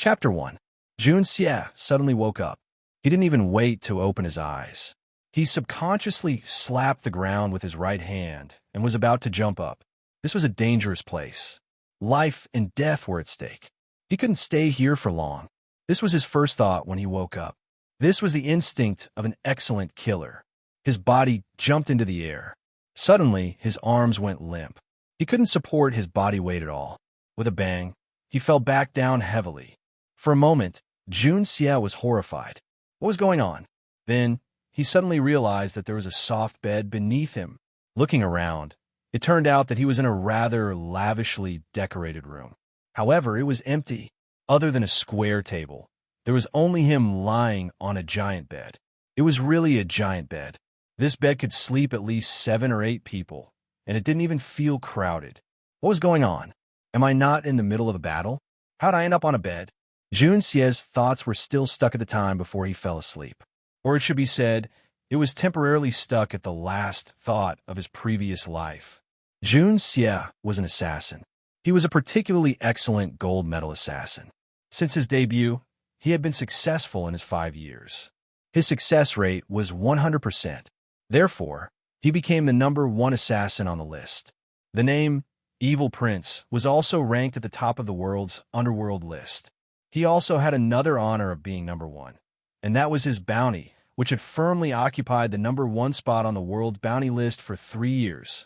Chapter 1. Jun Xie suddenly woke up. He didn't even wait to open his eyes. He subconsciously slapped the ground with his right hand and was about to jump up. This was a dangerous place. Life and death were at stake. He couldn't stay here for long. This was his first thought when he woke up. This was the instinct of an excellent killer. His body jumped into the air. Suddenly, his arms went limp. He couldn't support his body weight at all. With a bang, he fell back down heavily. For a moment, Jun Xie was horrified. What was going on? Then, he suddenly realized that there was a soft bed beneath him. Looking around, it turned out that he was in a rather lavishly decorated room. However, it was empty. Other than a square table, there was only him lying on a giant bed. It was really a giant bed. This bed could sleep at least 7 or 8 people, and it didn't even feel crowded. What was going on? Am I not in the middle of a battle? How'd I end up on a bed? Jun Xie's thoughts were still stuck at the time before he fell asleep. Or it should be said, it was temporarily stuck at the last thought of his previous life. Jun Xie was an assassin. He was a particularly excellent gold medal assassin. Since his debut, he had been successful in his 5 years. His success rate was 100%. Therefore, he became the #1 assassin on the list. The name Evil Prince was also ranked at the top of the world's underworld list. He also had another honor of being #1, and that was his bounty, which had firmly occupied the #1 spot on the world's bounty list for 3 years.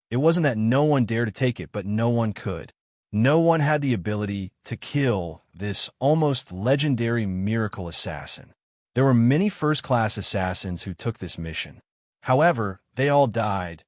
It wasn't that no one dared to take it, but no one could. No one had the ability to kill this almost legendary miracle assassin. There were many first-class assassins who took this mission. However, they all died,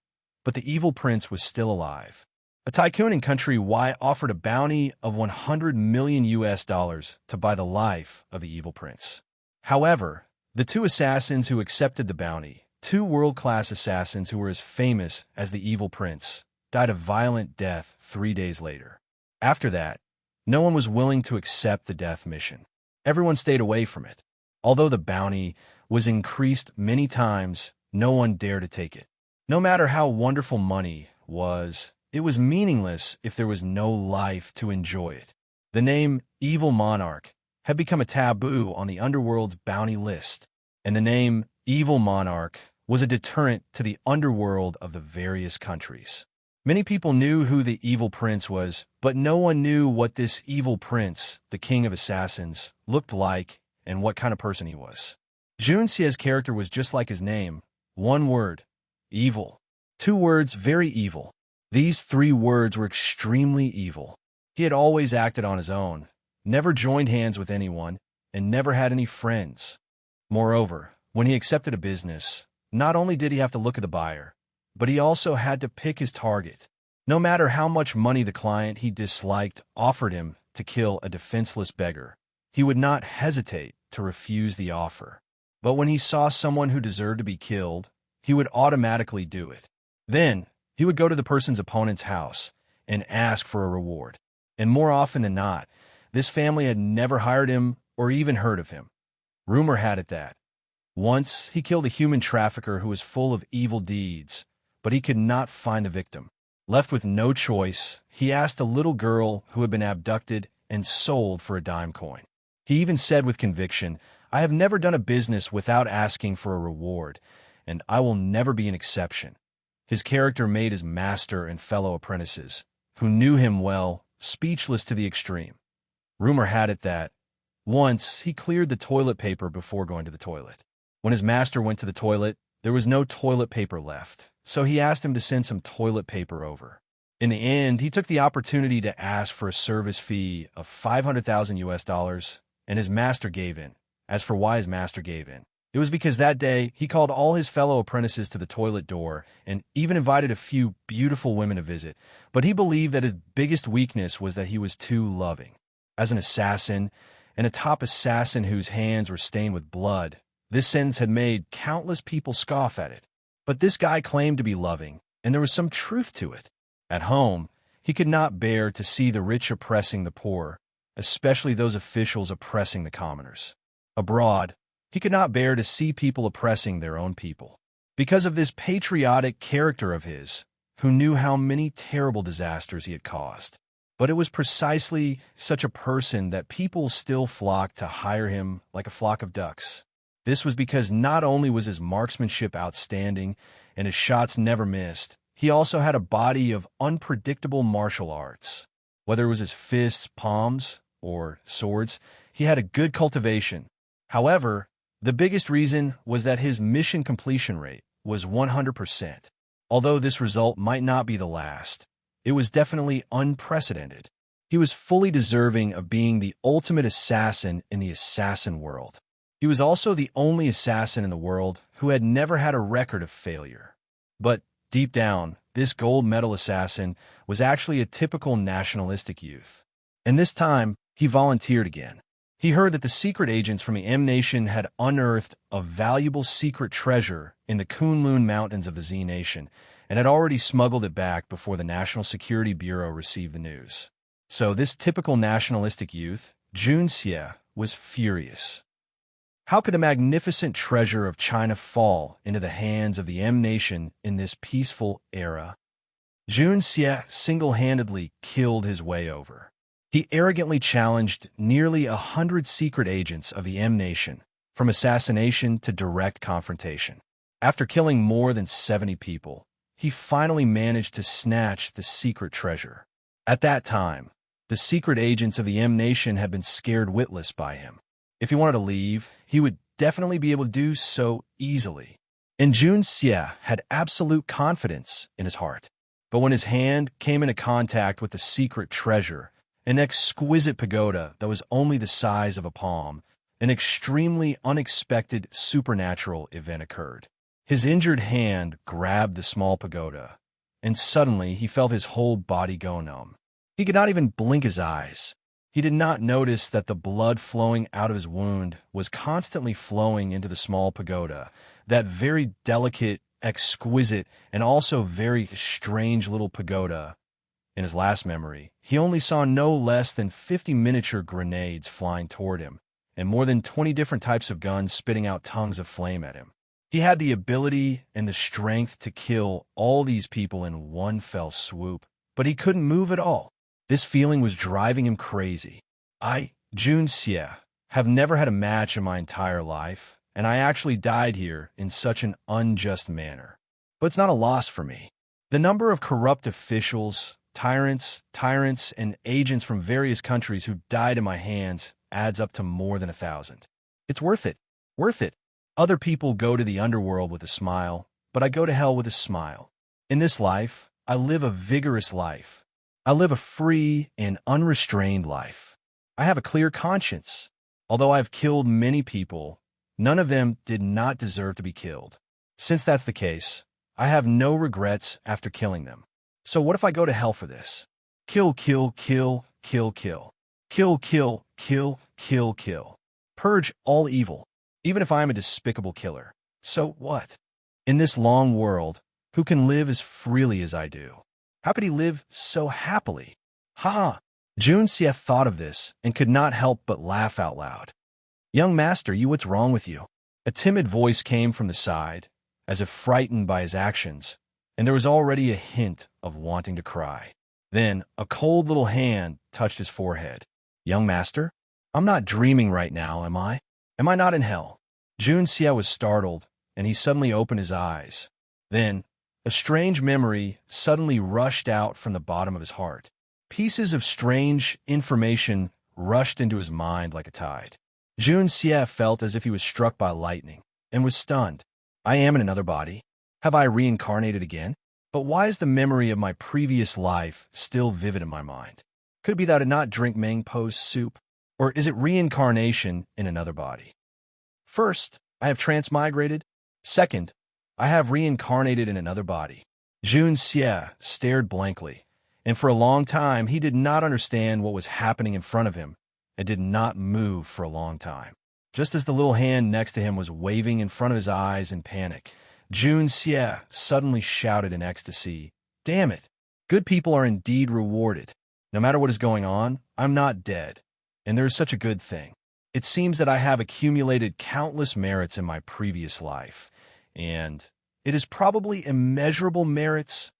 but the Evil Prince was still alive. A tycoon in country Y offered a bounty of $100 million to buy the life of the Evil Prince. However, the 2 assassins who accepted the bounty, 2 world-class assassins who were as famous as the Evil Prince, died a violent death 3 days later. After that, no one was willing to accept the death mission. Everyone stayed away from it. Although the bounty was increased many times, no one dared to take it. No matter how wonderful money was, it was meaningless if there was no life to enjoy it. The name Evil Monarch had become a taboo on the underworld's bounty list, and the name Evil Monarch was a deterrent to the underworld of the various countries. Many people knew who the Evil Prince was, but no one knew what this Evil Prince, the King of Assassins, looked like and what kind of person he was. Jun Xie's character was just like his name. 1 word, evil. 2 words, very evil. These 3 words were extremely evil. He had always acted on his own, never joined hands with anyone, and never had any friends. Moreover, when he accepted a business, not only did he have to look at the buyer, but he also had to pick his target. No matter how much money the client he disliked offered him to kill a defenseless beggar, he would not hesitate to refuse the offer. But when he saw someone who deserved to be killed, he would automatically do it. Then, he would go to the person's opponent's house and ask for a reward. And more often than not, this family had never hired him or even heard of him. Rumor had it that once he killed a human trafficker who was full of evil deeds, but he could not find the victim. Left with no choice, he asked a little girl who had been abducted and sold for a dime coin. He even said with conviction, "I have never done a business without asking for a reward, and I will never be an exception." His character made his master and fellow apprentices, who knew him well, speechless to the extreme. Rumor had it that once he cleared the toilet paper before going to the toilet. When his master went to the toilet, there was no toilet paper left, so he asked him to send some toilet paper over. In the end, he took the opportunity to ask for a service fee of $500,000, and his master gave in. As for why his master gave in, it was because that day he called all his fellow apprentices to the toilet door and even invited a few beautiful women to visit, but he believed that his biggest weakness was that he was too loving. As an assassin, and a top assassin whose hands were stained with blood, this sentence had made countless people scoff at it. But this guy claimed to be loving, and there was some truth to it. At home, he could not bear to see the rich oppressing the poor, especially those officials oppressing the commoners. Abroad, he could not bear to see people oppressing their own people. Because of this patriotic character of his, who knew how many terrible disasters he had caused. But it was precisely such a person that people still flocked to hire him like a flock of ducks. This was because not only was his marksmanship outstanding and his shots never missed, he also had a body of unpredictable martial arts. Whether it was his fists, palms, or swords, he had a good cultivation. However, the biggest reason was that his mission completion rate was 100%. Although this result might not be the last, it was definitely unprecedented. He was fully deserving of being the ultimate assassin in the assassin world. He was also the only assassin in the world who had never had a record of failure. But deep down, this gold medal assassin was actually a typical nationalistic youth. And this time, he volunteered again. He heard that the secret agents from the M Nation had unearthed a valuable secret treasure in the Kunlun Mountains of the Z Nation and had already smuggled it back before the National Security Bureau received the news. So this typical nationalistic youth, Jun Xie, was furious. How could the magnificent treasure of China fall into the hands of the M Nation in this peaceful era? Jun Xie single-handedly killed his way over. He arrogantly challenged nearly 100 secret agents of the M Nation, from assassination to direct confrontation. After killing more than 70 people, he finally managed to snatch the secret treasure. At that time, the secret agents of the M Nation had been scared witless by him. If he wanted to leave, he would definitely be able to do so easily. And Jun Xie had absolute confidence in his heart. But when his hand came into contact with the secret treasure, an exquisite pagoda that was only the size of a palm, an extremely unexpected supernatural event occurred. His injured hand grabbed the small pagoda, and suddenly he felt his whole body go numb. He could not even blink his eyes. He did not notice that the blood flowing out of his wound was constantly flowing into the small pagoda, that very delicate, exquisite, and also very strange little pagoda. In his last memory, he only saw no less than 50 miniature grenades flying toward him, and more than 20 different types of guns spitting out tongues of flame at him. He had the ability and the strength to kill all these people in one fell swoop, but he couldn't move at all. This feeling was driving him crazy. I, Jun Xie, have never had a match in my entire life, and I actually died here in such an unjust manner. But it's not a loss for me. The number of corrupt officials, tyrants, and agents from various countries who died in my hands adds up to more than 1,000. It's worth it. Worth it. Other people go to the underworld with a smile, but I go to hell with a smile. In this life, I live a vigorous life. I live a free and unrestrained life. I have a clear conscience. Although I've killed many people, none of them did not deserve to be killed. Since that's the case, I have no regrets after killing them. So what if I go to hell for this? Kill, kill, kill, kill, kill. Kill, kill, kill, kill, kill. Purge all evil, even if I am a despicable killer. So what? In this long world, who can live as freely as I do? How could he live so happily? Ha! Jun Xie thought of this and could not help but laugh out loud. Young master, what's wrong with you? A timid voice came from the side, as if frightened by his actions, and there was already a hint of wanting to cry. Then a cold little hand touched his forehead. Young master, I'm not dreaming right now, am I? Am I not in hell? Jun Xie was startled, and he suddenly opened his eyes. Then, a strange memory suddenly rushed out from the bottom of his heart. Pieces of strange information rushed into his mind like a tide. Jun Xie felt as if he was struck by lightning, and was stunned. I am in another body. Have I reincarnated again? But why is the memory of my previous life still vivid in my mind? Could it be that I did not drink Meng Po's soup? Or is it reincarnation in another body? First, I have transmigrated. Second, I have reincarnated in another body. Jun Xie stared blankly, and for a long time he did not understand what was happening in front of him, and did not move for a long time. Just as the little hand next to him was waving in front of his eyes in panic, Jun Xie suddenly shouted in ecstasy, "Damn it! Good people are indeed rewarded. No matter what is going on, I'm not dead, and there is such a good thing. It seems that I have accumulated countless merits in my previous life, and it is probably immeasurable merits."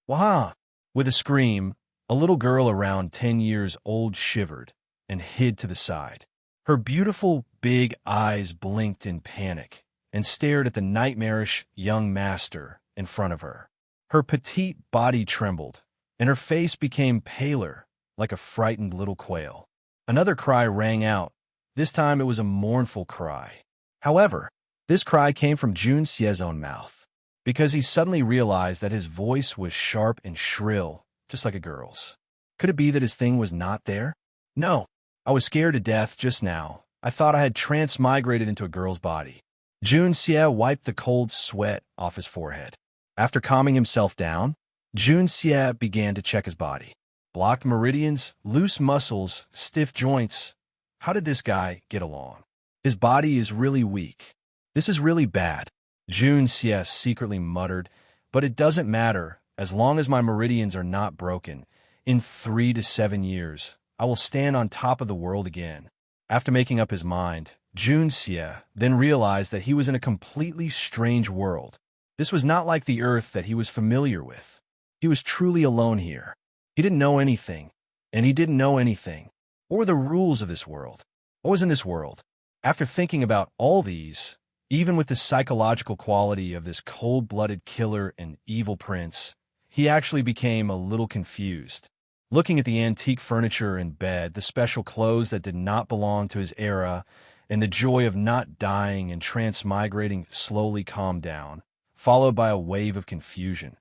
Wah! With a scream, A little girl around 10 years old shivered and hid to the side. Her beautiful, big eyes blinked in panic and stared at the nightmarish young master in front of her. Her petite body trembled, and her face became paler, like a frightened little quail. Another cry rang out. This time it was a mournful cry. However, this cry came from Junxie's own mouth, because he suddenly realized that his voice was sharp and shrill, just like a girl's. Could it be that his thing was not there? No. I was scared to death just now. I thought I had transmigrated into a girl's body. Junxie wiped the cold sweat off his forehead. After calming himself down, Junxie began to check his body. Blocked meridians, loose muscles, stiff joints. How did this guy get along? His body is really weak. This is really bad, Junxie secretly muttered, but it doesn't matter as long as my meridians are not broken. In 3 to 7 years, I will stand on top of the world again. After making up his mind, Junxie then realized that he was in a completely strange world. This was not like the Earth that he was familiar with. He was truly alone here. He didn't know anything, and he didn't know anything, or the rules of this world. What was in this world? After thinking about all these, even with the psychological quality of this cold-blooded killer and evil prince, he actually became a little confused. Looking at the antique furniture and bed, the special clothes that did not belong to his era, and the joy of not dying and transmigrating slowly calmed down, followed by a wave of confusion.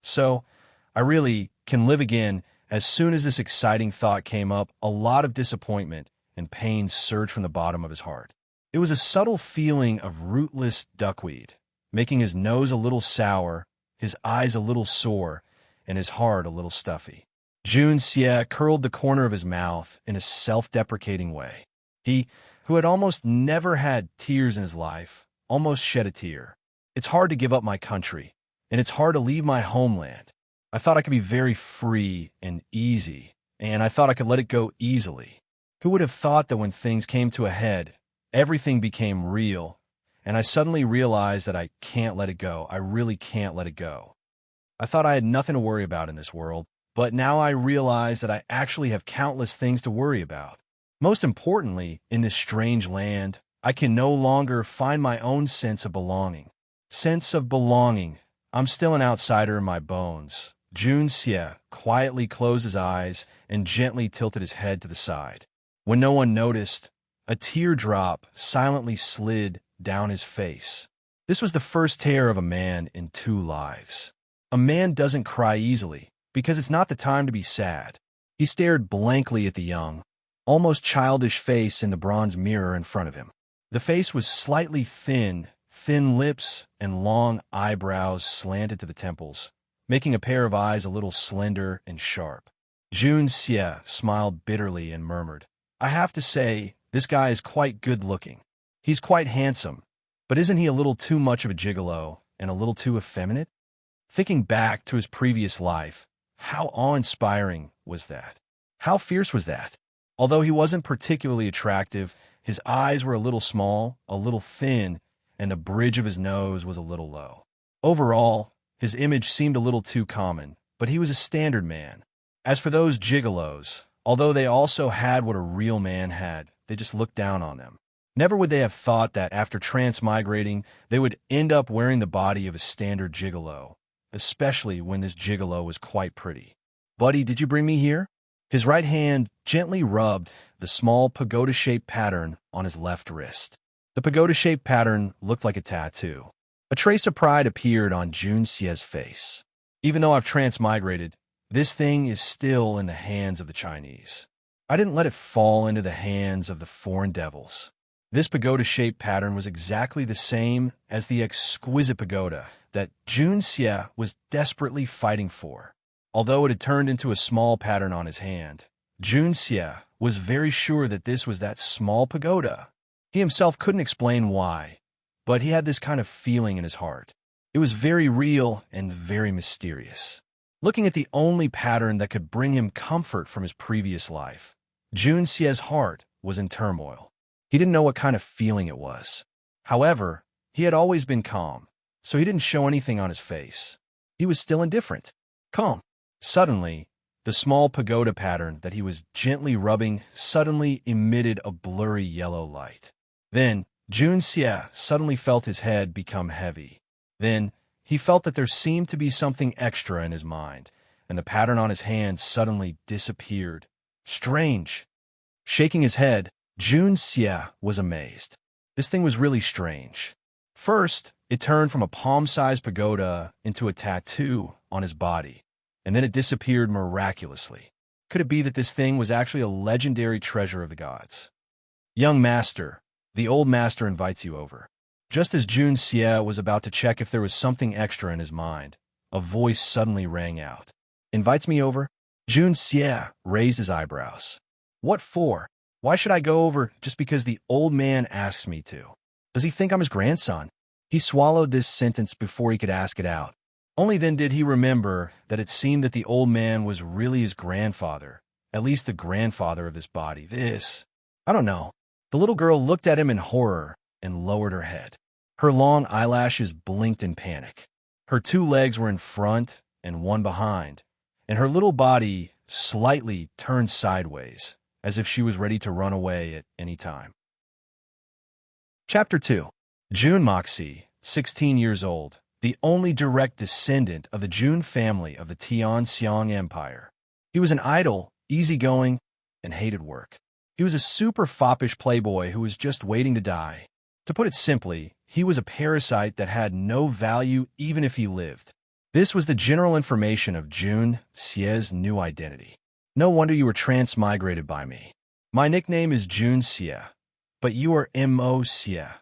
So, I really can live again. As soon as this exciting thought came up, a lot of disappointment and pain surged from the bottom of his heart. It was a subtle feeling of rootless duckweed, making his nose a little sour, his eyes a little sore, and his heart a little stuffy. Junxie curled the corner of his mouth in a self-deprecating way. He, who had almost never had tears in his life, almost shed a tear. It's hard to give up my country, and it's hard to leave my homeland. I thought I could be very free and easy, and I thought I could let it go easily. Who would have thought that when things came to a head, everything became real, and I suddenly realized that I can't let it go. I really can't let it go. I thought I had nothing to worry about in this world, but now I realize that I actually have countless things to worry about. Most importantly, in this strange land, I can no longer find my own sense of belonging. Sense of belonging. I'm still an outsider in my bones. Junxie quietly closed his eyes and gently tilted his head to the side. When no one noticed, a teardrop silently slid down his face. This was the first tear of a man in 2 lives. A man doesn't cry easily, because it's not the time to be sad. He stared blankly at the young, almost childish face in the bronze mirror in front of him. The face was slightly thin lips and long eyebrows slanted to the temples, making a pair of eyes a little slender and sharp. Junxie smiled bitterly and murmured, I have to say, this guy is quite good-looking. He's quite handsome, but isn't he a little too much of a gigolo and a little too effeminate? Thinking back to his previous life, how awe-inspiring was that? How fierce was that? Although he wasn't particularly attractive, his eyes were a little small, a little thin, and the bridge of his nose was a little low. Overall, his image seemed a little too common, but he was a standard man. As for those gigolos, although they also had what a real man had, they just looked down on them. Never would they have thought that after transmigrating, they would end up wearing the body of a standard gigolo, especially when this gigolo was quite pretty. Buddy, did you bring me here? His right hand gently rubbed the small pagoda-shaped pattern on his left wrist. The pagoda-shaped pattern looked like a tattoo. A trace of pride appeared on Junxie's face. Even though I've transmigrated, this thing is still in the hands of the Chinese. I didn't let it fall into the hands of the foreign devils. This pagoda-shaped pattern was exactly the same as the exquisite pagoda that Junxie was desperately fighting for. Although it had turned into a small pattern on his hand, Junxie was very sure that this was that small pagoda. He himself couldn't explain why, but he had this kind of feeling in his heart. It was very real and very mysterious. Looking at the only pattern that could bring him comfort from his previous life, Junxie's heart was in turmoil. He didn't know what kind of feeling it was. However, he had always been calm, so he didn't show anything on his face. He was still indifferent, calm. Suddenly, The small pagoda pattern that he was gently rubbing suddenly emitted a blurry yellow light. Then, Jun Xie suddenly felt his head become heavy. Then, he felt that there seemed to be something extra in his mind, and the pattern on his hand suddenly disappeared. Strange. Shaking his head, Jun Xie was amazed. This thing was really strange. First, it turned from a palm-sized pagoda into a tattoo on his body, and then it disappeared miraculously. Could it be that this thing was actually a legendary treasure of the gods? Young master, the old master invites you over. Just as Jun Xie was about to check if there was something extra in his mind, a voice suddenly rang out. Invites me over? Jun Xie raised his eyebrows. What for? Why should I go over just because the old man asks me to? Does he think I'm his grandson? He swallowed this sentence before he could ask it out. Only then did he remember that it seemed that the old man was really his grandfather, at least the grandfather of this body. I don't know. The little girl looked at him in horror and lowered her head. Her long eyelashes blinked in panic. Her 2 legs were in front and one behind, and her little body slightly turned sideways, as if she was ready to run away at any time. Chapter 2. Jun Moxie, 16 years old, the only direct descendant of the Jun family of the Tianxiang Empire. He was an idle, easygoing, and hated work. He was a super foppish playboy who was just waiting to die. To put it simply, he was a parasite that had no value even if he lived. This was the general information of Jun Xie's new identity. No wonder you were transmigrated by me. My nickname is Jun Xie, but you are Mo Xie.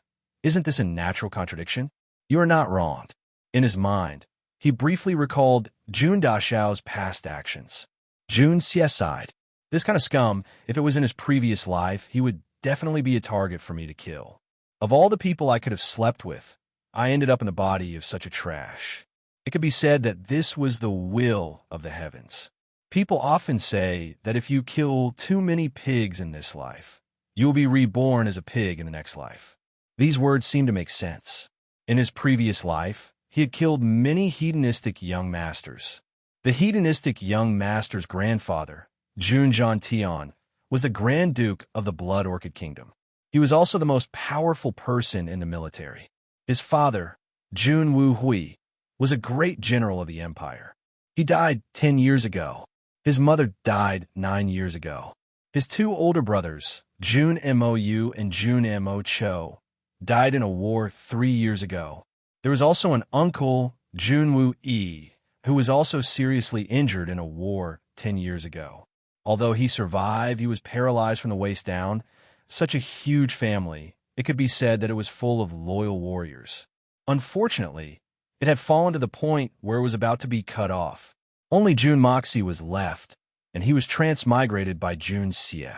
Isn't this a natural contradiction? You are not wrong. In his mind, he briefly recalled Jun Daxiao's past actions. Jun Xie sighed. This kind of scum, if it was in his previous life, he would definitely be a target for me to kill. Of all the people I could have slept with, I ended up in the body of such a trash. It could be said that this was the will of the heavens. People often say that if you kill too many pigs in this life, you will be reborn as a pig in the next life. These words seem to make sense. In his previous life, he had killed many hedonistic young masters. The hedonistic young master's grandfather, Jun Zhantian, was the Grand Duke of the Blood Orchid Kingdom. He was also the most powerful person in the military. His father, Jun Wuhui, was a great general of the empire. He died 10 years ago. His mother died 9 years ago. His 2 older brothers, Jun Mou and Jun Mo Cho, died in a war 3 years ago. There was also an uncle, Jun Wu Yi, who was also seriously injured in a war 10 years ago. Although he survived, he was paralyzed from the waist down. Such a huge family, it could be said that it was full of loyal warriors. Unfortunately, it had fallen to the point where it was about to be cut off. Only Jun Moxie was left, and he was transmigrated by Jun Xie.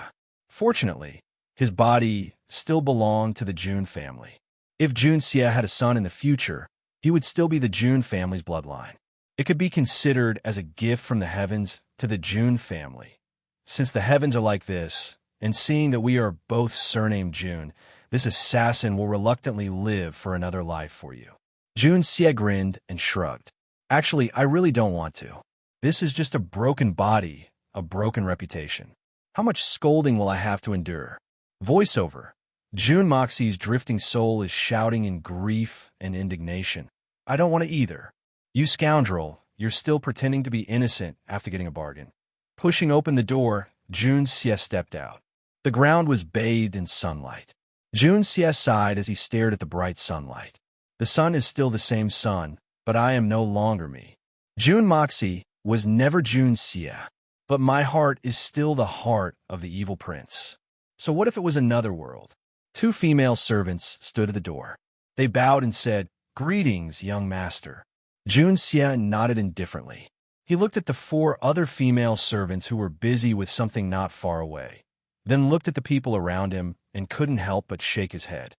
Fortunately, his body still belonged to the Jun family. If Jun Xie had a son in the future, he would still be the Jun family's bloodline. It could be considered as a gift from the heavens to the Jun family. Since the heavens are like this, and seeing that we are both surnamed Jun, this assassin will reluctantly live for another life for you. Jun Xie grinned and shrugged. Actually, I really don't want to. This is just a broken body, a broken reputation. How much scolding will I have to endure? Voiceover. Jun Moxie's drifting soul is shouting in grief and indignation. I don't want to either. You scoundrel, you're still pretending to be innocent after getting a bargain. Pushing open the door, Jun Xie stepped out. The ground was bathed in sunlight. Jun Xie sighed as he stared at the bright sunlight. The sun is still the same sun, but I am no longer me. Jun Moxie was never Jun Xie, but my heart is still the heart of the evil prince. So what if it was another world? 2 female servants stood at the door. They bowed and said, "Greetings, young master." Jun Xie nodded indifferently. He looked at the 4 other female servants who were busy with something not far away, then looked at the people around him and couldn't help but shake his head.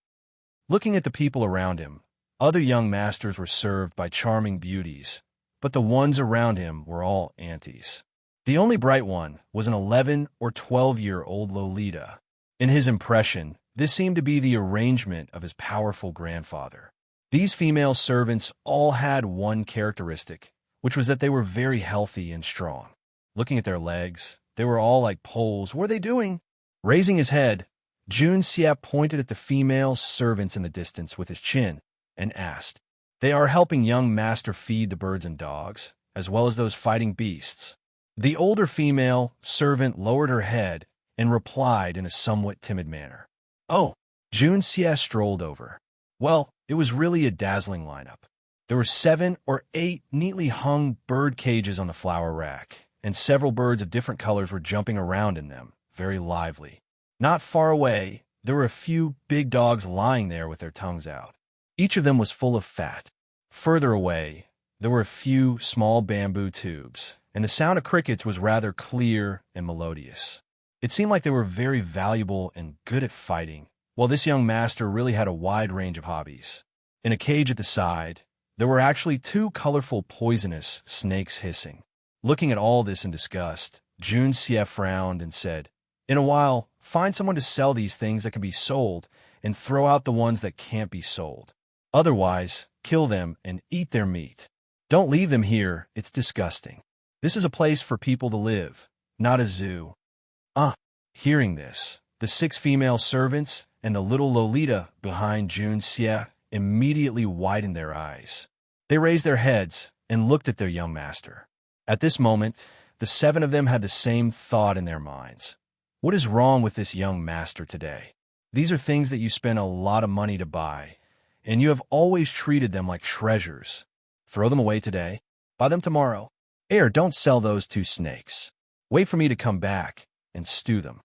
Looking at the people around him, other young masters were served by charming beauties, but the ones around him were all aunties. The only bright one was an 11 or 12-year-old Lolita. In his impression, this seemed to be the arrangement of his powerful grandfather. These female servants all had one characteristic, which was that they were very healthy and strong. Looking at their legs, they were all like poles. What are they doing? Raising his head, Jun Xie pointed at the female servants in the distance with his chin and asked, "They are helping young master feed the birds and dogs, as well as those fighting beasts." The older female servant lowered her head and replied in a somewhat timid manner, "Oh." Jun Xie strolled over. Well, it was really a dazzling lineup. There were 7 or 8 neatly hung bird cages on the flower rack, and several birds of different colors were jumping around in them, very lively. Not far away, there were a few big dogs lying there with their tongues out. Each of them was full of fat. Further away, there were a few small bamboo tubes, and the sound of crickets was rather clear and melodious. It seemed like they were very valuable and good at fighting, while this young master really had a wide range of hobbies. In a cage at the side, there were actually 2 colorful poisonous snakes hissing. Looking at all this in disgust, Jun Xie frowned and said, "In a while, find someone to sell these things that can be sold, and throw out the ones that can't be sold. Otherwise, kill them and eat their meat. Don't leave them here, it's disgusting. This is a place for people to live, not a zoo." Hearing this, the 6 female servants and the little Lolita behind Jun Xie immediately widened their eyes. They raised their heads and looked at their young master. At this moment, the 7 of them had the same thought in their minds. What is wrong with this young master today? These are things that you spend a lot of money to buy, and you have always treated them like treasures. Throw them away today, buy them tomorrow. Don't sell those 2 snakes. Wait for me to come back and stew them.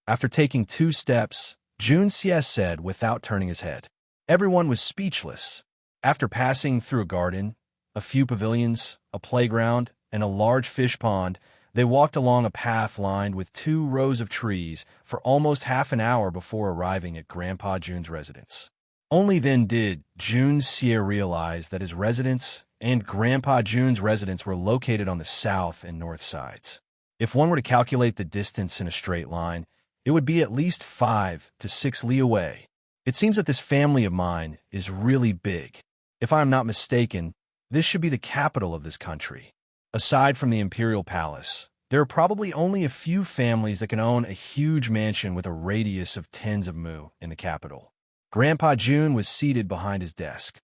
After taking 2 steps, Jun Xie said without turning his head. Everyone was speechless. After passing through a garden, a few pavilions, a playground, and a large fish pond, they walked along a path lined with 2 rows of trees for almost half an hour before arriving at Grandpa Jun's residence. Only then did Jun Xie realize that his residence and Grandpa Jun's residence were located on the south and north sides. If one were to calculate the distance in a straight line, it would be at least 5 to 6 li away. It seems that this family of mine is really big. If I am not mistaken, this should be the capital of this country. Aside from the imperial palace, there are probably only a few families that can own a huge mansion with a radius of tens of mu in the capital. Grandpa Jun was seated behind his desk.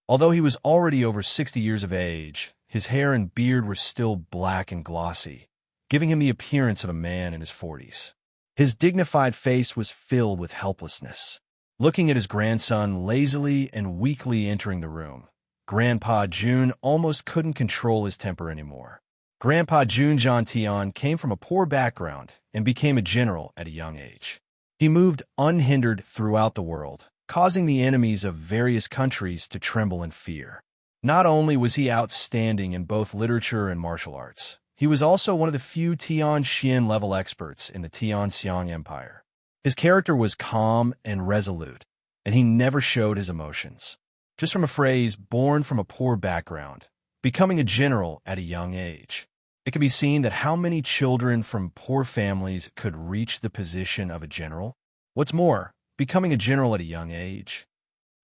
Although he was already over 60 years of age, his hair and beard were still black and glossy, giving him the appearance of a man in his 40s. His dignified face was filled with helplessness. Looking at his grandson lazily and weakly entering the room, Grandpa Jun almost couldn't control his temper anymore. Grandpa Jun Tian came from a poor background and became a general at a young age. He moved unhindered throughout the world, causing the enemies of various countries to tremble in fear. Not only was he outstanding in both literature and martial arts, he was also one of the few Tian-Xian level experts in the Tian-Xiang Empire. His character was calm and resolute, and he never showed his emotions. Just from a phrase born from a poor background, becoming a general at a young age, it can be seen that how many children from poor families could reach the position of a general. What's more, becoming a general at a young age.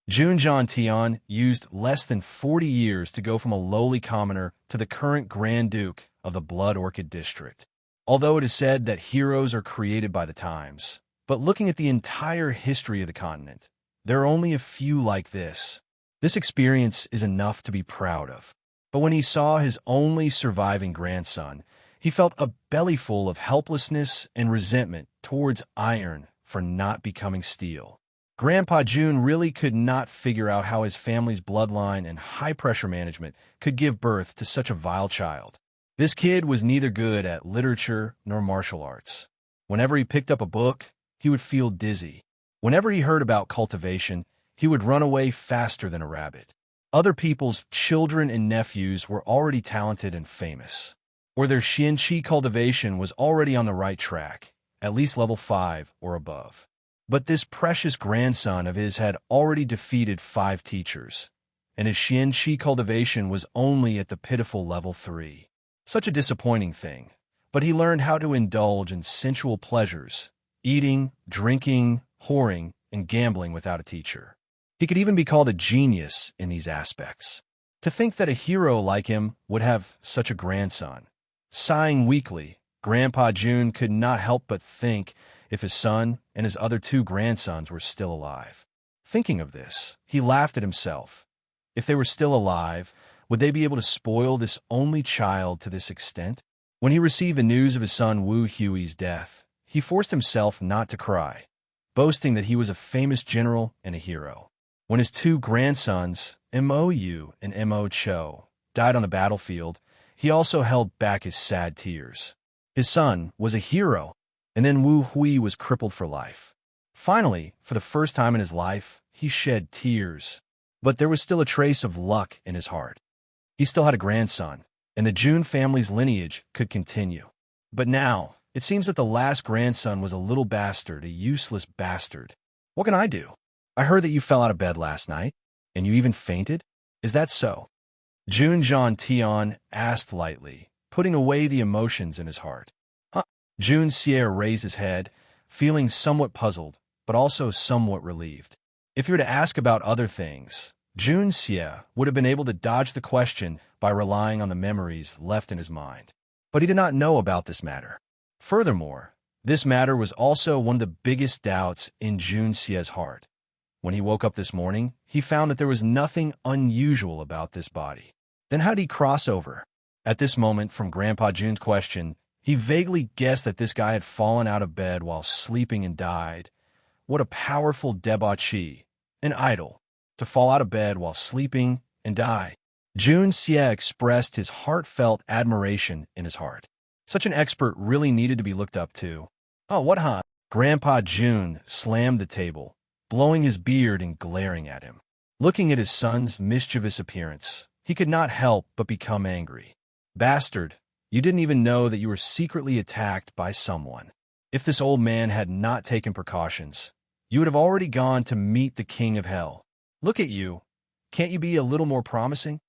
Jun Tian used less than 40 years to go from a lowly commoner to the current Grand Duke of the Blood Orchid District. Although it is said that heroes are created by the times, but looking at the entire history of the continent, there are only a few like this. This experience is enough to be proud of. But when he saw his only surviving grandson, he felt a bellyful of helplessness and resentment towards iron for not becoming steel. Grandpa Jun really could not figure out how his family's bloodline and high-pressure management could give birth to such a vile child. This kid was neither good at literature nor martial arts. Whenever he picked up a book, he would feel dizzy. Whenever he heard about cultivation, he would run away faster than a rabbit. Other people's children and nephews were already talented and famous, or their Xianqi cultivation was already on the right track, at least level 5 or above. But this precious grandson of his had already defeated 5 teachers, and his Xianqi cultivation was only at the pitiful level 3. Such a disappointing thing, but he learned how to indulge in sensual pleasures, eating, drinking, whoring, and gambling without a teacher. He could even be called a genius in these aspects. To think that a hero like him would have such a grandson. Sighing weakly, Grandpa June could not help but think if his son and his other two grandsons were still alive. Thinking of this, he laughed at himself. If they were still alive, would they be able to spoil this only child to this extent? When he received the news of his son Wu Hui's death, he forced himself not to cry, boasting that he was a famous general and a hero. When his two grandsons, Mo Yu and Mo Cho, died on the battlefield, he also held back his sad tears. His son was a hero, and then Wu Hui was crippled for life. Finally, for the first time in his life, he shed tears. But there was still a trace of luck in his heart. He still had a grandson, and the June family's lineage could continue. But now, it seems that the last grandson was a little bastard, a useless bastard. What can I do? I heard that you fell out of bed last night, and you even fainted. Is that so? Jun John Tian asked lightly, putting away the emotions in his heart. Huh? Jun Xie raised his head, feeling somewhat puzzled, but also somewhat relieved. If you were to ask about other things, Jun Xie would have been able to dodge the question by relying on the memories left in his mind. But he did not know about this matter. Furthermore, this matter was also one of the biggest doubts in Jun Xie's heart. When he woke up this morning, he found that there was nothing unusual about this body. Then how did he cross over? At this moment, from Grandpa Jun's question, he vaguely guessed that this guy had fallen out of bed while sleeping and died. What a powerful debauchee, an idol, to fall out of bed while sleeping and die. Jun Xie expressed his heartfelt admiration in his heart. Such an expert really needed to be looked up to. Oh, what huh? Grandpa Jun slammed the table, blowing his beard and glaring at him. Looking at his son's mischievous appearance, he could not help but become angry. Bastard, you didn't even know that you were secretly attacked by someone. If this old man had not taken precautions, you would have already gone to meet the king of hell. Look at you. Can't you be a little more promising?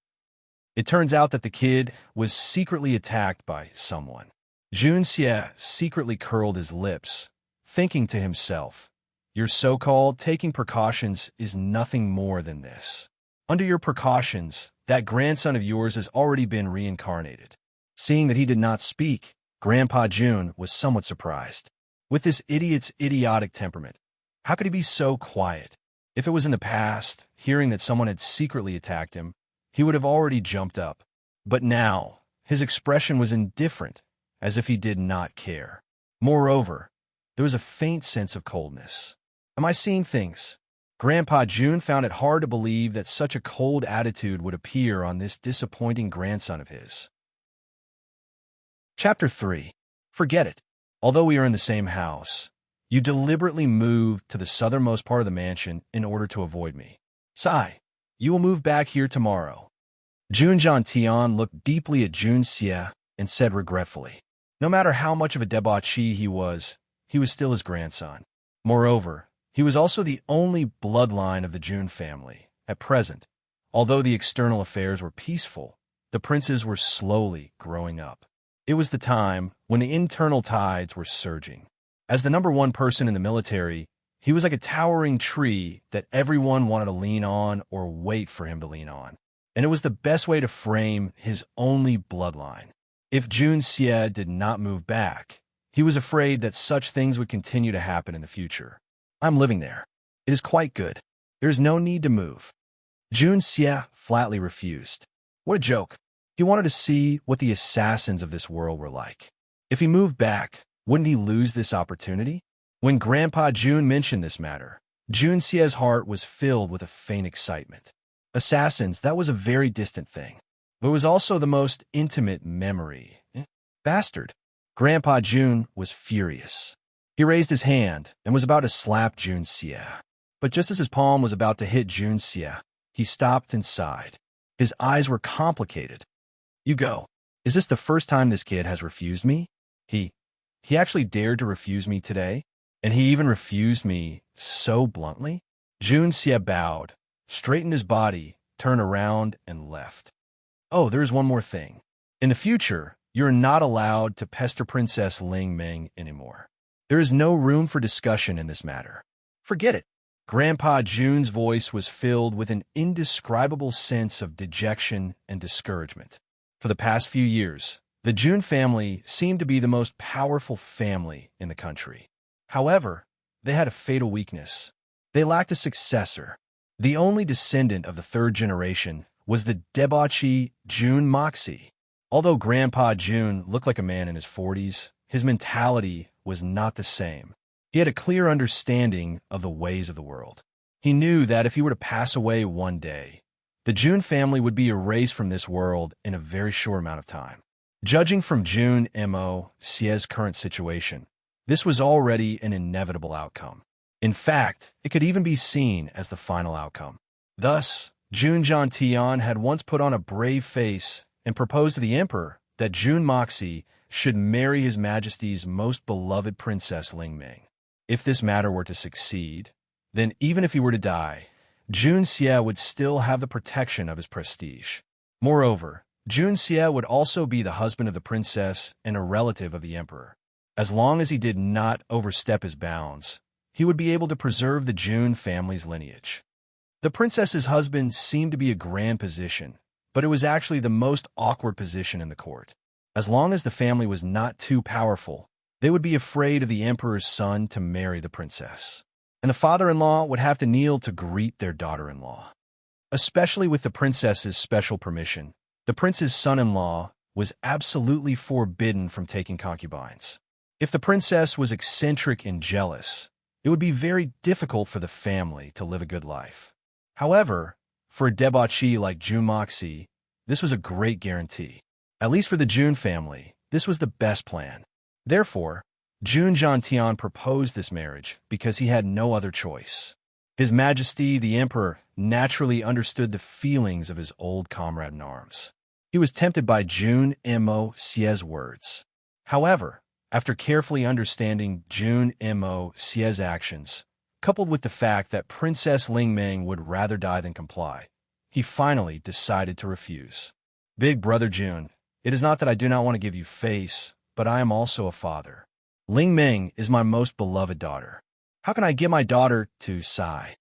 It turns out that the kid was secretly attacked by someone. Jun Xie secretly curled his lips, thinking to himself, your so-called taking precautions is nothing more than this. Under your precautions, that grandson of yours has already been reincarnated. Seeing that he did not speak, Grandpa Jun was somewhat surprised. With this idiot's idiotic temperament, how could he be so quiet? If it was in the past, hearing that someone had secretly attacked him, he would have already jumped up. But now, his expression was indifferent, as if he did not care. Moreover, there was a faint sense of coldness. Am I seeing things? Grandpa Jun found it hard to believe that such a cold attitude would appear on this disappointing grandson of his. Chapter 3. Forget it. Although we are in the same house, you deliberately moved to the southernmost part of the mansion in order to avoid me. Sigh, you will move back here tomorrow. Jun John Tian looked deeply at Jun Xie and said regretfully, no matter how much of a debauchee he was still his grandson. Moreover, he was also the only bloodline of the Jun family. At present, although the external affairs were peaceful, the princes were slowly growing up. It was the time when the internal tides were surging. As the #1 person in the military, he was like a towering tree that everyone wanted to lean on or wait for him to lean on. And it was the best way to frame his only bloodline. If Jun Xie did not move back, he was afraid that such things would continue to happen in the future. I'm living there. It is quite good. There is no need to move. Jun Xie flatly refused. What a joke. He wanted to see what the assassins of this world were like. If he moved back, wouldn't he lose this opportunity? When Grandpa Jun mentioned this matter, Jun Xie's heart was filled with a faint excitement. Assassins, that was a very distant thing. But it was also the most intimate memory. Bastard. Grandpa Jun was furious. He raised his hand and was about to slap Jun Xie. But just as his palm was about to hit Jun Xie, he stopped and sighed. His eyes were complicated. You go. Is this the first time this kid has refused me? He actually dared to refuse me today? And he even refused me so bluntly? Jun Xie bowed, straightened his body, turned around, and left. Oh, there's one more thing. In the future, you're not allowed to pester Princess Ling Ming anymore. There is no room for discussion in this matter. Forget it. Grandpa Jun's voice was filled with an indescribable sense of dejection and discouragement. For the past few years, The Jun family seemed to be the most powerful family in the country. However, they had a fatal weakness. They lacked a successor. The only descendant of the third generation was the debauchee Jun Moxie. Although Grandpa Jun looked like a man in his 40s, his mentality was not the same. He had a clear understanding of the ways of the world. He knew that if he were to pass away one day, the Jun family would be erased from this world in a very short amount of time. Judging from Jun Moxie's current situation, this was already an inevitable outcome. In fact, it could even be seen as the final outcome. Thus, Jun Tian had once put on a brave face and proposed to the emperor that Jun Moxie should marry His Majesty's most beloved princess Ling Ming. If this matter were to succeed, then even if he were to die, Jun Xie would still have the protection of his prestige. Moreover, Jun Xie would also be the husband of the princess and a relative of the emperor. As long as he did not overstep his bounds, he would be able to preserve the Jun family's lineage. The princess's husband seemed to be a grand position, but it was actually the most awkward position in the court. As long as the family was not too powerful, they would be afraid of the emperor's son to marry the princess, and the father-in-law would have to kneel to greet their daughter-in-law. Especially with the princess's special permission, the prince's son-in-law was absolutely forbidden from taking concubines. If the princess was eccentric and jealous, it would be very difficult for the family to live a good life. However, for a debauchee like Jun Moxie, this was a great guarantee. At least for the Jun family, this was the best plan. Therefore, Jun Tian proposed this marriage because he had no other choice. His Majesty, the Emperor, naturally understood the feelings of his old comrade in arms. He was tempted by Jun Moxie's words. However, after carefully understanding Jun Moxie's actions, coupled with the fact that Princess Ling Ming would rather die than comply, he finally decided to refuse. Big brother Jun, it is not that I do not want to give you face, but I am also a father. Ling Ming is my most beloved daughter. How can I give my daughter to Sai?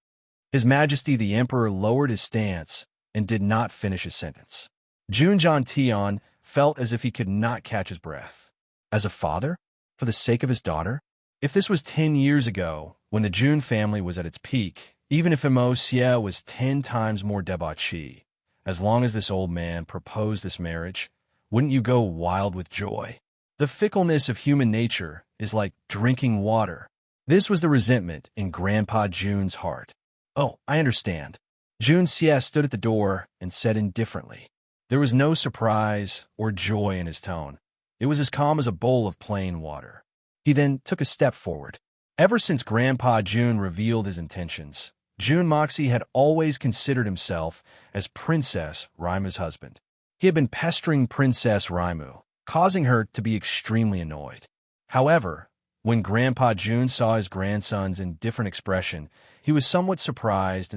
His Majesty the Emperor lowered his stance and did not finish his sentence. Jun Tian felt as if he could not catch his breath. As a father? For the sake of his daughter? If this was 10 years ago, when the Jun family was at its peak, even if Moxie was 10 times more debauchee, as long as this old man proposed this marriage, wouldn't you go wild with joy? The fickleness of human nature is like drinking water. This was the resentment in Grandpa Jun's heart. Oh, I understand. Jun Xie stood at the door and said indifferently. There was no surprise or joy in his tone. It was as calm as a bowl of plain water. He then took a step forward. Ever since Grandpa Jun revealed his intentions, Jun Moxie had always considered himself as Princess Raimu's husband. He had been pestering Princess Raimu, causing her to be extremely annoyed. However, when Grandpa Jun saw his grandson's indifferent expression, he was somewhat surprised.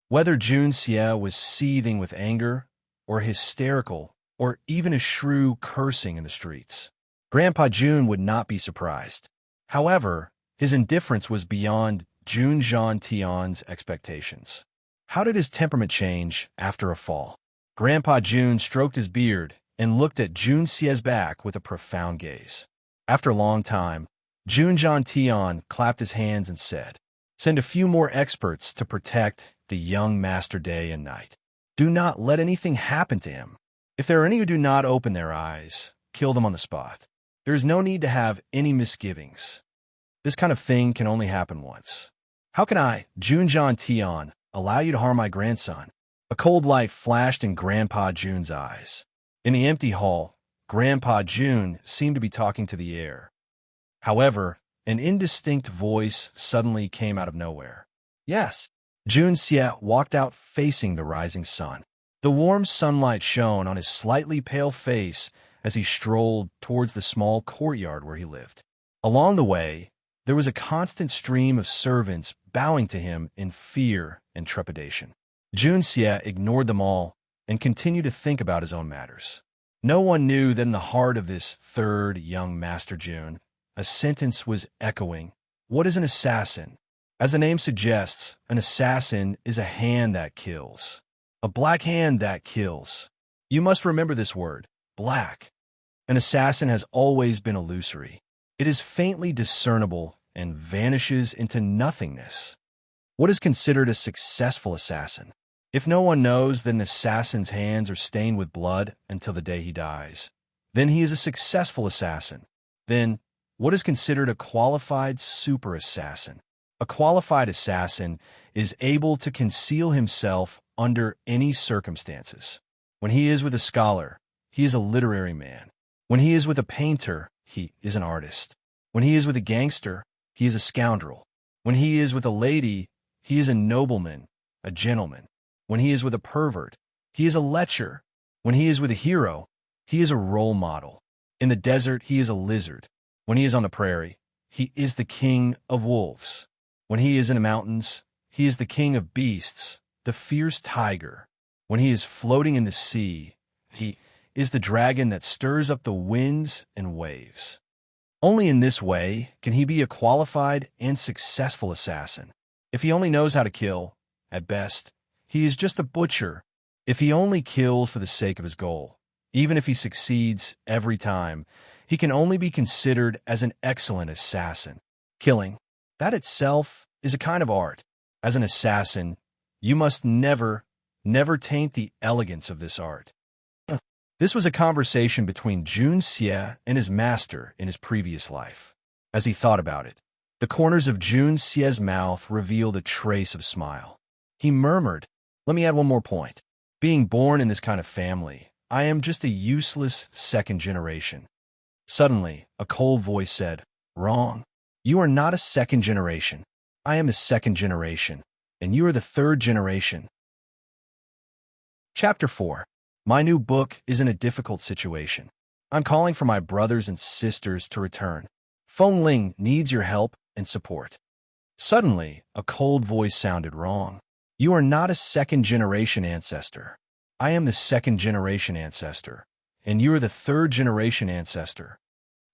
Whether Jun Xie was seething with anger, or hysterical, or even a shrew cursing in the streets, Grandpa Jun would not be surprised. However, his indifference was beyond Jun Tian's expectations. How did his temperament change after a fall? Grandpa Jun stroked his beard and looked at Jun Xie's back with a profound gaze. After a long time, Jun Tian clapped his hands and said, "Send a few more experts to protect the young master day and night. Do not let anything happen to him. If there are any who do not open their eyes, kill them on the spot. There is no need to have any misgivings. This kind of thing can only happen once. How can I, Jun Tian, allow you to harm my grandson?" A cold light flashed in Grandpa Jun's eyes. In the empty hall, Grandpa Jun seemed to be talking to the air. However, an indistinct voice suddenly came out of nowhere. "Yes." Jun Xie walked out facing the rising sun. The warm sunlight shone on his slightly pale face as he strolled towards the small courtyard where he lived. Along the way, there was a constant stream of servants bowing to him in fear and trepidation. Jun Xie ignored them all and continued to think about his own matters. No one knew that in the heart of this third young Master Jun, a sentence was echoing. What is an assassin? As the name suggests, an assassin is a hand that kills. A black hand that kills. You must remember this word, black. An assassin has always been illusory. It is faintly discernible and vanishes into nothingness. What is considered a successful assassin? If no one knows that an assassin's hands are stained with blood until the day he dies, then he is a successful assassin. Then, what is considered a qualified super assassin? A qualified assassin is able to conceal himself under any circumstances. When he is with a scholar, he is a literary man. When he is with a painter, he is an artist. When he is with a gangster, he is a scoundrel. When he is with a lady, he is a nobleman, a gentleman. When he is with a pervert, he is a lecher. When he is with a hero, he is a role model. In the desert, he is a lizard. When he is on the prairie, he is the king of wolves. When he is in the mountains, he is the king of beasts, the fierce tiger. When he is floating in the sea, he is the dragon that stirs up the winds and waves. Only in this way can he be a qualified and successful assassin. If he only knows how to kill, at best, he is just a butcher. If he only kills for the sake of his goal, even if he succeeds every time, he can only be considered as an excellent assassin. Killing, that itself is a kind of art. As an assassin, you must never taint the elegance of this art. This was a conversation between Jun Xie and his master in his previous life. As he thought about it, the corners of Jun Xie's mouth revealed a trace of smile. He murmured, "Let me add one more point. Being born in this kind of family, I am just a useless second generation." Suddenly, a cold voice said, "Wrong. You are not a second generation. I am the second generation, and you are the third generation." Chapter 4. My new book is in a difficult situation. I'm calling for my brothers and sisters to return. Feng Ling needs your help and support. Suddenly, a cold voice sounded wrong. You are not a second-generation ancestor. I am the second-generation ancestor, and you are the third-generation ancestor.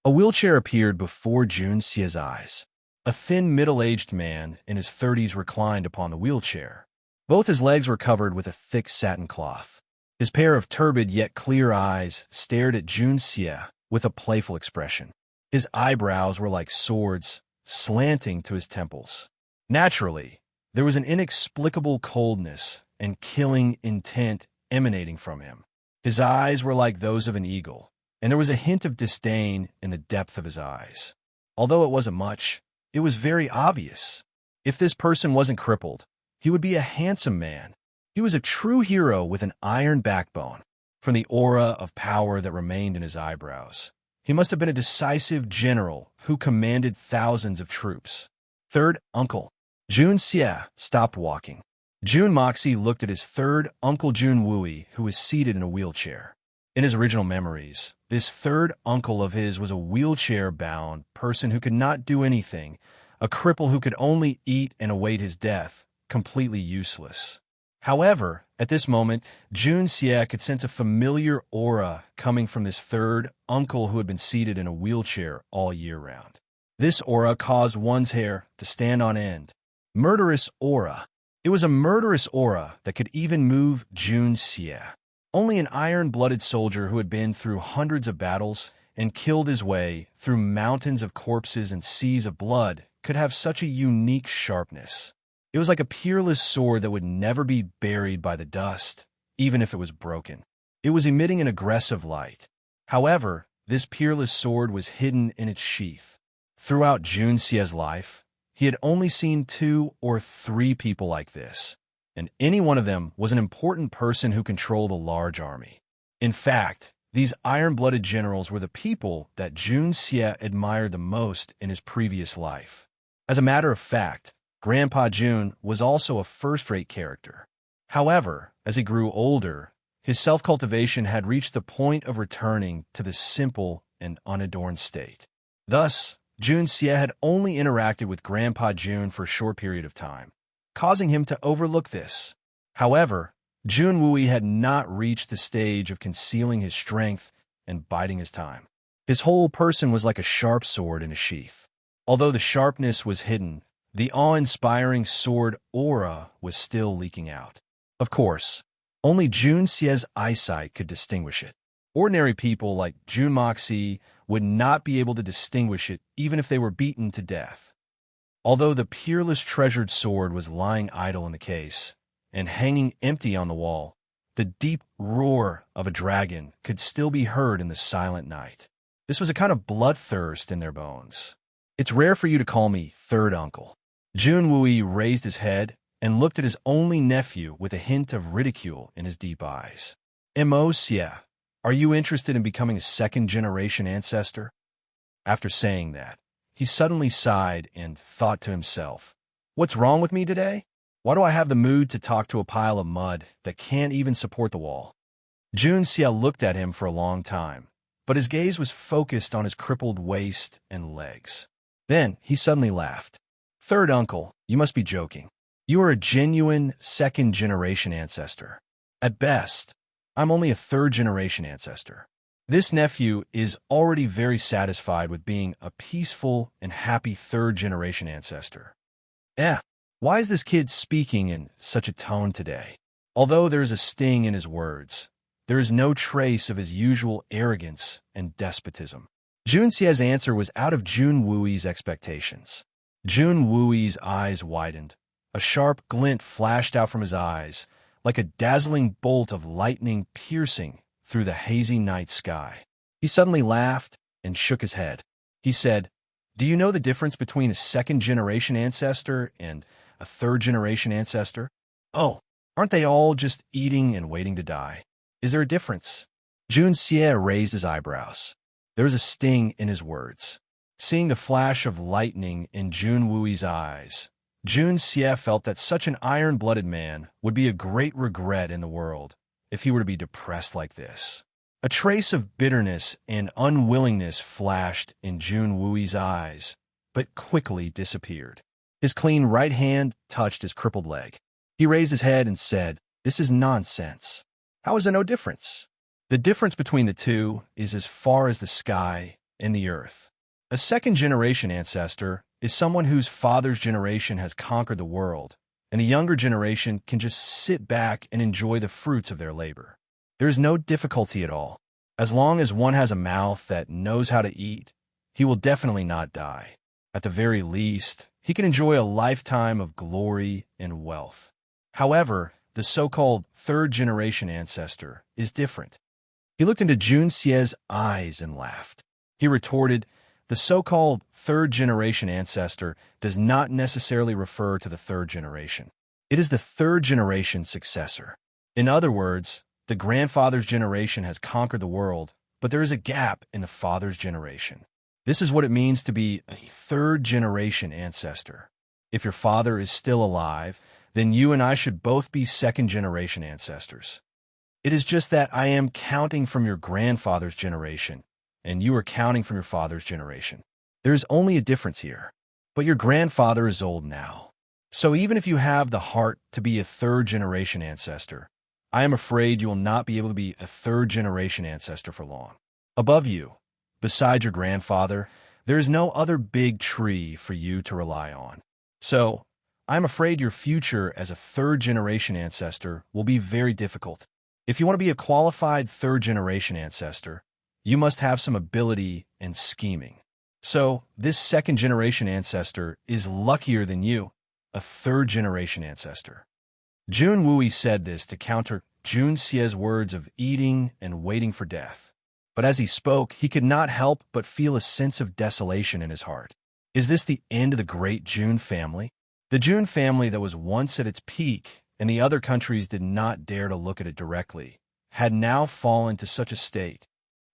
A wheelchair appeared before Jun Xie's eyes. A thin, middle-aged man in his 30s reclined upon the wheelchair. Both his legs were covered with a thick satin cloth. His pair of turbid yet clear eyes stared at Jun Xie with a playful expression. His eyebrows were like swords, slanting to his temples. Naturally, there was an inexplicable coldness and killing intent emanating from him. His eyes were like those of an eagle, and there was a hint of disdain in the depth of his eyes. Although it wasn't much, it was very obvious. If this person wasn't crippled, he would be a handsome man. He was a true hero with an iron backbone. From the aura of power that remained in his eyebrows, he must have been a decisive general who commanded thousands of troops. Third uncle. Jun Xie stopped walking. Jun Moxie looked at his third uncle Jun Wui, who was seated in a wheelchair. In his original memories, this third uncle of his was a wheelchair-bound person who could not do anything, a cripple who could only eat and await his death, completely useless. However, at this moment, Jun Xie could sense a familiar aura coming from this third uncle who had been seated in a wheelchair all year round. This aura caused one's hair to stand on end. Murderous aura. It was a murderous aura that could even move Jun Xie. Only an iron-blooded soldier who had been through hundreds of battles and killed his way through mountains of corpses and seas of blood could have such a unique sharpness. It was like a peerless sword that would never be buried by the dust, even if it was broken. It was emitting an aggressive light. However, this peerless sword was hidden in its sheath. Throughout Jun Xie's life, he had only seen 2 or 3 people like this, and any one of them was an important person who controlled a large army. In fact, these iron-blooded generals were the people that Jun Xie admired the most in his previous life. As a matter of fact, Grandpa Jun was also a first-rate character. However, as he grew older, his self-cultivation had reached the point of returning to the simple and unadorned state. Thus, Jun Xie had only interacted with Grandpa Jun for a short period of time, causing him to overlook this. However, Jun Wui had not reached the stage of concealing his strength and biding his time. His whole person was like a sharp sword in a sheath. Although the sharpness was hidden, the awe-inspiring sword aura was still leaking out. Of course, only Jun Xie's eyesight could distinguish it. Ordinary people like Jun Moxie would not be able to distinguish it even if they were beaten to death. Although the peerless treasured sword was lying idle in the case and hanging empty on the wall, the deep roar of a dragon could still be heard in the silent night. This was a kind of bloodthirst in their bones. "It's rare for you to call me third uncle." Jun Wui raised his head and looked at his only nephew with a hint of ridicule in his deep eyes. "Mo Xie, are you interested in becoming a second-generation ancestor?" After saying that, he suddenly sighed and thought to himself, "What's wrong with me today? Why do I have the mood to talk to a pile of mud that can't even support the wall?" Jun Xie looked at him for a long time, but his gaze was focused on his crippled waist and legs. Then he suddenly laughed. "Third uncle, you must be joking. You are a genuine second-generation ancestor. At best, I'm only a third-generation ancestor. This nephew is already very satisfied with being a peaceful and happy third-generation ancestor." Why is this kid speaking in such a tone today? Although there is a sting in his words, there is no trace of his usual arrogance and despotism. Jun Xie's answer was out of Jun Wui's expectations. Jun Wui's eyes widened. A sharp glint flashed out from his eyes, like a dazzling bolt of lightning piercing through the hazy night sky. He suddenly laughed and shook his head. He said, "Do you know the difference between a second-generation ancestor and a third-generation ancestor? Oh, aren't they all just eating and waiting to die? Is there a difference?" Jun Xie raised his eyebrows. There was a sting in his words. Seeing the flash of lightning in Jun Wui's eyes, Jun Xie felt that such an iron-blooded man would be a great regret in the world if he were to be depressed like this. A trace of bitterness and unwillingness flashed in Jun Wui's eyes, but quickly disappeared. His clean right hand touched his crippled leg. He raised his head and said, "This is nonsense. How is there no difference? The difference between the two is as far as the sky and the earth. A second-generation ancestor is someone whose father's generation has conquered the world, and a younger generation can just sit back and enjoy the fruits of their labor. There is no difficulty at all. As long as one has a mouth that knows how to eat, he will definitely not die. At the very least, he can enjoy a lifetime of glory and wealth. However, the so-called third-generation ancestor is different." He looked into Jun Xie's eyes and laughed. He retorted, "The so-called third-generation ancestor does not necessarily refer to the third generation. It is the third-generation successor. In other words, the grandfather's generation has conquered the world, but there is a gap in the father's generation. This is what it means to be a third-generation ancestor. If your father is still alive, then you and I should both be second-generation ancestors. It is just that I am counting from your grandfather's generation, and you are counting from your father's generation. There is only a difference here. But your grandfather is old now. So even if you have the heart to be a third-generation ancestor, I am afraid you will not be able to be a third-generation ancestor for long. Above you, beside your grandfather, there is no other big tree for you to rely on. So I am afraid your future as a third-generation ancestor will be very difficult. If you want to be a qualified third-generation ancestor, you must have some ability and scheming. So this second-generation ancestor is luckier than you, a third-generation ancestor." Jun Wui said this to counter Jun Xie's words of eating and waiting for death. But as he spoke, he could not help but feel a sense of desolation in his heart. Is this the end of the great Jun family? The Jun family that was once at its peak, and the other countries did not dare to look at it directly, had now fallen to such a state.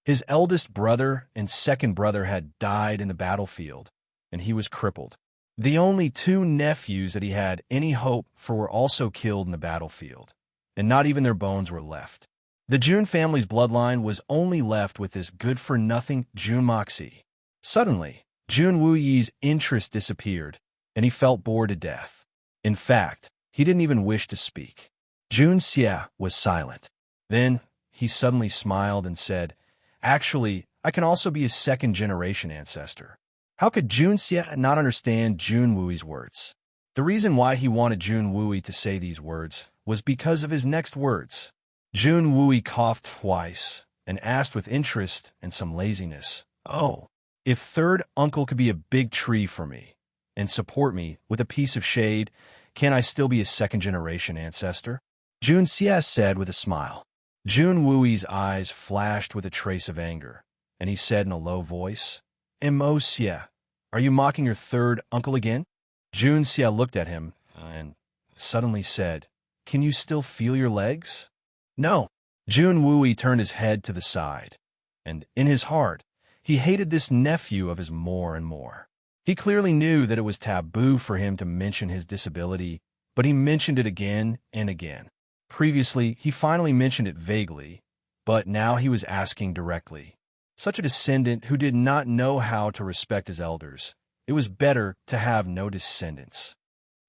His eldest brother and second brother had died in the battlefield, and he was crippled. The only two nephews that he had any hope for were also killed in the battlefield, and not even their bones were left. The Jun family's bloodline was only left with this good-for-nothing Jun Moxie. Suddenly, Jun Wuyi's interest disappeared, and he felt bored to death. In fact, he didn't even wish to speak. Jun Xie was silent. Then he suddenly smiled and said, "Actually, I can also be a second-generation ancestor." How could Jun Xie not understand Jun Wui's words? The reason why he wanted Jun Wui to say these words was because of his next words. Jun Wui coughed twice, and asked with interest and some laziness, "Oh, if third uncle could be a big tree for me and support me with a piece of shade, can I still be a second-generation ancestor?" Jun Xie said with a smile. Jun Wui's eyes flashed with a trace of anger, and he said in a low voice, "Mo Xie, are you mocking your third uncle again?" Jun Xie looked at him and suddenly said, "Can you still feel your legs?" "No." Jun Wui turned his head to the side, and in his heart, he hated this nephew of his more and more. He clearly knew that it was taboo for him to mention his disability, but he mentioned it again and again. Previously, he finally mentioned it vaguely, but now he was asking directly. Such a descendant who did not know how to respect his elders. It was better to have no descendants.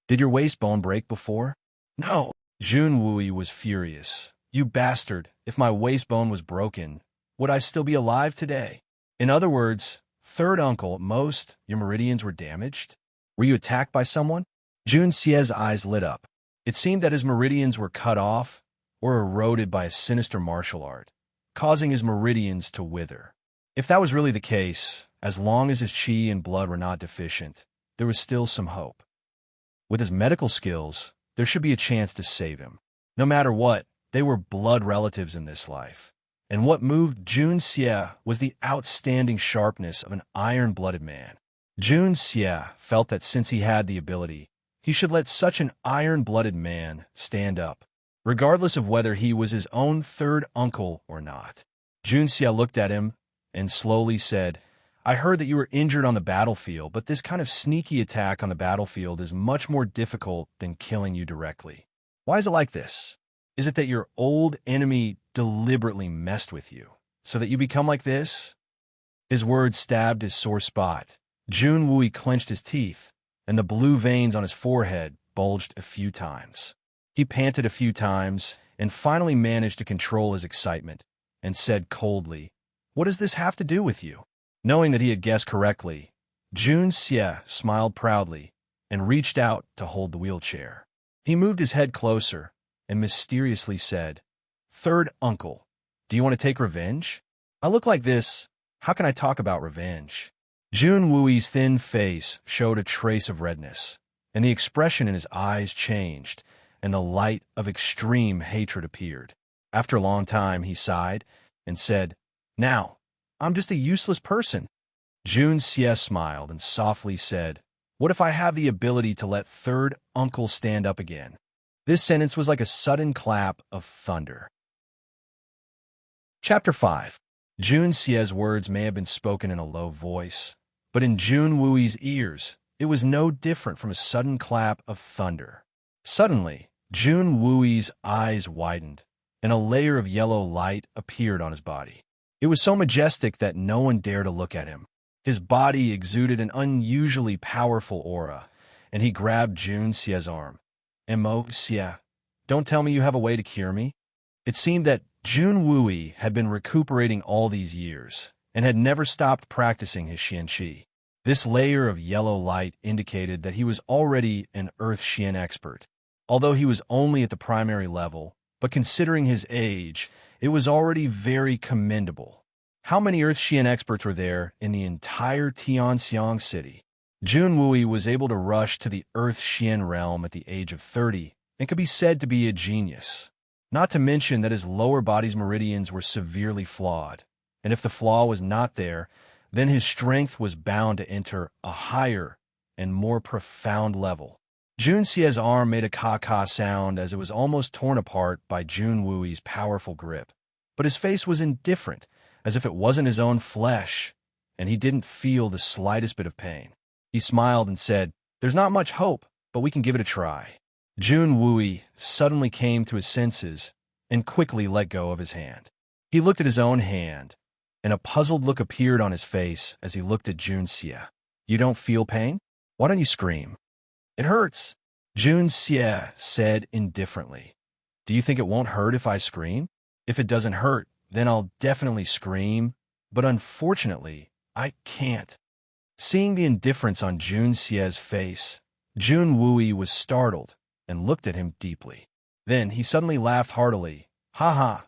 "Did your waist bone break before?" "No." Jun Wui was furious. "You bastard, if my waist bone was broken, would I still be alive today?" In other words, third uncle, at most, your meridians were damaged? Were you attacked by someone? Jun Xie's eyes lit up. It seemed that his meridians were cut off or eroded by a sinister martial art, causing his meridians to wither. If that was really the case, as long as his qi and blood were not deficient, there was still some hope. With his medical skills, there should be a chance to save him. No matter what, they were blood relatives in this life. And what moved Jun Xie was the outstanding sharpness of an iron-blooded man. Jun Xie felt that since he had the ability, he should let such an iron-blooded man stand up, regardless of whether he was his own third uncle or not. Jun Xie looked at him and slowly said, "I heard that you were injured on the battlefield, but this kind of sneaky attack on the battlefield is much more difficult than killing you directly. Why is it like this? Is it that your old enemy deliberately messed with you, so that you become like this?" His words stabbed his sore spot. Jun Wui clenched his teeth, and the blue veins on his forehead bulged a few times. He panted a few times, and finally managed to control his excitement, and said coldly, "What does this have to do with you?" Knowing that he had guessed correctly, Jun Xie smiled proudly and reached out to hold the wheelchair. He moved his head closer and mysteriously said, "Third uncle, do you want to take revenge? I look like this. How can I talk about revenge?" Jun Wui's thin face showed a trace of redness, and the expression in his eyes changed, and the light of extreme hatred appeared. After a long time, he sighed and said, "Now, I'm just a useless person." Jun Xie smiled and softly said, "What if I have the ability to let third uncle stand up again?" This sentence was like a sudden clap of thunder. Chapter 5. Jun Xie's words may have been spoken in a low voice, but in Jun Wui's ears, it was no different from a sudden clap of thunder. Suddenly, Jun Wui's eyes widened, and a layer of yellow light appeared on his body. It was so majestic that no one dared to look at him. His body exuded an unusually powerful aura, and he grabbed Jun Xie's arm. "Mo Xie, don't tell me you have a way to cure me?" It seemed that Jun Wui had been recuperating all these years, and had never stopped practicing his Xianqi. This layer of yellow light indicated that he was already an Earth Xian expert. Although he was only at the primary level, but considering his age, it was already very commendable. How many Earth Xian experts were there in the entire Tianxiang city? Jun Wui was able to rush to the Earth Xian realm at the age of 30 and could be said to be a genius. Not to mention that his lower body's meridians were severely flawed, and if the flaw was not there, then his strength was bound to enter a higher and more profound level. Jun Xie's arm made a ka-ka sound as it was almost torn apart by Jun Wui's powerful grip, but his face was indifferent, as if it wasn't his own flesh, and he didn't feel the slightest bit of pain. He smiled and said, "There's not much hope, but we can give it a try." Jun Wui suddenly came to his senses and quickly let go of his hand. He looked at his own hand, and a puzzled look appeared on his face as he looked at Jun Xie. "You don't feel pain? Why don't you scream?" "It hurts," Jun Xie said indifferently. "Do you think it won't hurt if I scream? If it doesn't hurt, then I'll definitely scream, but unfortunately, I can't." Seeing the indifference on Jun Xie's face, Jun Wui was startled and looked at him deeply. Then he suddenly laughed heartily. "Ha ha!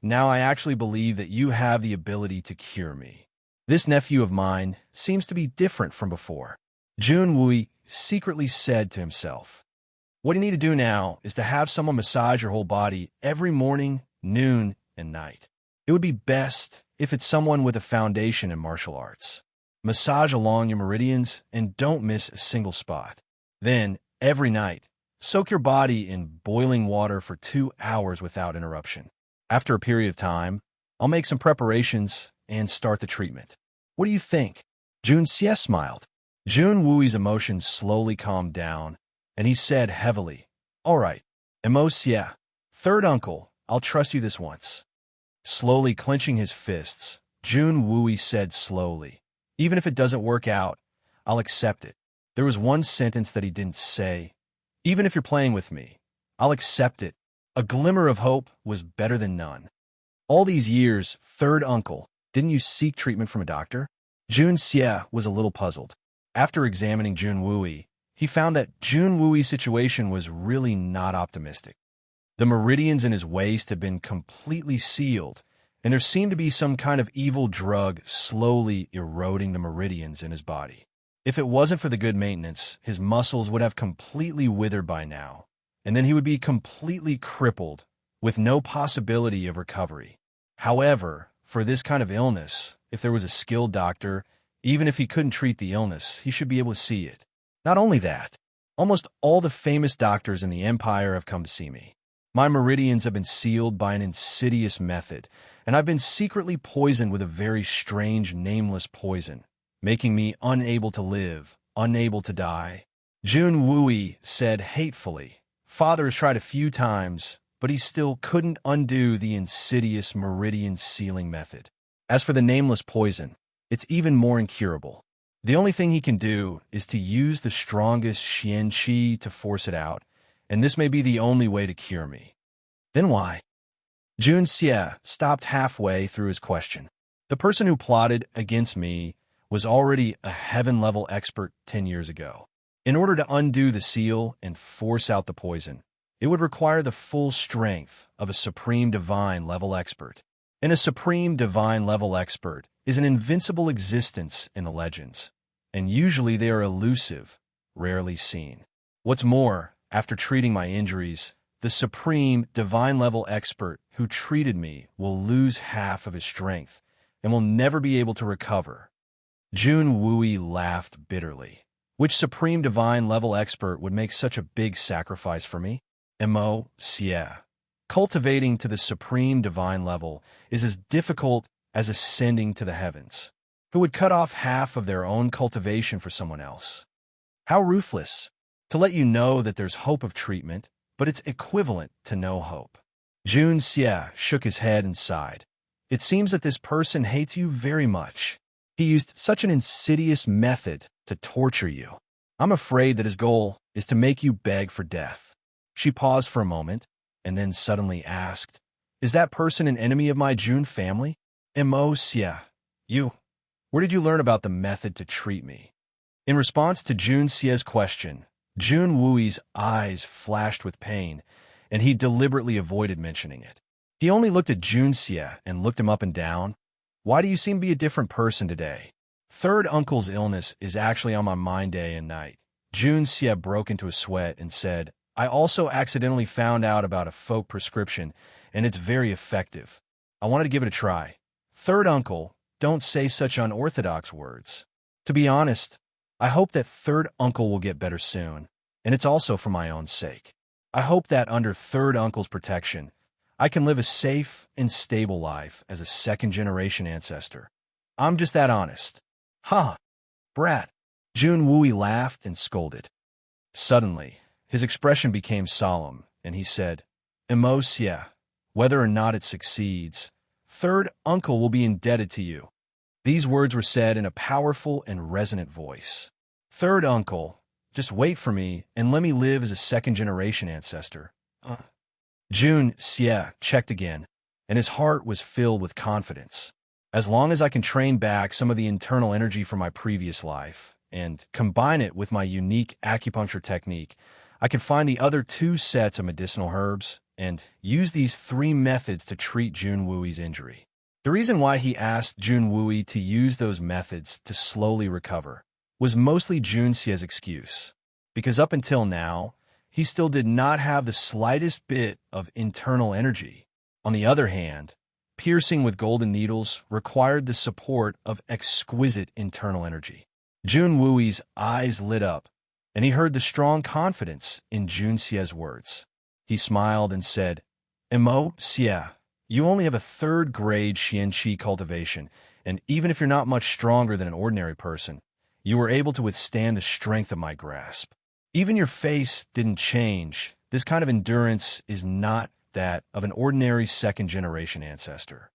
Now I actually believe that you have the ability to cure me. This nephew of mine seems to be different from before. Jun Wui secretly said to himself. What you need to do now is to have someone massage your whole body every morning, noon, and night. It would be best if it's someone with a foundation in martial arts. Massage along your meridians and don't miss a single spot. Then, every night, soak your body in boiling water for 2 hours without interruption. After a period of time, I'll make some preparations and start the treatment. What do you think? Jun Xie smiled. Jun Wui's emotions slowly calmed down, and he said heavily, All right, Mo Xie, third uncle, I'll trust you this once. Slowly clenching his fists, Jun Wui said slowly, Even if it doesn't work out, I'll accept it. There was one sentence that he didn't say. Even if you're playing with me, I'll accept it. A glimmer of hope was better than none. All these years, third uncle, didn't you seek treatment from a doctor? Jun Xie was a little puzzled. After examining Jun Wui, he found that Jun Wui's situation was really not optimistic. The meridians in his waist had been completely sealed, and there seemed to be some kind of evil drug slowly eroding the meridians in his body. If it wasn't for the good maintenance, his muscles would have completely withered by now, and then he would be completely crippled, with no possibility of recovery. However, for this kind of illness, if there was a skilled doctor, even if he couldn't treat the illness, he should be able to see it. Not only that, almost all the famous doctors in the empire have come to see me. My meridians have been sealed by an insidious method, and I've been secretly poisoned with a very strange, nameless poison, making me unable to live, unable to die. Jun Wui said hatefully. Father has tried a few times, but he still couldn't undo the insidious meridian sealing method. As for the nameless poison, it's even more incurable. The only thing he can do is to use the strongest Xian Qi to force it out, and this may be the only way to cure me. Then why? Jun Xie stopped halfway through his question. The person who plotted against me was already a heaven-level expert 10 years ago. In order to undo the seal and force out the poison, it would require the full strength of a supreme divine-level expert. And a supreme divine-level expert is an invincible existence in the legends, and usually they are elusive, rarely seen. What's more, after treating my injuries, the supreme divine-level expert who treated me will lose half of his strength and will never be able to recover. Jun Wui laughed bitterly. Which supreme divine-level expert would make such a big sacrifice for me? Mo Xie. Cultivating to the supreme divine level is as difficult as ascending to the heavens. Who would cut off half of their own cultivation for someone else? How ruthless! To let you know that there's hope of treatment, but it's equivalent to no hope. Jun Xie shook his head and sighed. It seems that this person hates you very much. He used such an insidious method to torture you. I'm afraid that his goal is to make you beg for death. She paused for a moment, and then suddenly asked, Is that person an enemy of my Jun family? Mo Xie, you. Where did you learn about the method to treat me? In response to Jun Xie's question, Jun Wui's eyes flashed with pain, and he deliberately avoided mentioning it. He only looked at Jun Xie and looked him up and down. Why do you seem to be a different person today? Third uncle's illness is actually on my mind day and night. Jun Xie broke into a sweat and said, I also accidentally found out about a folk prescription, and it's very effective. I wanted to give it a try. Third uncle, don't say such unorthodox words. To be honest, I hope that third uncle will get better soon, and it's also for my own sake. I hope that under third uncle's protection, I can live a safe and stable life as a second-generation ancestor. I'm just that honest. Ha! Brat! Jun Wui laughed and scolded. Suddenly, his expression became solemn, and he said, Mo Xie, whether or not it succeeds, third uncle will be indebted to you. These words were said in a powerful and resonant voice. Third uncle, just wait for me and let me live as a second-generation ancestor. Jun Xie checked again, and his heart was filled with confidence. As long as I can train back some of the internal energy from my previous life and combine it with my unique acupuncture technique, I could find the other 2 sets of medicinal herbs and use these 3 methods to treat Junwui's injury. The reason why he asked Junwui to use those methods to slowly recover was mostly Junxie's excuse, because up until now, he still did not have the slightest bit of internal energy. On the other hand, piercing with golden needles required the support of exquisite internal energy. Junwui's eyes lit up, and he heard the strong confidence in Junxie's words. He smiled and said, "Emo, Xie, you only have a 3rd grade Xianqi cultivation, and even if you're not much stronger than an ordinary person, you were able to withstand the strength of my grasp. Even your face didn't change. This kind of endurance is not that of an ordinary 2nd-generation ancestor.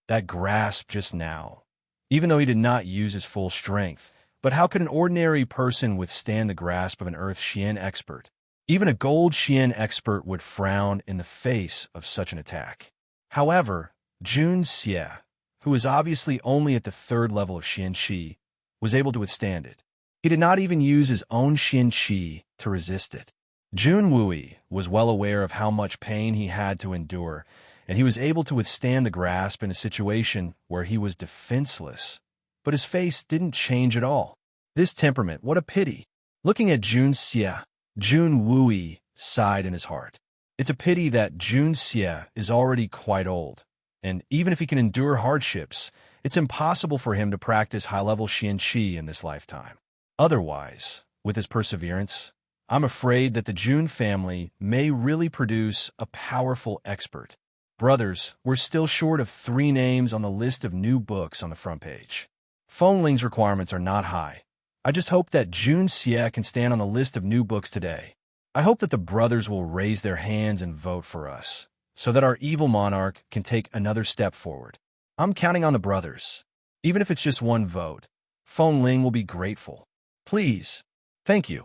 That grasp just now, even though he did not use his full strength, but how could an ordinary person withstand the grasp of an Earth Xian expert? Even a Gold Xian expert would frown in the face of such an attack." However, Jun Xie, who was obviously only at the 3rd level of Xianqi, was able to withstand it. He did not even use his own Xianqi to resist it. Junwui was well aware of how much pain he had to endure, and he was able to withstand the grasp in a situation where he was defenseless. But his face didn't change at all. This temperament, what a pity. Looking at Jun Xie, Junwui sighed in his heart. It's a pity that Jun Xie is already quite old, and even if he can endure hardships, it's impossible for him to practice high-level Xianqi in this lifetime. Otherwise, with his perseverance, I'm afraid that the Jun family may really produce a powerful expert. Brothers, we're still short of 3 names on the list of new books on the front page. Fongling's requirements are not high. I just hope that Jun Xie can stand on the list of new books today. I hope that the brothers will raise their hands and vote for us, so that our evil monarch can take another step forward. I'm counting on the brothers. Even if it's just 1 vote, Fengling will be grateful. Please. Thank you.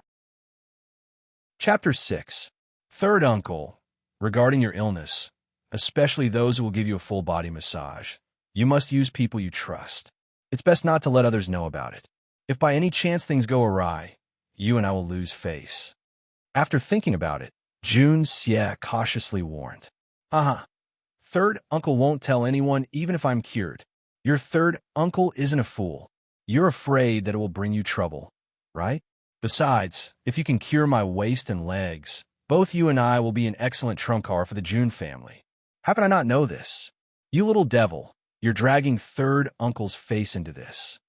Chapter 6. 3rd Uncle. Regarding your illness, especially those who will give you a full-body massage, you must use people you trust. It's best not to let others know about it. If by any chance things go awry, you and I will lose face. After thinking about it, Jun Xie cautiously warned. 3rd Uncle won't tell anyone even if I'm cured. Your 3rd Uncle isn't a fool. You're afraid that it will bring you trouble, right? Besides, if you can cure my waist and legs, both you and I will be an excellent trump card for the Jun family. How could I not know this? You little devil, you're dragging 3rd Uncle's face into this.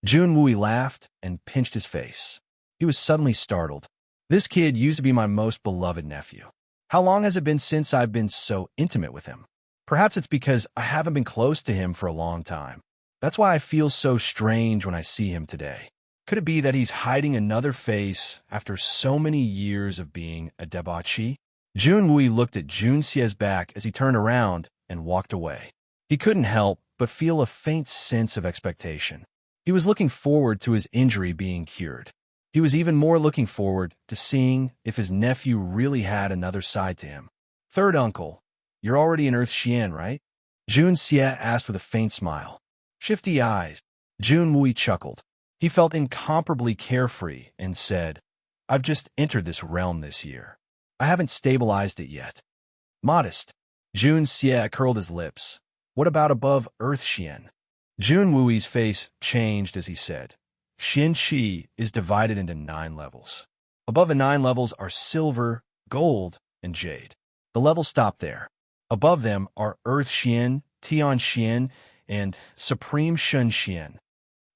Junwui laughed and pinched his face. He was suddenly startled. This kid used to be my most beloved nephew. How long has it been since I've been so intimate with him? Perhaps it's because I haven't been close to him for a long time. That's why I feel so strange when I see him today. Could it be that he's hiding another face after so many years of being a debauchee? Junwui looked at Jun Xie's back as he turned around and walked away. He couldn't help but feel a faint sense of expectation. He was looking forward to his injury being cured. He was even more looking forward to seeing if his nephew really had another side to him. 3rd Uncle, you're already in Earth Xian, right? Jun Xie asked with a faint smile. Shifty eyes. Junwui chuckled. He felt incomparably carefree and said, I've just entered this realm this year. I haven't stabilized it yet. Modest. Jun Xie curled his lips. What about above Earth Xian? Junwui's face changed as he said, Xianqi is divided into 9 levels. Above the 9 levels are silver, gold, and jade. The levels stop there. Above them are Earth Xian, Tian Xian, and Supreme Shun Xian.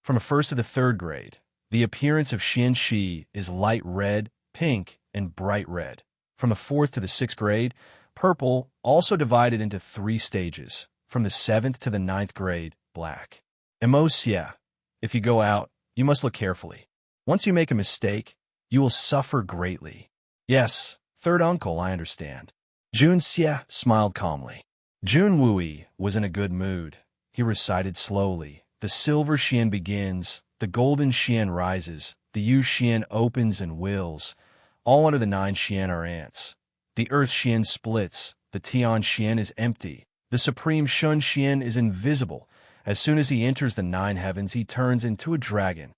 From the 1st to the 3rd grade, the appearance of Xianqi is light red, pink, and bright red. From the 4th to the 6th grade, purple, also divided into 3 stages. From the 7th to the 9th grade, black. Emosia, if you go out, you must look carefully. Once you make a mistake, you will suffer greatly. Yes, 3rd Uncle, I understand. Jun Xie smiled calmly. Junwui was in a good mood. He recited slowly. The silver Xian begins, the golden Xian rises, the Yu Xian opens and wills. All under the 9 Xian are ants. The Earth Xian splits, the Tian Xian is empty. The Supreme Shun Xian is invisible. As soon as he enters the 9 heavens, he turns into a dragon.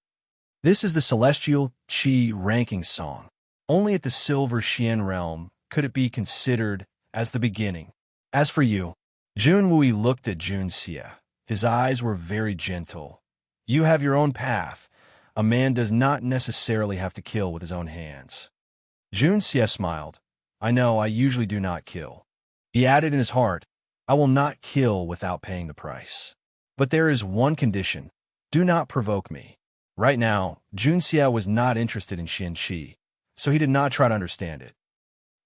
This is the celestial Qi ranking song. Only at the Silver Xian realm could it be considered as the beginning. As for you, Jun Wui looked at Jun Xie. His eyes were very gentle. You have your own path. A man does not necessarily have to kill with his own hands. Jun Xie smiled. I know, I usually do not kill. He added in his heart, I will not kill without paying the price. But there is one condition. Do not provoke me. Right now, Jun Xie was not interested in Xin Qi, so he did not try to understand it.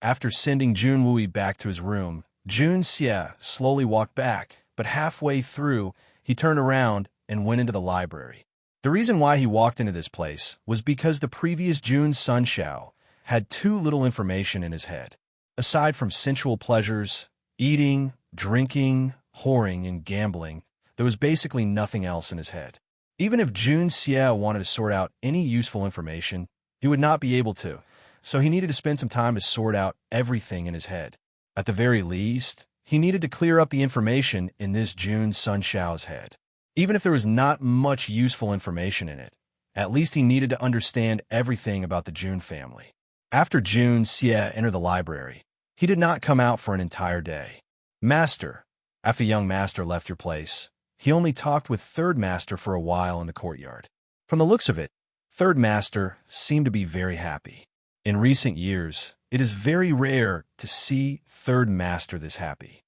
After sending Jun Wui back to his room, Jun Xie slowly walked back, but halfway through, he turned around and went into the library. The reason why he walked into this place was because the previous Jun Sunshao had too little information in his head. Aside from sensual pleasures, eating, drinking, whoring, and gambling, there was basically nothing else in his head. Even if Jun Xie wanted to sort out any useful information, he would not be able to, so he needed to spend some time to sort out everything in his head. At the very least, he needed to clear up the information in this Jun Sunshao's head. Even if there was not much useful information in it, at least he needed to understand everything about the Jun family. After Jun Xie entered the library, he did not come out for an entire day. Master, after young master left your place, he only talked with third master for a while in the courtyard. From the looks of it, third master seemed to be very happy. In recent years, it is very rare to see third master this happy.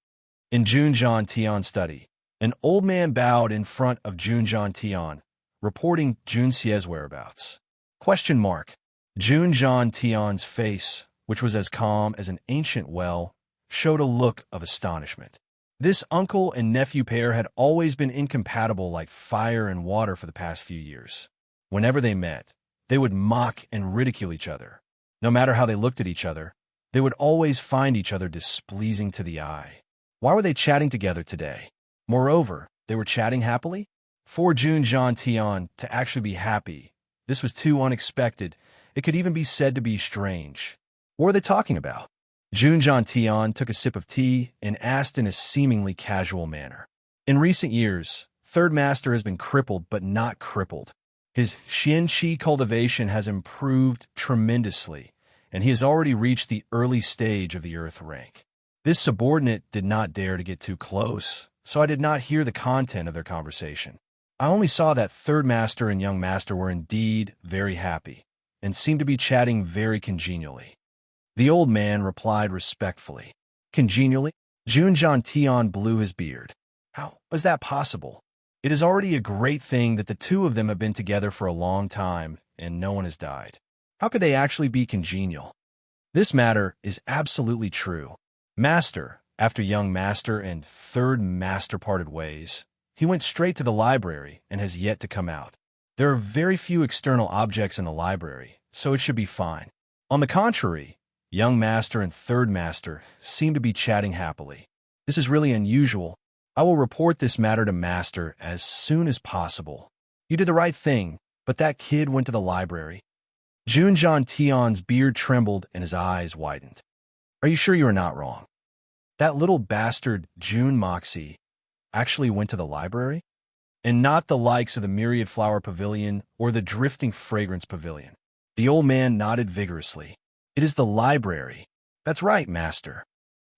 In Junjian Tian's study, an old man bowed in front of Junjian Tian, reporting Jun Xie's whereabouts. Junjian Tian's face, which was as calm as an ancient well, showed a look of astonishment. This uncle and nephew pair had always been incompatible like fire and water for the past few years. Whenever they met, they would mock and ridicule each other. No matter how they looked at each other, they would always find each other displeasing to the eye. Why were they chatting together today? Moreover, they were chatting happily? For Junjian Tian to actually be happy, this was too unexpected. It could even be said to be strange. What were they talking about? Junjian Tian took a sip of tea and asked in a seemingly casual manner. In recent years, Third Master has been crippled but not crippled. His Xian Qi cultivation has improved tremendously, and he has already reached the early stage of the Earth rank. This subordinate did not dare to get too close, so I did not hear the content of their conversation. I only saw that Third Master and Young Master were indeed very happy, and seemed to be chatting very congenially. The old man replied respectfully. Congenially? Junjian Tian blew his beard. How is that possible? It is already a great thing that the two of them have been together for a long time, and no one has died. How could they actually be congenial? This matter is absolutely true. Master, after Young Master and Third Master parted ways, he went straight to the library and has yet to come out. There are very few external objects in the library, so it should be fine. On the contrary, Young Master and Third Master seem to be chatting happily. This is really unusual. I will report this matter to Master as soon as possible. You did the right thing, but that kid went to the library. Junjian Tian's beard trembled and his eyes widened. Are you sure you are not wrong? That little bastard Jun Moxie actually went to the library? And not the likes of the Myriad Flower Pavilion or the Drifting Fragrance Pavilion. The old man nodded vigorously. It is the library. That's right, Master.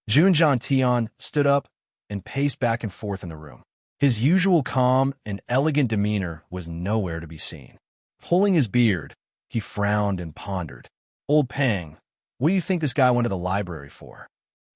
Junjian Tian stood up and paced back and forth in the room. His usual calm and elegant demeanor was nowhere to be seen. Pulling his beard, he frowned and pondered. Old Pang, what do you think this guy went to the library for?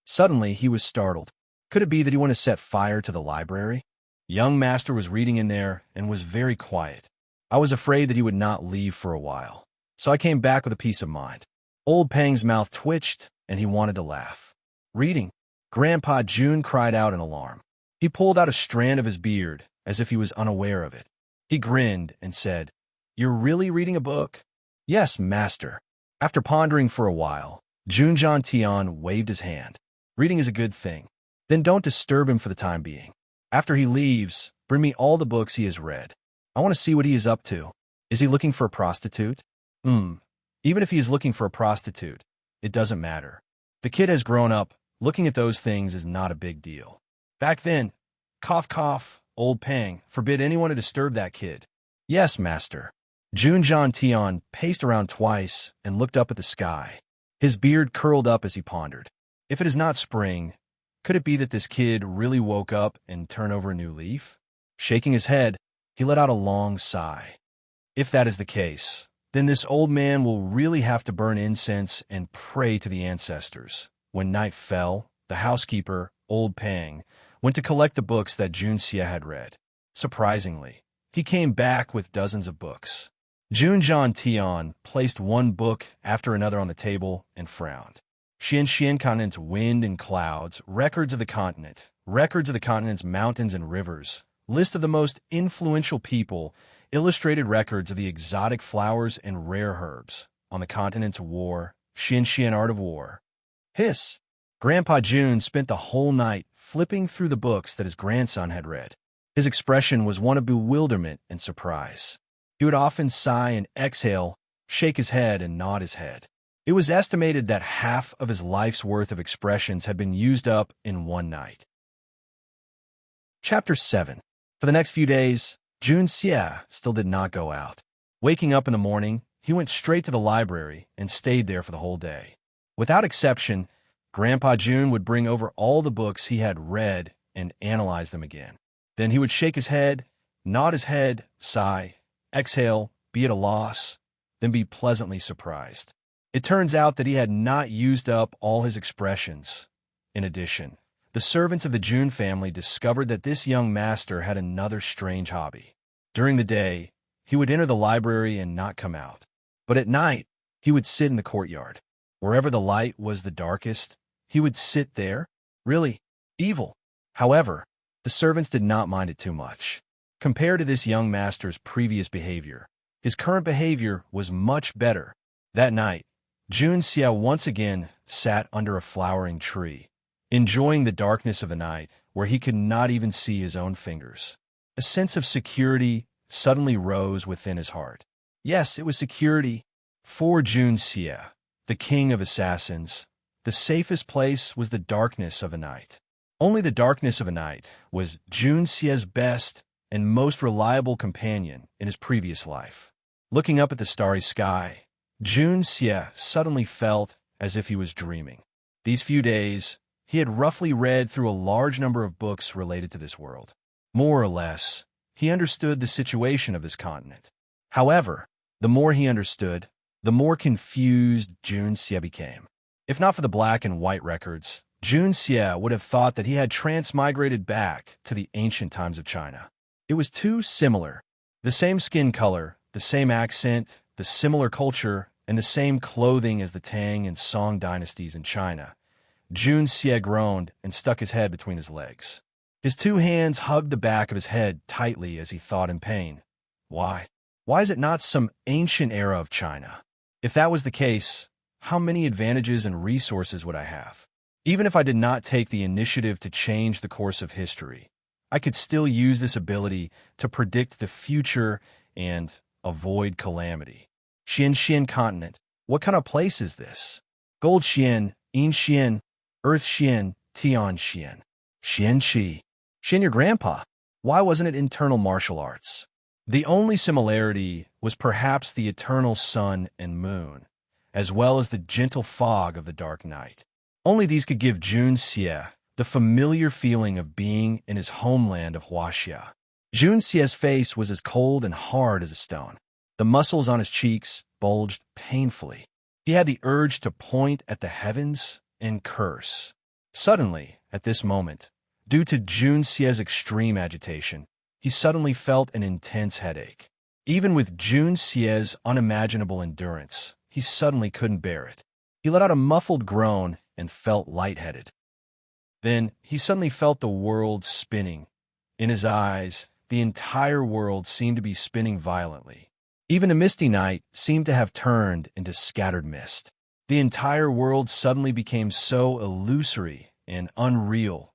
Suddenly, he was startled. Could it be that he wanted to set fire to the library? Young Master was reading in there and was very quiet. I was afraid that he would not leave for a while, so I came back with a peace of mind. Old Pang's mouth twitched, and he wanted to laugh. Reading? Grandpa Jun cried out in alarm. He pulled out a strand of his beard, as if he was unaware of it. He grinned and said, You're really reading a book? Yes, Master. After pondering for a while, Junjian Tian waved his hand. Reading is a good thing. Then don't disturb him for the time being. After he leaves, bring me all the books he has read. I want to see what he is up to. Is he looking for a prostitute? Even if he is looking for a prostitute, it doesn't matter. The kid has grown up. Looking at those things is not a big deal. Back then, cough cough, Old Pang, forbid anyone to disturb that kid. Yes, Master. Junjan Tian paced around twice and looked up at the sky. His beard curled up as he pondered. If it is not spring, could it be that this kid really woke up and turned over a new leaf? Shaking his head, he let out a long sigh. If that is the case, then this old man will really have to burn incense and pray to the ancestors. When night fell, the housekeeper, old Pang, went to collect the books that Junxia had read. Surprisingly, he came back with dozens of books. Junjan Tian placed one book after another on the table and frowned. Xian Continent's Wind and Clouds, records of the continent's mountains and rivers, list of the most influential people, illustrated records of the exotic flowers and rare herbs, on the continent's war, Xian Art of War. Hiss! Grandpa Jun spent the whole night flipping through the books that his grandson had read. His expression was one of bewilderment and surprise. He would often sigh and exhale, shake his head and nod his head. It was estimated that half of his life's worth of expressions had been used up in one night. Chapter 7. For the next few days, Junxia still did not go out. Waking up in the morning, he went straight to the library and stayed there for the whole day. Without exception, Grandpa Jun would bring over all the books he had read and analyze them again. Then he would shake his head, nod his head, sigh, exhale, be at a loss, then be pleasantly surprised. It turns out that he had not used up all his expressions. In addition, the servants of the Jun family discovered that this young master had another strange hobby. During the day, he would enter the library and not come out. But at night, he would sit in the courtyard. Wherever the light was the darkest, he would sit there. Really evil. However, the servants did not mind it too much. Compared to this young master's previous behavior, his current behavior was much better. That night, Junxia once again sat under a flowering tree, enjoying the darkness of the night where he could not even see his own fingers. A sense of security suddenly rose within his heart. Yes, it was security. For Junxia, the king of assassins, the safest place was the darkness of a night. Only the darkness of a night was Junxia's best and most reliable companion in his previous life. Looking up at the starry sky, Junxia suddenly felt as if he was dreaming. These few days, he had roughly read through a large number of books related to this world. More or less, he understood the situation of this continent. However, the more he understood, the more confused Junxia became. If not for the black and white records, Junxia would have thought that he had transmigrated back to the ancient times of China. It was too similar. The same skin color, the same accent, the similar culture, and the same clothing as the Tang and Song dynasties in China. Junxia groaned and stuck his head between his legs. His two hands hugged the back of his head tightly as he thought in pain. Why? Why is it not some ancient era of China? If that was the case, how many advantages and resources would I have? Even if I did not take the initiative to change the course of history, I could still use this ability to predict the future and avoid calamity. Xian Continent, what kind of place is this? Gold Xian, Yin Xian, Earth Xian, Tian Xian. Xian Qi. Xian your grandpa. Why wasn't it internal martial arts? The only similarity was perhaps the eternal sun and moon, as well as the gentle fog of the dark night. Only these could give Junxia the familiar feeling of being in his homeland of Huaxia. Junxia's face was as cold and hard as a stone. The muscles on his cheeks bulged painfully. He had the urge to point at the heavens and curse. Suddenly, at this moment, due to Junxia's extreme agitation, he suddenly felt an intense headache. Even with Junxia's unimaginable endurance, he suddenly couldn't bear it. He let out a muffled groan and felt lightheaded. Then he suddenly felt the world spinning. In his eyes, the entire world seemed to be spinning violently. Even a misty night seemed to have turned into scattered mist. The entire world suddenly became so illusory and unreal.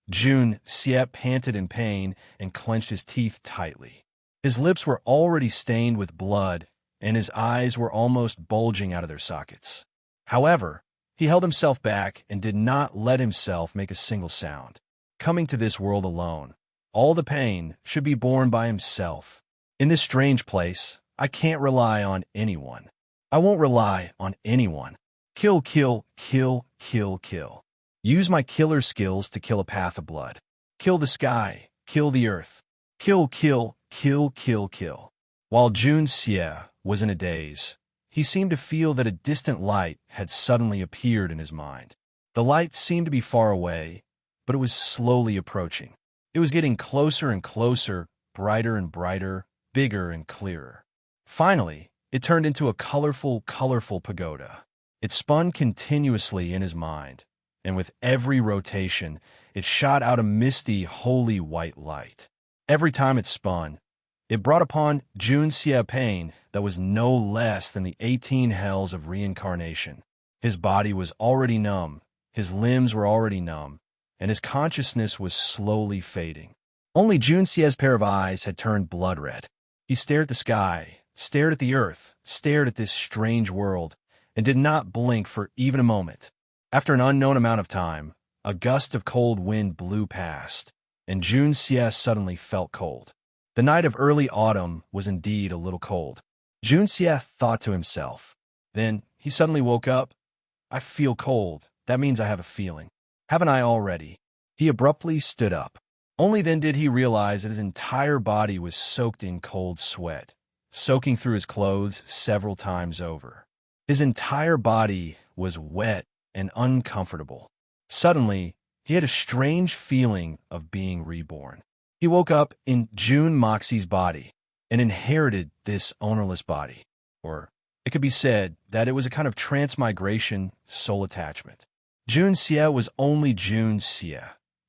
Junxia panted in pain and clenched his teeth tightly. His lips were already stained with blood, and his eyes were almost bulging out of their sockets. However, he held himself back and did not let himself make a single sound. Coming to this world alone, all the pain should be borne by himself. In this strange place, I can't rely on anyone. I won't rely on anyone. Kill, kill, kill, kill, kill. Use my killer skills to kill a path of blood. Kill the sky, kill the earth. Kill, kill, kill, kill, kill. While Junxie was in a daze, he seemed to feel that a distant light had suddenly appeared in his mind. The light seemed to be far away, but it was slowly approaching. It was getting closer and closer, brighter and brighter, bigger and clearer. Finally, it turned into a colorful pagoda. It spun continuously in his mind, and with every rotation, it shot out a misty, holy white light. Every time it spun, it brought upon Junxie pain that was no less than the 18 hells of reincarnation. His body was already numb, his limbs were already numb, and his consciousness was slowly fading. Only Junxie's pair of eyes had turned blood red. He stared at the sky, stared at the earth, stared at this strange world, and did not blink for even a moment. After an unknown amount of time, a gust of cold wind blew past, and Junxie suddenly felt cold. The night of early autumn was indeed a little cold. Junxie thought to himself. Then he suddenly woke up. I feel cold. That means I have a feeling. Haven't I already? He abruptly stood up. Only then did he realize that his entire body was soaked in cold sweat, soaking through his clothes several times over. His entire body was wet and uncomfortable. Suddenly, he had a strange feeling of being reborn. He woke up in June Moxie's body and inherited this ownerless body. Or it could be said that it was a kind of transmigration soul attachment. Junxie was only Junxie,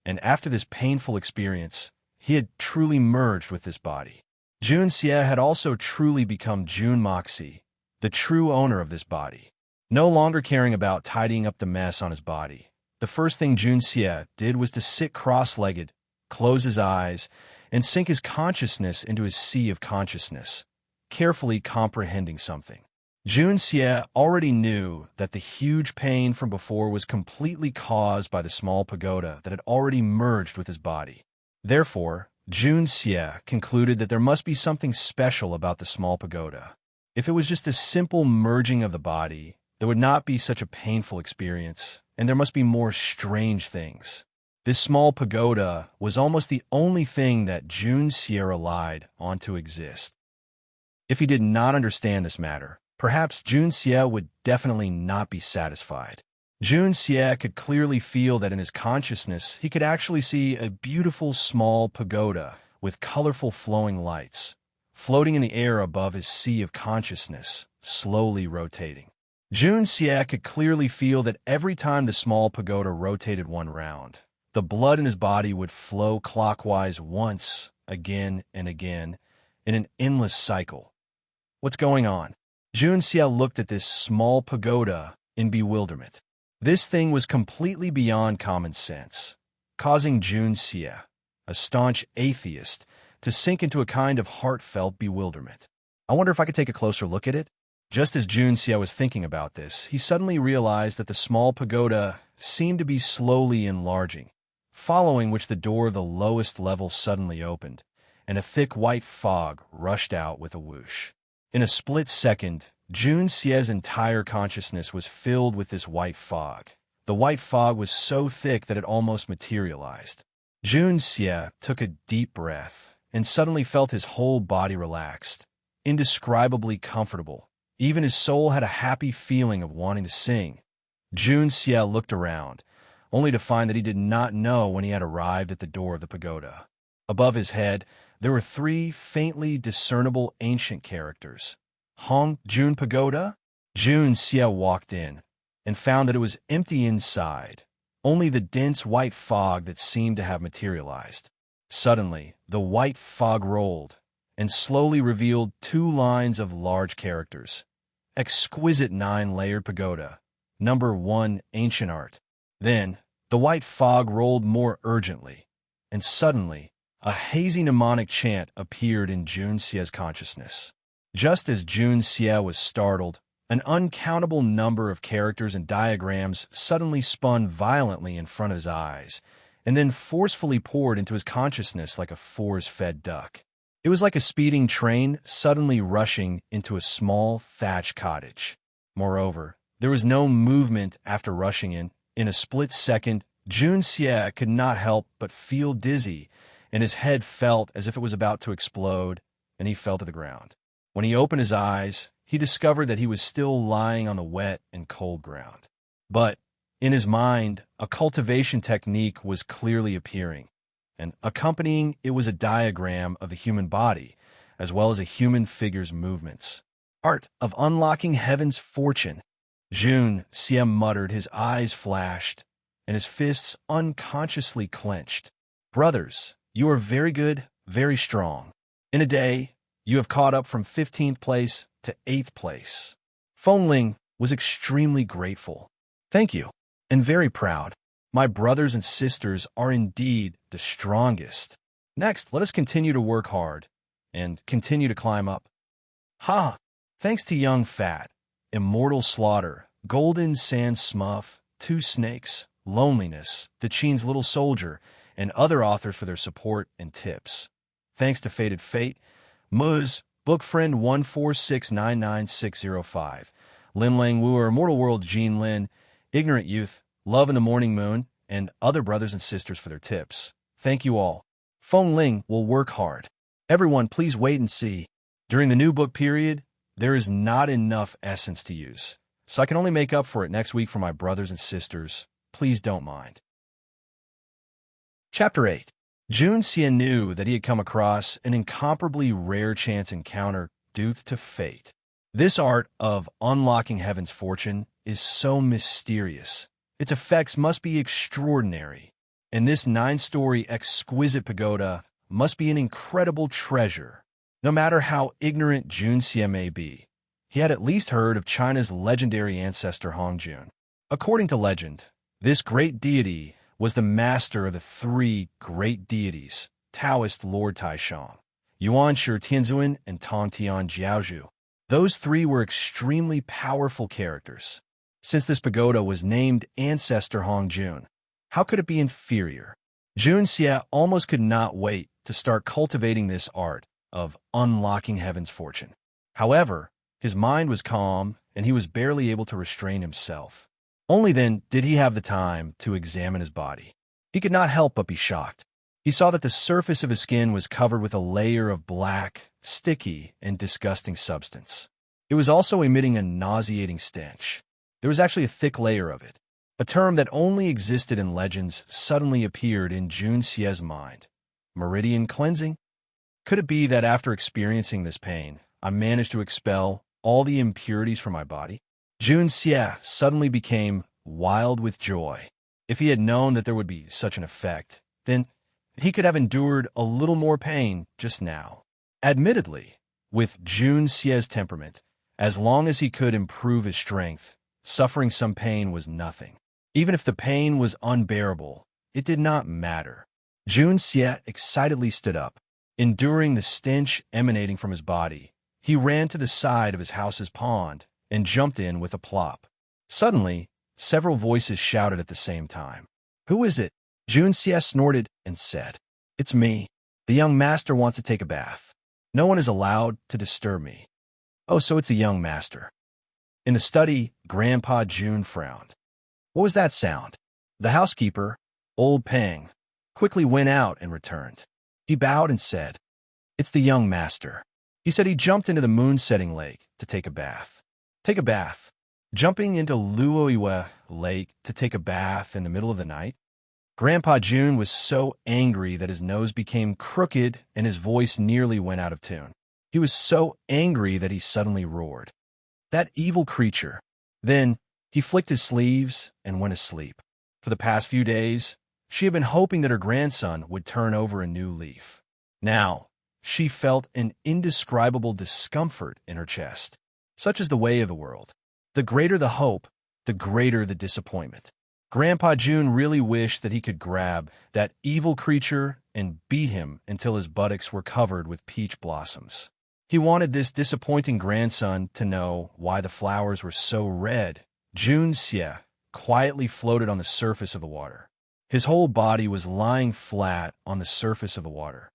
and after this painful experience, he had truly merged with this body. Junxie had also truly become June Moxie, the true owner of this body. No longer caring about tidying up the mess on his body, the first thing Junxie did was to sit cross-legged, close his eyes, and sink his consciousness into his sea of consciousness, carefully comprehending something. Junxie already knew that the huge pain from before was completely caused by the small pagoda that had already merged with his body. Therefore, Junxie concluded that there must be something special about the small pagoda. If it was just a simple merging of the body, there would not be such a painful experience, and there must be more strange things. This small pagoda was almost the only thing that Junxie relied on to exist. If he did not understand this matter, perhaps Junxie would definitely not be satisfied. Junxie could clearly feel that in his consciousness he could actually see a beautiful small pagoda with colorful flowing lights, floating in the air above his sea of consciousness, slowly rotating. Junxie could clearly feel that every time the small pagoda rotated one round, the blood in his body would flow clockwise once, again, and again, in an endless cycle. What's going on? Junxie looked at this small pagoda in bewilderment. This thing was completely beyond common sense, causing Junxie, a staunch atheist, to sink into a kind of heartfelt bewilderment. I wonder if I could take a closer look at it? Just as Junxie was thinking about this, he suddenly realized that the small pagoda seemed to be slowly enlarging, following which the door of the lowest level suddenly opened, and a thick white fog rushed out with a whoosh. In a split second, Junxie's entire consciousness was filled with this white fog. The white fog was so thick that it almost materialized. Junxie took a deep breath and suddenly felt his whole body relaxed, indescribably comfortable. Even his soul had a happy feeling of wanting to sing. Junxie looked around, only to find that he did not know when he had arrived at the door of the pagoda. Above his head, there were 3 faintly discernible ancient characters. Hong Jun Pagoda? Junxie walked in and found that it was empty inside, only the dense white fog that seemed to have materialized. Suddenly, the white fog rolled and slowly revealed 2 lines of large characters. Exquisite 9-layered pagoda. Number 1, ancient art. Then, the white fog rolled more urgently, and suddenly, a hazy mnemonic chant appeared in Junxie's consciousness. Just as Junxie was startled, an uncountable number of characters and diagrams suddenly spun violently in front of his eyes, and then forcefully poured into his consciousness like a force-fed duck. It was like a speeding train suddenly rushing into a small thatched cottage. Moreover, there was no movement after rushing in. In a split second, Jun Xie could not help but feel dizzy, and his head felt as if it was about to explode, and he fell to the ground. When he opened his eyes, he discovered that he was still lying on the wet and cold ground. But, in his mind, a cultivation technique was clearly appearing, and accompanying it was a diagram of the human body, as well as a human figure's movements. Art of unlocking heaven's fortune. Jun Xie muttered, his eyes flashed, and his fists unconsciously clenched. Brothers, you are very good, very strong. In a day, you have caught up from 15th place to 8th place. Fengling was extremely grateful. Thank you, and very proud. My brothers and sisters are indeed the strongest. Next, let us continue to work hard and continue to climb up. Ha! Thanks to Young Fat, Immortal Slaughter, Golden Sand Smuff, Two Snakes, Loneliness, The Cheen's Little Soldier, and other authors for their support and tips. Thanks to Fated Fate, Muz, Book Friend 146999605, Lin Lang Wuer, Immortal World Jean Lin, Ignorant Youth, Love in the Morning Moon, and other brothers and sisters for their tips. Thank you all. Feng Ling will work hard. Everyone, please wait and see. During the new book period, there is not enough essence to use, so I can only make up for it next week for my brothers and sisters. Please don't mind. Chapter 8. Jun Xie knew that he had come across an incomparably rare chance encounter due to fate. This art of unlocking heaven's fortune is so mysterious. Its effects must be extraordinary, and this 9-story exquisite pagoda must be an incredible treasure. No matter how ignorant Jun Xie may be, he had at least heard of China's legendary ancestor Hongjun. According to legend, this great deity was the master of the 3 great deities, Taoist Lord Taishang, Yuan Shi Tianzuan, and Tong Tian Jiaozhu. Those 3 were extremely powerful characters. Since this pagoda was named Ancestor Hongjun, how could it be inferior? Jun Xie almost could not wait to start cultivating this art of unlocking heaven's fortune. However, his mind was calm, and he was barely able to restrain himself. Only then did he have the time to examine his body. He could not help but be shocked. He saw that the surface of his skin was covered with a layer of black, sticky, and disgusting substance. It was also emitting a nauseating stench. There was actually a thick layer of it. A term that only existed in legends suddenly appeared in Jun Xie's mind. Meridian cleansing? Could it be that after experiencing this pain, I managed to expel all the impurities from my body? Jun Xie suddenly became wild with joy. If he had known that there would be such an effect, then he could have endured a little more pain just now. Admittedly, with Jun Xie's temperament, as long as he could improve his strength, suffering some pain was nothing. Even if the pain was unbearable, it did not matter. Jun Xie excitedly stood up. Enduring the stench emanating from his body, he ran to the side of his house's pond and jumped in with a plop. Suddenly, several voices shouted at the same time. "Who is it?" Jun Xie snorted and said, "It's me. The young master wants to take a bath. No one is allowed to disturb me." "Oh, so it's the young master." In the study, Grandpa Jun frowned. What was that sound? The housekeeper, Old Peng, quickly went out and returned. He bowed and said, "It's the young master." He said he jumped into the moon-setting lake to take a bath. Take a bath? Jumping into Luoyue Lake to take a bath in the middle of the night? Grandpa Jun was so angry that his nose became crooked and his voice nearly went out of tune. He was so angry that he suddenly roared. That evil creature. Then he flicked his sleeves and went asleep. For the past few days, she had been hoping that her grandson would turn over a new leaf. Now, she felt an indescribable discomfort in her chest. Such is the way of the world. The greater the hope, the greater the disappointment. Grandpa Jun really wished that he could grab that evil creature and beat him until his buttocks were covered with peach blossoms. He wanted this disappointing grandson to know why the flowers were so red. Jun Xie quietly floated on the surface of the water. His whole body was lying flat on the surface of the water.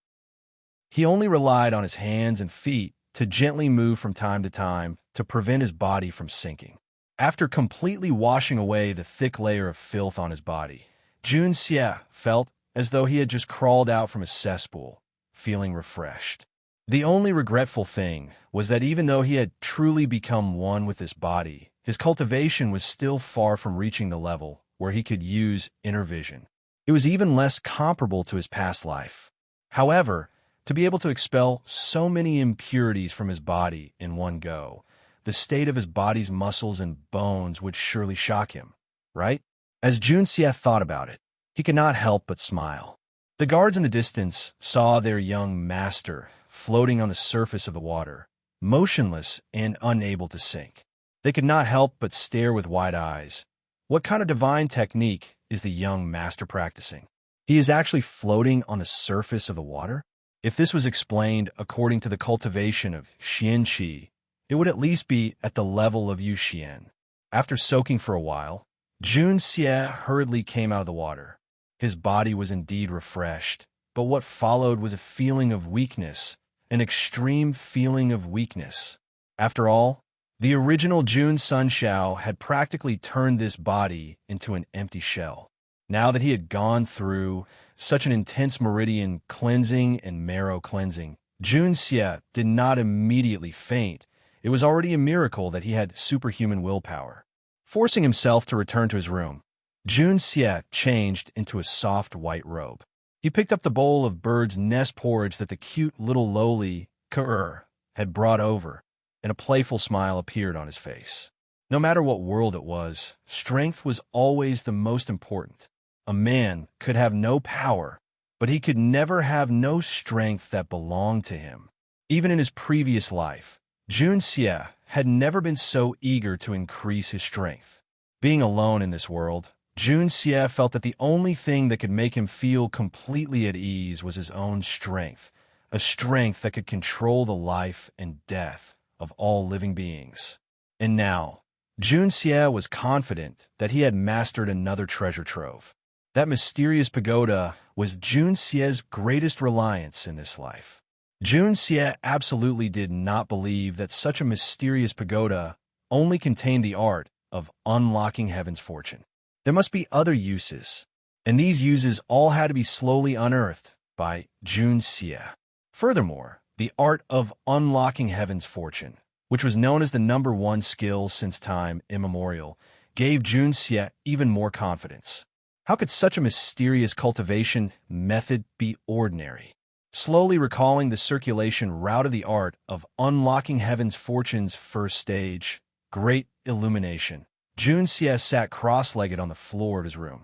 He only relied on his hands and feet to gently move from time to time to prevent his body from sinking. After completely washing away the thick layer of filth on his body, Jun Xie felt as though he had just crawled out from a cesspool, feeling refreshed. The only regretful thing was that even though he had truly become one with this body, his cultivation was still far from reaching the level where he could use inner vision. It was even less comparable to his past life. However, to be able to expel so many impurities from his body in one go, the state of his body's muscles and bones would surely shock him, right? As Jun Xie thought about it, he could not help but smile. The guards in the distance saw their young master floating on the surface of the water, motionless and unable to sink. They could not help but stare with wide eyes. What kind of divine technique is the young master practicing? He is actually floating on the surface of the water? If this was explained according to the cultivation of Xian Qi, it would at least be at the level of Yu Xian. After soaking for a while, Jun Xie hurriedly came out of the water. His body was indeed refreshed, but what followed was a feeling of weakness, an extreme feeling of weakness. After all, the original Jun Sunshao had practically turned this body into an empty shell. Now that he had gone through such an intense meridian cleansing and marrow cleansing, Jun Xie did not immediately faint. It was already a miracle that he had superhuman willpower. Forcing himself to return to his room, Jun Xie changed into a soft white robe. He picked up the bowl of bird's nest porridge that the cute little lowly Kerr had brought over, and a playful smile appeared on his face. No matter what world it was, strength was always the most important. A man could have no power, but he could never have no strength that belonged to him. Even in his previous life, Jun Xie had never been so eager to increase his strength. Being alone in this world, Jun Xie felt that the only thing that could make him feel completely at ease was his own strength, a strength that could control the life and death of all living beings. And now, Jun Xie was confident that he had mastered another treasure trove. That mysterious pagoda was Jun Xie's greatest reliance in this life. Jun Xie absolutely did not believe that such a mysterious pagoda only contained the art of unlocking heaven's fortune. There must be other uses, and these uses all had to be slowly unearthed by Jun Xie. Furthermore, the art of unlocking heaven's fortune, which was known as the #1 skill since time immemorial, gave Jun Xie even more confidence. How could such a mysterious cultivation method be ordinary? Slowly recalling the circulation route of the art of unlocking heaven's fortune's first stage, great illumination, Jun Xie sat cross-legged on the floor of his room.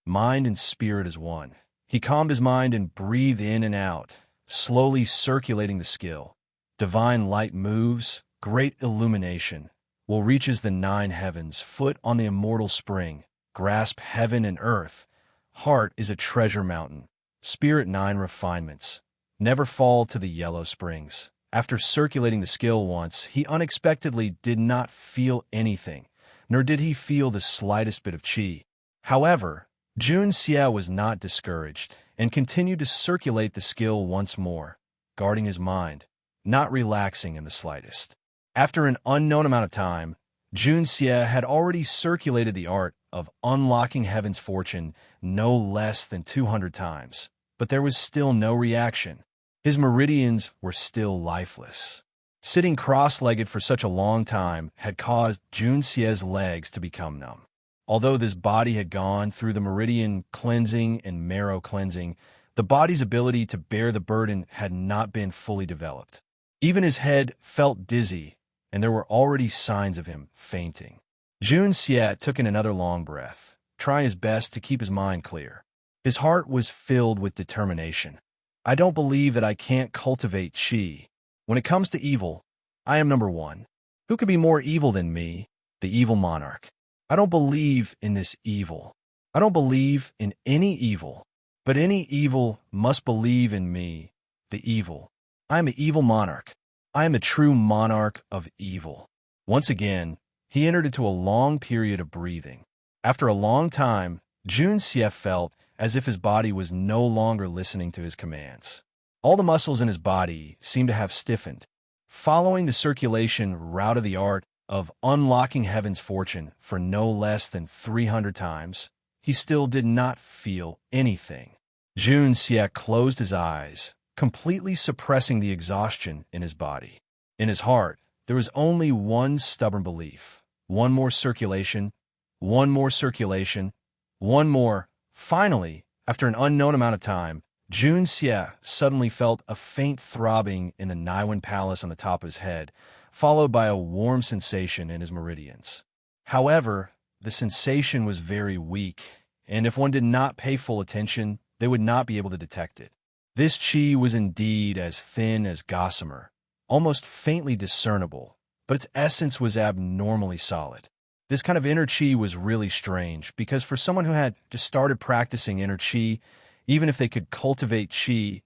Mind and spirit as one. He calmed his mind and breathed in and out, slowly circulating the skill. Divine light moves, great illumination, will reaches the 9 heavens, foot on the immortal spring, grasp heaven and earth. Heart is a treasure mountain. Spirit 9 refinements. Never fall to the yellow springs. After circulating the skill once, he unexpectedly did not feel anything, nor did he feel the slightest bit of qi. However, Jun Xie was not discouraged and continued to circulate the skill once more, guarding his mind, not relaxing in the slightest. After an unknown amount of time, Jun Xie had already circulated the art of unlocking heaven's fortune no less than 200 times, but there was still no reaction. His meridians were still lifeless. Sitting cross-legged for such a long time had caused Jun Xie's legs to become numb. Although this body had gone through the meridian cleansing and marrow cleansing, the body's ability to bear the burden had not been fully developed. Even his head felt dizzy, and there were already signs of him fainting. Jun Xie took in another long breath, trying his best to keep his mind clear. His heart was filled with determination. I don't believe that I can't cultivate qi. When it comes to evil, I am #1. Who could be more evil than me, the evil monarch? I don't believe in this evil. I don't believe in any evil, but any evil must believe in me, the evil. I am an evil monarch. I am the true monarch of evil. Once again, he entered into a long period of breathing. After a long time, Jun Xie felt as if his body was no longer listening to his commands. All the muscles in his body seemed to have stiffened. Following the circulation route of the art of unlocking heaven's fortune for no less than 300 times, he still did not feel anything. Jun Xie closed his eyes, completely suppressing the exhaustion in his body. In his heart, there was only one stubborn belief. One more circulation, one more circulation, one more. Finally, after an unknown amount of time, Jun Xie suddenly felt a faint throbbing in the Naiwan Palace on the top of his head, followed by a warm sensation in his meridians. However, the sensation was very weak, and if one did not pay full attention, they would not be able to detect it. This qi was indeed as thin as gossamer, almost faintly discernible, but its essence was abnormally solid. This kind of inner qi was really strange, because for someone who had just started practicing inner qi, even if they could cultivate qi,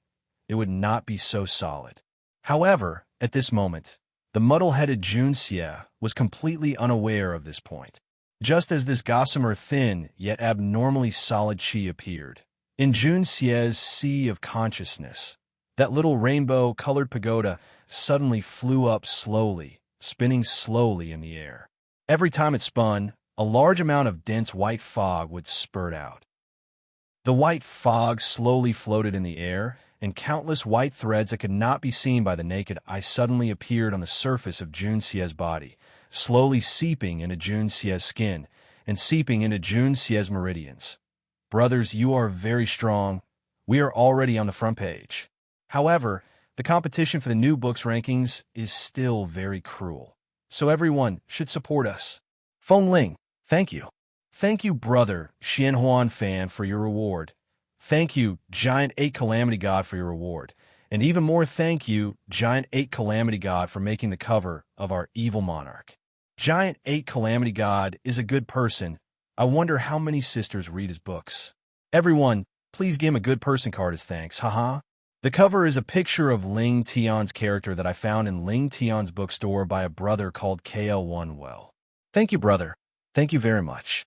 it would not be so solid. However, at this moment, the muddle-headed Jun Xie was completely unaware of this point. Just as this gossamer thin yet abnormally solid qi appeared, in Jun Xie's sea of consciousness, that little rainbow-colored pagoda suddenly flew up slowly, spinning slowly in the air. Every time it spun, a large amount of dense white fog would spurt out. The white fog slowly floated in the air, and countless white threads that could not be seen by the naked eye suddenly appeared on the surface of Jun Xie's body, slowly seeping into Jun Xie's skin and seeping into Jun Xie's meridians. Brothers, you are very strong. We are already on the front page. However, the competition for the new books rankings is still very cruel. So everyone should support us. Feng Ling, thank you. Thank you, brother Xianhuan fan, for your reward. Thank you, Giant 8 Calamity God, for your reward. And even more thank you, Giant 8 Calamity God, for making the cover of our evil monarch. Giant 8 Calamity God is a good person. I wonder how many sisters read his books. Everyone, please give him a good person card as thanks, haha. The cover is a picture of Ling Tian's character that I found in Ling Tian's bookstore by a brother called KL1 Well. Thank you, brother. Thank you very much.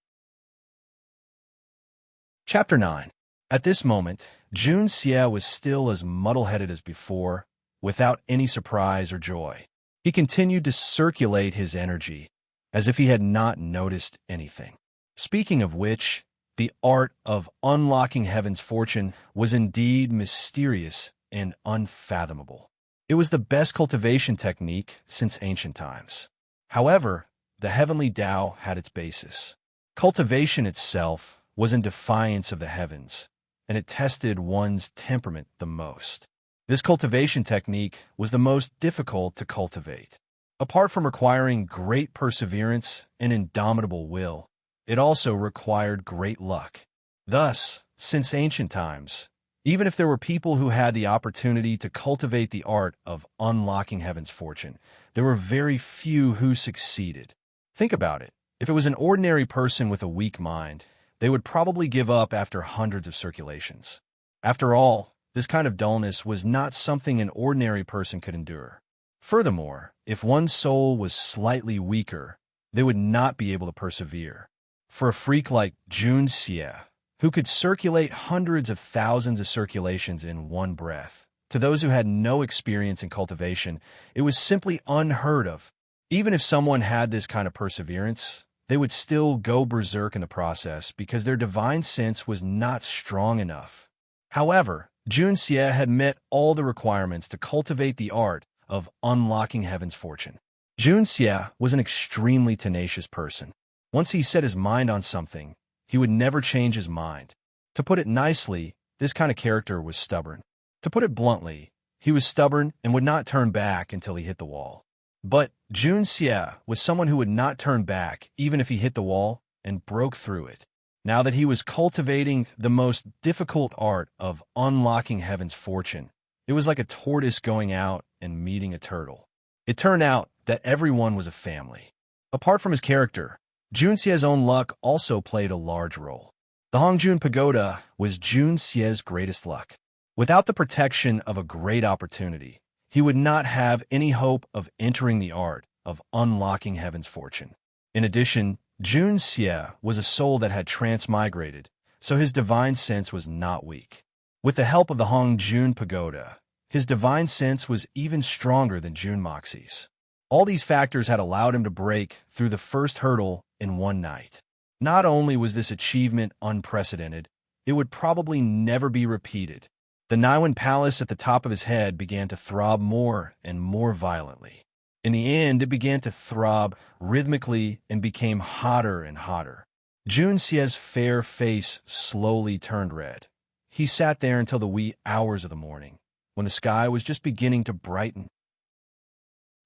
Chapter 9. At this moment, Jun Xie was still as muddle-headed as before, without any surprise or joy. He continued to circulate his energy, as if he had not noticed anything. Speaking of which, the art of unlocking heaven's fortune was indeed mysterious and unfathomable. It was the best cultivation technique since ancient times. However, the heavenly Tao had its basis. Cultivation itself was in defiance of the heavens, and it tested one's temperament the most. This cultivation technique was the most difficult to cultivate. Apart from requiring great perseverance and indomitable will, it also required great luck. Thus, since ancient times, even if there were people who had the opportunity to cultivate the art of unlocking heaven's fortune, there were very few who succeeded. Think about it. If it was an ordinary person with a weak mind, they would probably give up after hundreds of circulations. After all, this kind of dullness was not something an ordinary person could endure. Furthermore, if one's soul was slightly weaker, they would not be able to persevere. For a freak like Jun Xie, who could circulate hundreds of thousands of circulations in one breath, to those who had no experience in cultivation, it was simply unheard of. Even if someone had this kind of perseverance, they would still go berserk in the process because their divine sense was not strong enough. However, Jun Xie had met all the requirements to cultivate the art of unlocking heaven's fortune. Jun Xie was an extremely tenacious person. Once he set his mind on something, he would never change his mind. To put it nicely, this kind of character was stubborn. To put it bluntly, he was stubborn and would not turn back until he hit the wall. But Jun Xie was someone who would not turn back even if he hit the wall and broke through it. Now that he was cultivating the most difficult art of unlocking heaven's fortune, it was like a tortoise going out and meeting a turtle. It turned out that everyone was a family. Apart from his character, Jun Xie's own luck also played a large role. The Hongjun Pagoda was Jun Xie's greatest luck. Without the protection of a great opportunity, he would not have any hope of entering the art of unlocking heaven's fortune. In addition, Jun Xie was a soul that had transmigrated, so his divine sense was not weak. With the help of the Hongjun Pagoda, His divine sense was even stronger than June Moxie's. All these factors had allowed him to break through the first hurdle in one night. Not only was this achievement unprecedented, it would probably never be repeated. The Niwen Palace at the top of his head began to throb more and more violently. In the end, it began to throb rhythmically and became hotter and hotter. Jun Xie's fair face slowly turned red. He sat there until the wee hours of the morning, when the sky was just beginning to brighten.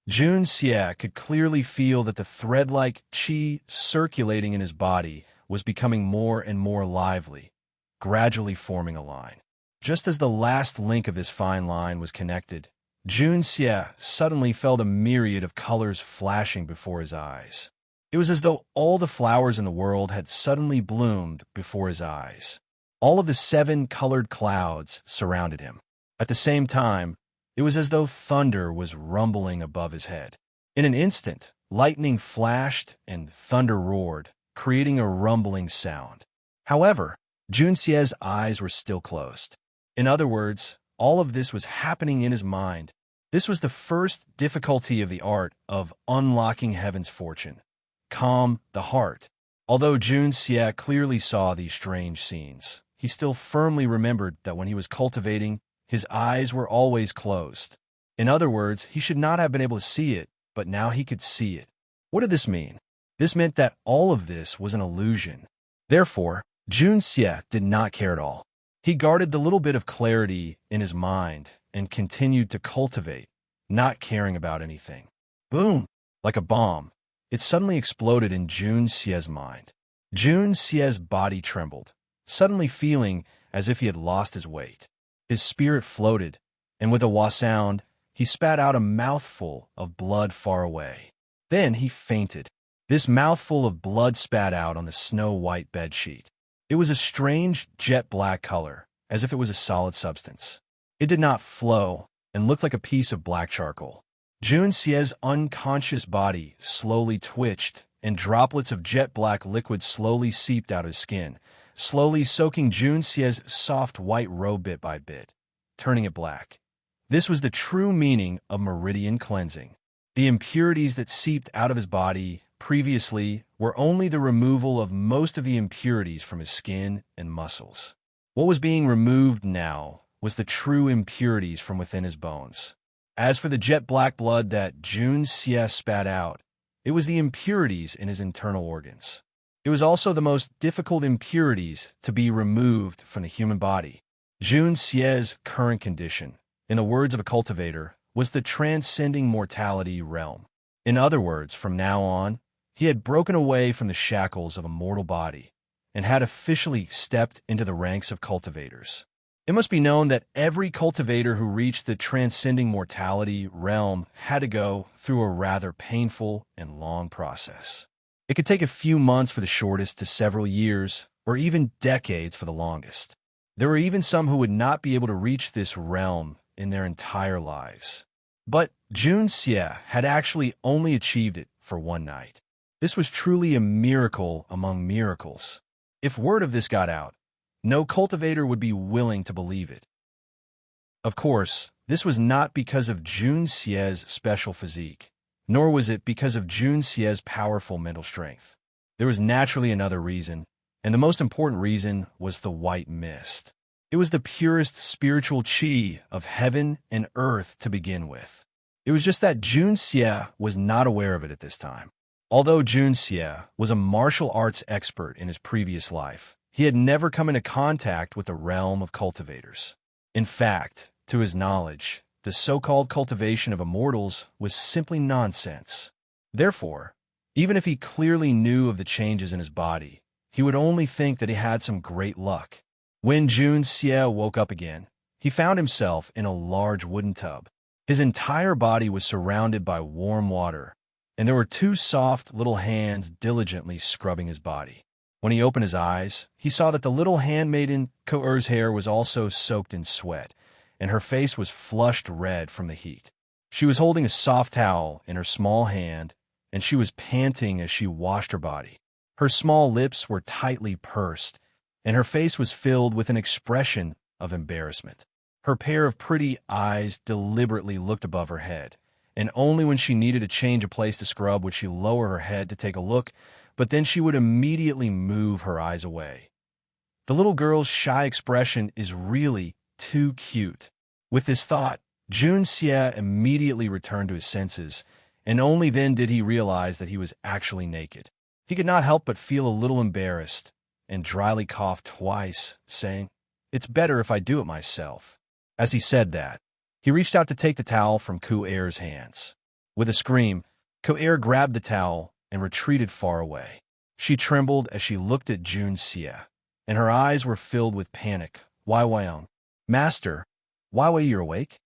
Jun Xie could clearly feel that the thread-like qi circulating in his body was becoming more and more lively, gradually forming a line. Just as the last link of this fine line was connected, Jun Xie suddenly felt a myriad of colors flashing before his eyes. It was as though all the flowers in the world had suddenly bloomed before his eyes. All of the 7 colored clouds surrounded him. At the same time, it was as though thunder was rumbling above his head. In an instant, lightning flashed and thunder roared, creating a rumbling sound. However, Jun Xie's eyes were still closed. In other words, all of this was happening in his mind. This was the first difficulty of the art of unlocking heaven's fortune. Calm the heart. Although Jun Xie clearly saw these strange scenes, he still firmly remembered that when he was cultivating, his eyes were always closed. In other words, he should not have been able to see it, but now he could see it. What did this mean? This meant that all of this was an illusion. Therefore, Jun Xie did not care at all. He guarded the little bit of clarity in his mind and continued to cultivate, not caring about anything. Boom! Like a bomb, it suddenly exploded in Jun Xie's mind. Jun Xie's body trembled, suddenly feeling as if he had lost his weight. His spirit floated, and with a wah sound, he spat out a mouthful of blood far away. Then he fainted. This mouthful of blood spat out on the snow-white bedsheet. It was a strange jet-black color, as if it was a solid substance. It did not flow and looked like a piece of black charcoal. Jun Xie's unconscious body slowly twitched, and droplets of jet-black liquid slowly seeped out of his skin, slowly soaking Jun Xie's soft white robe bit by bit, turning it black. This was the true meaning of meridian cleansing. The impurities that seeped out of his body previously were only the removal of most of the impurities from his skin and muscles. What was being removed now was the true impurities from within his bones. As for the jet-black blood that Jun Xie spat out, it was the impurities in his internal organs. It was also the most difficult impurities to be removed from the human body. Jun Xie's current condition, in the words of a cultivator, was the transcending mortality realm. In other words, from now on, he had broken away from the shackles of a mortal body and had officially stepped into the ranks of cultivators. It must be known that every cultivator who reached the transcending mortality realm had to go through a rather painful and long process. It could take a few months for the shortest to several years, or even decades for the longest. There were even some who would not be able to reach this realm in their entire lives. But Jun Xie had actually only achieved it for one night. This was truly a miracle among miracles. If word of this got out, no cultivator would be willing to believe it. Of course, this was not because of Jun Xie's special physique, nor was it because of Jun Xie's powerful mental strength. There was naturally another reason, and the most important reason was the white mist. It was the purest spiritual qi of heaven and earth to begin with. It was just that Jun Xie was not aware of it at this time. Although Jun Xie was a martial arts expert in his previous life, he had never come into contact with the realm of cultivators. In fact, to his knowledge, the so-called cultivation of immortals was simply nonsense. Therefore, even if he clearly knew of the changes in his body, he would only think that he had some great luck. When Jun Xie woke up again, he found himself in a large wooden tub. His entire body was surrounded by warm water, and there were 2 soft little hands diligently scrubbing his body. When he opened his eyes, he saw that the little handmaiden Ko-er's hair was also soaked in sweat, and her face was flushed red from the heat. She was holding a soft towel in her small hand, and she was panting as she washed her body. Her small lips were tightly pursed, and her face was filled with an expression of embarrassment. Her pair of pretty eyes deliberately looked above her head, and only when she needed to change a place to scrub would she lower her head to take a look, but then she would immediately move her eyes away. The little girl's shy expression is really too cute. With this thought, Junxie immediately returned to his senses, and only then did he realize that he was actually naked. He could not help but feel a little embarrassed, and dryly coughed twice, saying, "It's better if I do it myself." As he said that, he reached out to take the towel from Ku-er's hands. With a scream, Ku-er grabbed the towel and retreated far away. She trembled as she looked at Junxie, and her eyes were filled with panic. "Why, Master, why, you're awake?"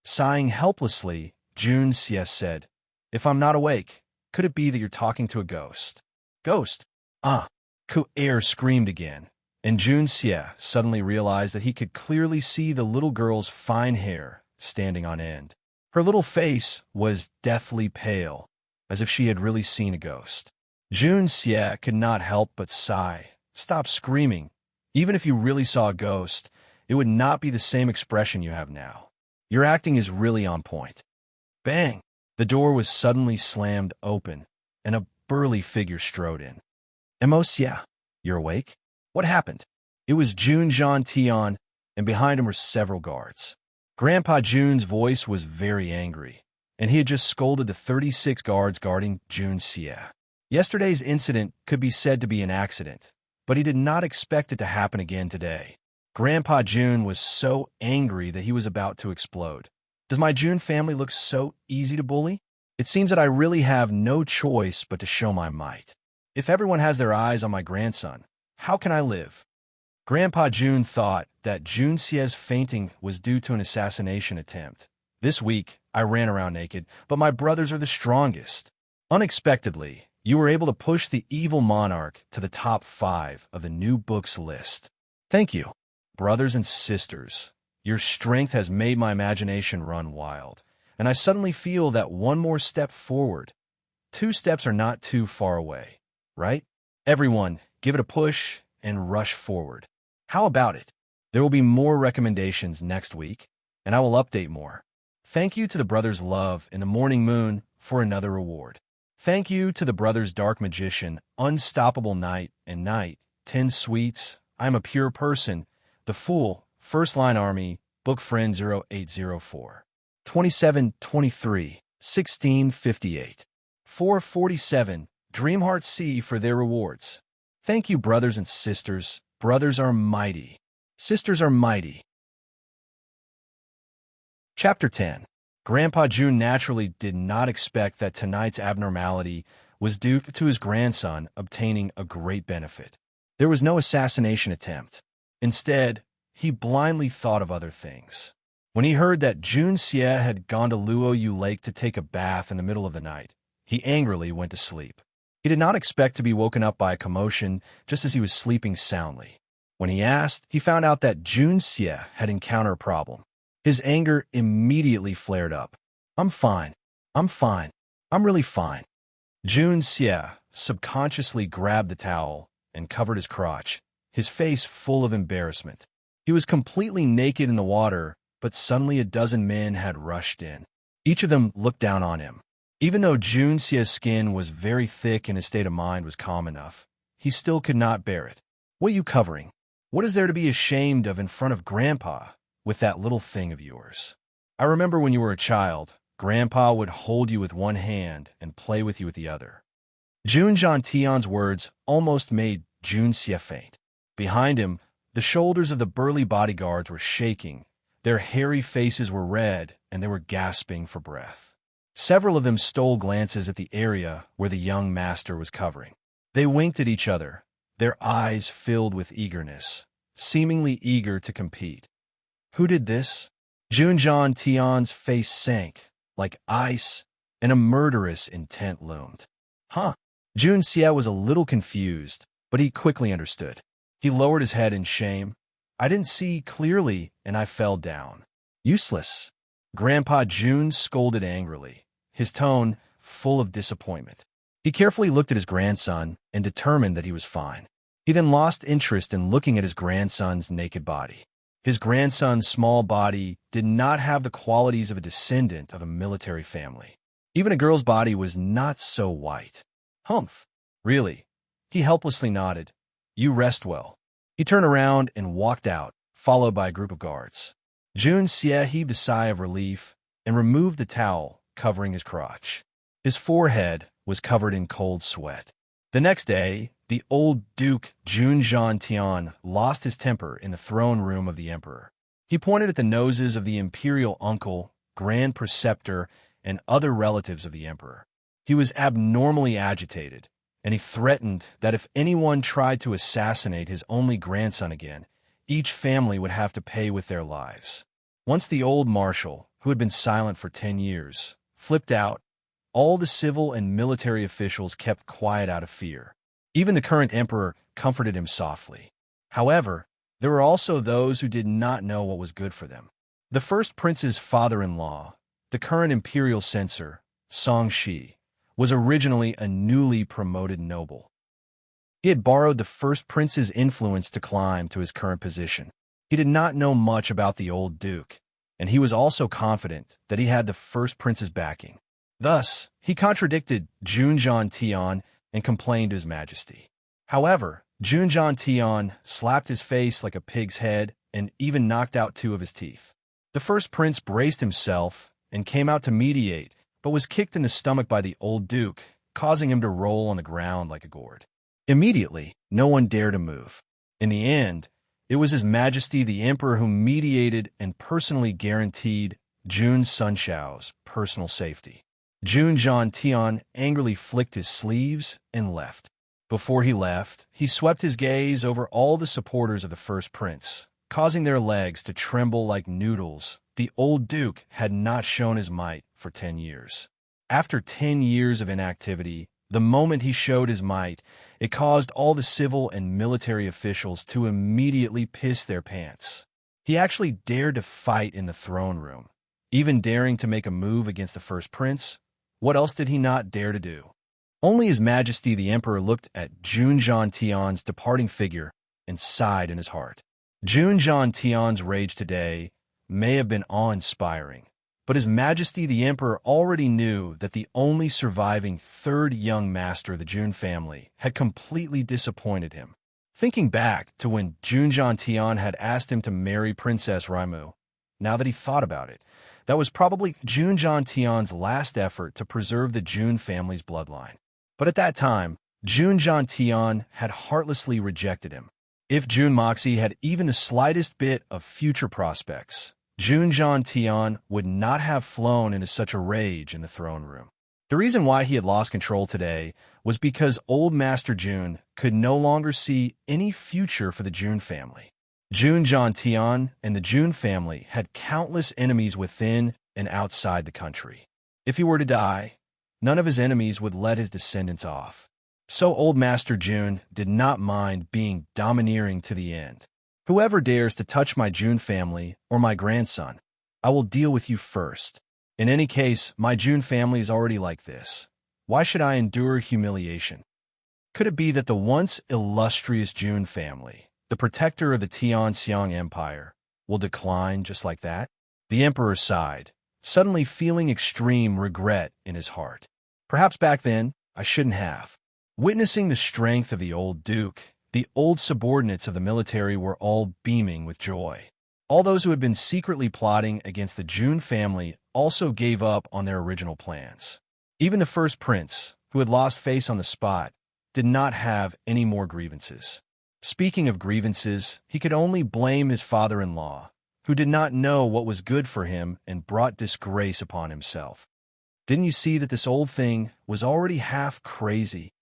Sighing helplessly, Junxie said, "If I'm not awake, could it be that you're talking to a ghost?" "Ghost? Ah!" Ku-er screamed again, and Junxie suddenly realized that he could clearly see the little girl's fine hair standing on end. Her little face was deathly pale, as if she had really seen a ghost. Junxie could not help but sigh. "Stop screaming. Even if you really saw a ghost, it would not be the same expression you have now. Your acting is really on point." Bang! The door was suddenly slammed open, and a burly figure strode in. "Emosia, you're awake? What happened?" It was Jun Jean Tian, and behind him were several guards. Grandpa Jun's voice was very angry, and he had just scolded the 36 guards guarding Junxie. Yesterday's incident could be said to be an accident, but he did not expect it to happen again today. Grandpa Jun was so angry that he was about to explode. "Does my Jun family look so easy to bully? It seems that I really have no choice but to show my might. If everyone has their eyes on my grandson, how can I live?" Grandpa Jun thought that Junxie's fainting was due to an assassination attempt. "This week, I ran around naked, but my brothers are the strongest. Unexpectedly, you were able to push the evil monarch to the top 5 of the new books list. Thank you. Brothers and sisters, your strength has made my imagination run wild, and I suddenly feel that one more step forward. 2 steps are not too far away, right? Everyone, give it a push and rush forward. How about it? There will be more recommendations next week, and I will update more. Thank you to the Brothers Love in the Morning Moon for another reward. Thank you to the Brothers Dark Magician, Unstoppable Night and Night, 10 Sweets, I'm a Pure Person, The Fool, First Line Army, Book Friend 0804, 2723, 1658, 447, Dreamheart C for their rewards. Thank you, brothers and sisters. Brothers are mighty. Sisters are mighty. Chapter 10. Grandpa Jun naturally did not expect that tonight's abnormality was due to his grandson obtaining a great benefit. There was no assassination attempt. Instead, he blindly thought of other things. When he heard that Junxie had gone to Luoyu Lake to take a bath in the middle of the night, he angrily went to sleep. He did not expect to be woken up by a commotion just as he was sleeping soundly. When he asked, he found out that Junxie had encountered a problem. His anger immediately flared up. I'm fine. I'm fine. I'm really fine." Junxie subconsciously grabbed the towel and covered his crotch, his face full of embarrassment. He was completely naked in the water, but suddenly a dozen men had rushed in. Each of them looked down on him. Even though Junxie's skin was very thick and his state of mind was calm enough, he still could not bear it. "What are you covering? What is there to be ashamed of in front of Grandpa with that little thing of yours? I remember when you were a child, Grandpa would hold you with one hand and play with you with the other." Jun Jean Tian's words almost made Junxie faint. Behind him, the shoulders of the burly bodyguards were shaking, their hairy faces were red, and they were gasping for breath. Several of them stole glances at the area where the young master was covering. They winked at each other, their eyes filled with eagerness, seemingly eager to compete. Who did this? Jun Jean Tian's face sank like ice, and a murderous intent loomed. Huh? Junxie was a little confused, but he quickly understood. He lowered his head in shame. "I didn't see clearly, and I fell down. Useless." Grandpa Jun scolded angrily, his tone full of disappointment. He carefully looked at his grandson and determined that he was fine. He then lost interest in looking at his grandson's naked body. His grandson's small body did not have the qualities of a descendant of a military family. Even a girl's body was not so white. Humph. Really? He helplessly nodded. You rest well. He turned around and walked out, followed by a group of guards. Junxie heaved a sigh of relief and removed the towel covering his crotch. His forehead was covered in cold sweat. The next day, the old Duke Junzhan Tian lost his temper in the throne room of the emperor. He pointed at the noses of the imperial uncle, grand preceptor, and other relatives of the emperor. He was abnormally agitated, and he threatened that if anyone tried to assassinate his only grandson again, each family would have to pay with their lives. Once the old marshal, who had been silent for 10 years, flipped out, all the civil and military officials kept quiet out of fear. Even the current emperor comforted him softly. However, there were also those who did not know what was good for them. The first prince's father-in-law, the current imperial censor, Song Shi, was originally a newly promoted noble. He had borrowed the first prince's influence to climb to his current position. He did not know much about the old duke, and he was also confident that he had the first prince's backing. Thus, he contradicted Junzhan Tian and complained to his majesty. However, Junzhan Tian slapped his face like a pig's head and even knocked out 2 of his teeth. The first prince braced himself and came out to mediate, but was kicked in the stomach by the old duke, causing him to roll on the ground like a gourd. Immediately, no one dared to move. In the end, it was His Majesty the Emperor who mediated and personally guaranteed Jun Sunshao's personal safety. Junzhan Tian angrily flicked his sleeves and left. Before he left, he swept his gaze over all the supporters of the first prince, causing their legs to tremble like noodles. The old duke had not shown his might for 10 years. After 10 years of inactivity, the moment he showed his might, it caused all the civil and military officials to immediately piss their pants. He actually dared to fight in the throne room, even daring to make a move against the first prince. What else did he not dare to do? Only His Majesty the Emperor looked at Junzhan Tian's departing figure and sighed in his heart. Junzhan Tian's rage today may have been awe-inspiring, but His Majesty the Emperor already knew that the only surviving third young master of the Jun family had completely disappointed him. Thinking back to when Junzhan Tian had asked him to marry Princess Raimu, now that he thought about it, that was probably Junzhan Tian's last effort to preserve the Jun family's bloodline. But at that time, Junzhan Tian had heartlessly rejected him. If Jun Moxie had even the slightest bit of future prospects, Junzhan Tian would not have flown into such a rage in the throne room. The reason why he had lost control today was because old Master Jun could no longer see any future for the Jun family. Junzhan Tian and the Jun family had countless enemies within and outside the country. If he were to die, none of his enemies would let his descendants off. So old Master Jun did not mind being domineering to the end. Whoever dares to touch my Jun family or my grandson, I will deal with you first. In any case, my Jun family is already like this. Why should I endure humiliation? Could it be that the once illustrious Jun family, the protector of the Tianxiang Empire, will decline just like that? The emperor sighed, suddenly feeling extreme regret in his heart. Perhaps back then, I shouldn't have. Witnessing the strength of the old duke, the old subordinates of the military were all beaming with joy. All those who had been secretly plotting against the Jun family also gave up on their original plans. Even the first prince, who had lost face on the spot, did not have any more grievances. Speaking of grievances, he could only blame his father-in-law, who did not know what was good for him and brought disgrace upon himself. Didn't you see that this old thing was already half crazy?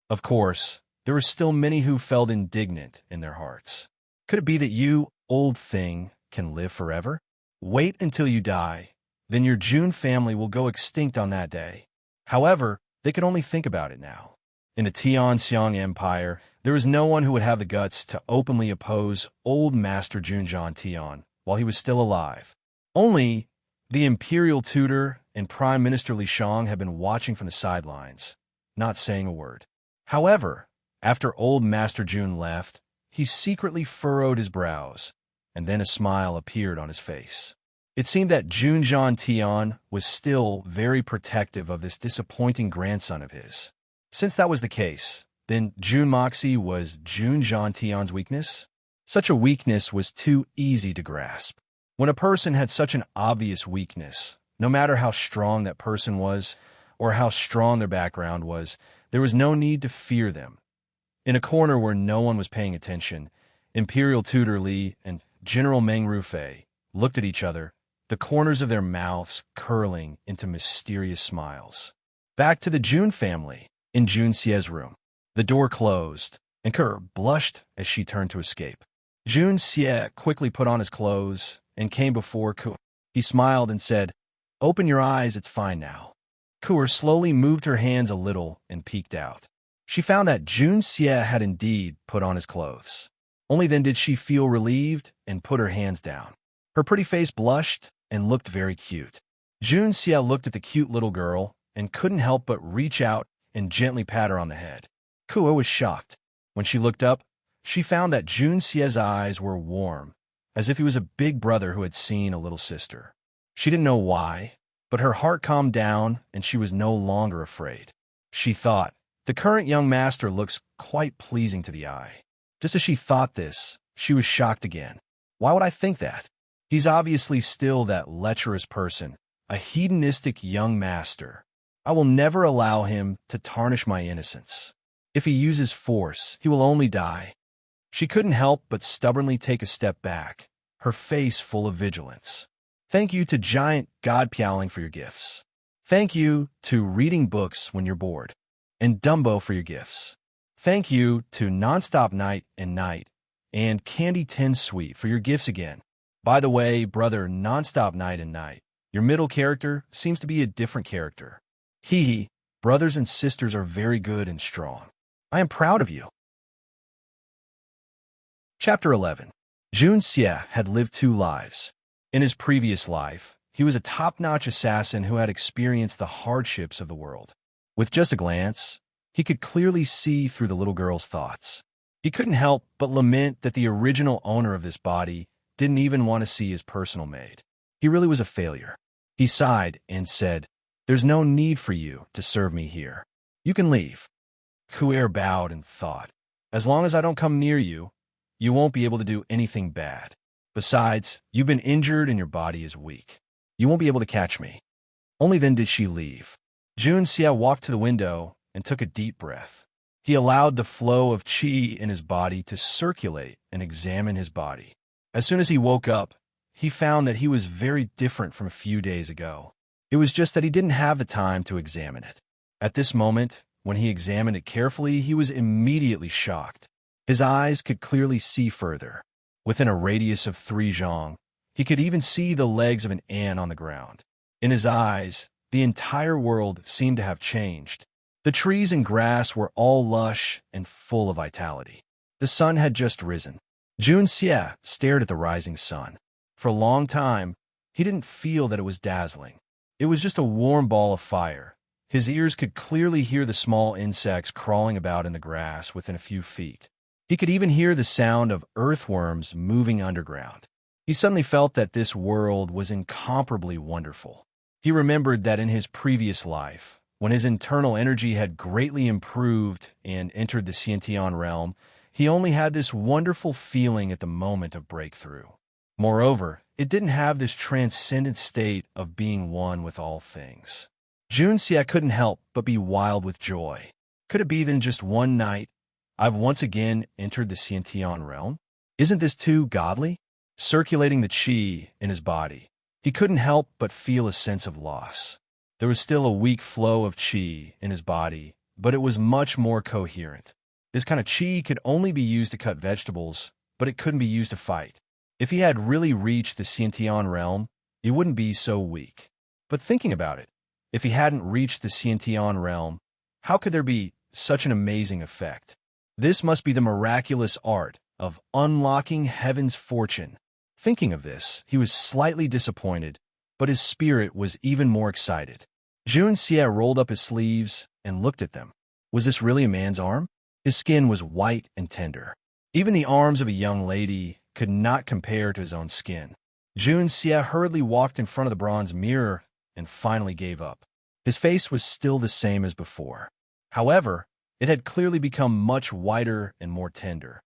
Of course, there were still many who felt indignant in their hearts. Could it be that you, old thing, can live forever? Wait until you die, then your Jun family will go extinct on that day. However, they could only think about it now. In the Tianxiang Empire, there was no one who would have the guts to openly oppose old Master Junzhan Tian while he was still alive. Only the imperial tutor and Prime Minister Li Shang had been watching from the sidelines, not saying a word. However, after old Master Jun left, he secretly furrowed his brows, and then a smile appeared on his face. It seemed that Jun Tian was still very protective of this disappointing grandson of his. Since that was the case, then Jun Moxie was Jun Tian's weakness? Such a weakness was too easy to grasp. When a person had such an obvious weakness, no matter how strong that person was or how strong their background was, there was no need to fear them. In a corner where no one was paying attention, Imperial Tutor Li and General Meng Rufei looked at each other, the corners of their mouths curling into mysterious smiles. Back to the Jun family, in Jun Xie's room. The door closed, and Kerr blushed as she turned to escape. Jun Xie quickly put on his clothes and came before Kerr. He smiled and said, "Open your eyes, it's fine now." Kerr slowly moved her hands a little and peeked out. She found that Jun Xie had indeed put on his clothes. Only then did she feel relieved and put her hands down. Her pretty face blushed and looked very cute. Jun Xie looked at the cute little girl and couldn't help but reach out and gently pat her on the head. Kua was shocked. When she looked up, she found that Jun Xie's eyes were warm, as if he was a big brother who had seen a little sister. She didn't know why, but her heart calmed down and she was no longer afraid. She thought, the current young master looks quite pleasing to the eye. Just as she thought this, she was shocked again. Why would I think that? He's obviously still that lecherous person, a hedonistic young master. I will never allow him to tarnish my innocence. If he uses force, he will only die. She couldn't help but stubbornly take a step back, her face full of vigilance. Thank you to Giant God Piaoling for your gifts. Thank you to Reading Books When You're Bored, and Dumbo for your gifts. Thank you to Nonstop Night and Night, and Candy 10 Sweet for your gifts again. By the way, brother Nonstop Night and Night, your middle character seems to be a different character. Hee hee, brothers and sisters are very good and strong. I am proud of you. Chapter 11. Jun Xie had lived 2 lives. In his previous life, he was a top-notch assassin who had experienced the hardships of the world. With just a glance, he could clearly see through the little girl's thoughts. He couldn't help but lament that the original owner of this body didn't even want to see his personal maid. He really was a failure. He sighed and said, "There's no need for you to serve me here. You can leave." Kuer bowed and thought, "As long as I don't come near you, you won't be able to do anything bad. Besides, you've been injured and your body is weak. You won't be able to catch me." Only then did she leave. Jun Xie walked to the window and took a deep breath. He allowed the flow of qi in his body to circulate and examine his body. As soon as he woke up, he found that he was very different from a few days ago. It was just that he didn't have the time to examine it. At this moment, when he examined it carefully, he was immediately shocked. His eyes could clearly see further. Within a radius of 3 zhang, he could even see the legs of an ant on the ground. In his eyes, the entire world seemed to have changed. The trees and grass were all lush and full of vitality. The sun had just risen. Jun Xie stared at the rising sun. For a long time, he didn't feel that it was dazzling. It was just a warm ball of fire. His ears could clearly hear the small insects crawling about in the grass within a few feet. He could even hear the sound of earthworms moving underground. He suddenly felt that this world was incomparably wonderful. He remembered that in his previous life, when his internal energy had greatly improved and entered the Xiantian realm, he only had this wonderful feeling at the moment of breakthrough. Moreover, it didn't have this transcendent state of being one with all things. Jun Xie couldn't help but be wild with joy. Could it be then just one night, I've once again entered the Xiantian realm? Isn't this too godly? Circulating the qi in his body, he couldn't help but feel a sense of loss. There was still a weak flow of qi in his body, but it was much more coherent. This kind of qi could only be used to cut vegetables, but it couldn't be used to fight. If he had really reached the Xiantian realm, he wouldn't be so weak. But thinking about it, if he hadn't reached the Xiantian realm, how could there be such an amazing effect? This must be the miraculous art of unlocking heaven's fortune. Thinking of this, he was slightly disappointed, but his spirit was even more excited. Jun Xie rolled up his sleeves and looked at them. Was this really a man's arm? His skin was white and tender. Even the arms of a young lady could not compare to his own skin. Jun Xie hurriedly walked in front of the bronze mirror and finally gave up. His face was still the same as before. However, it had clearly become much whiter and more tender.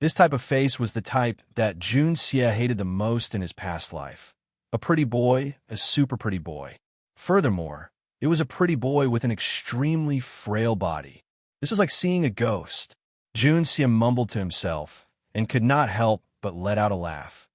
This type of face was the type that Jun Xie hated the most in his past life. A pretty boy, a super pretty boy. Furthermore, it was a pretty boy with an extremely frail body. This was like seeing a ghost. Jun Xie mumbled to himself and could not help but let out a laugh.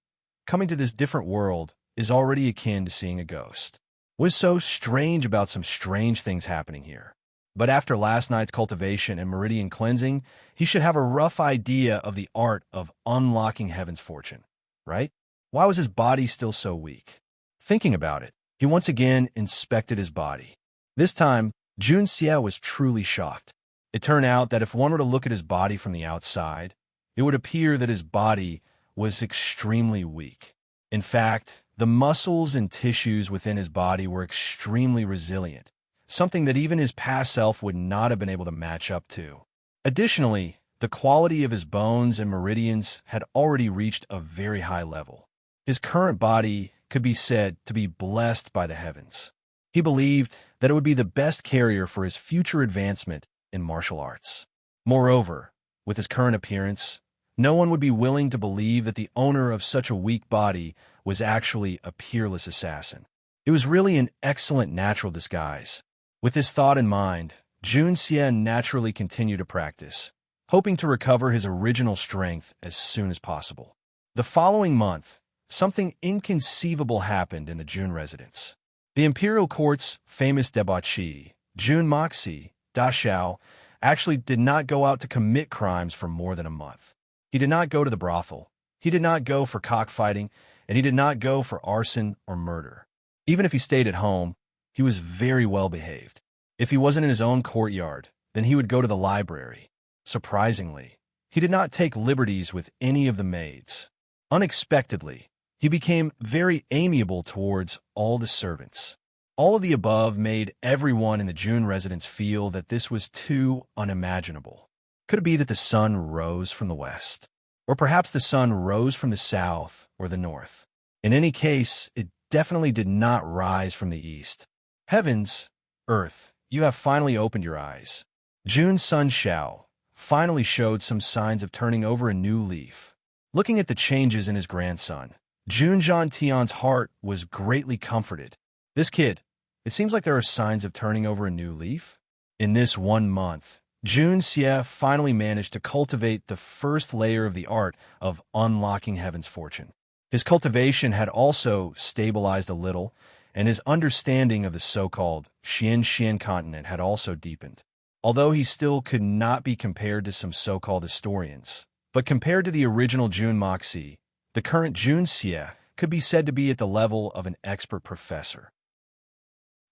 Coming to this different world is already akin to seeing a ghost. What is so strange about some strange things happening here? But after last night's cultivation and meridian cleansing, he should have a rough idea of the art of unlocking heaven's fortune, right? Why was his body still so weak? Thinking about it, he once again inspected his body. This time, Jun Xie was truly shocked. It turned out that if one were to look at his body from the outside, it would appear that his body was extremely weak. In fact, the muscles and tissues within his body were extremely resilient, something that even his past self would not have been able to match up to. Additionally, the quality of his bones and meridians had already reached a very high level. His current body could be said to be blessed by the heavens. He believed that it would be the best carrier for his future advancement in martial arts. Moreover, with his current appearance, no one would be willing to believe that the owner of such a weak body was actually a peerless assassin. It was really an excellent natural disguise. With this thought in mind, Jun Xie naturally continued to practice, hoping to recover his original strength as soon as possible. The following month, something inconceivable happened in the Jun residence. The imperial court's famous debauchee, Jun Moxie, Da Xiao, actually did not go out to commit crimes for more than a month. He did not go to the brothel, he did not go for cockfighting, and he did not go for arson or murder. Even if he stayed at home, he was very well behaved. If he wasn't in his own courtyard, then he would go to the library. Surprisingly, he did not take liberties with any of the maids. Unexpectedly, he became very amiable towards all the servants. All of the above made everyone in the Jun residence feel that this was too unimaginable. Could it be that the sun rose from the west? Or perhaps the sun rose from the south or the north? In any case, it definitely did not rise from the east. Heavens, earth, you have finally opened your eyes. Jun's son Xiao finally showed some signs of turning over a new leaf. Looking at the changes in his grandson, Jun Zhantian's heart was greatly comforted. This kid, it seems like there are signs of turning over a new leaf. In this 1 month, Jun Xie finally managed to cultivate the first layer of the art of unlocking heaven's fortune. His cultivation had also stabilized a little, and his understanding of the so-called Xian continent had also deepened. Although he still could not be compared to some so-called historians, but compared to the original Jun Moxie, the current Jun Xie could be said to be at the level of an expert professor.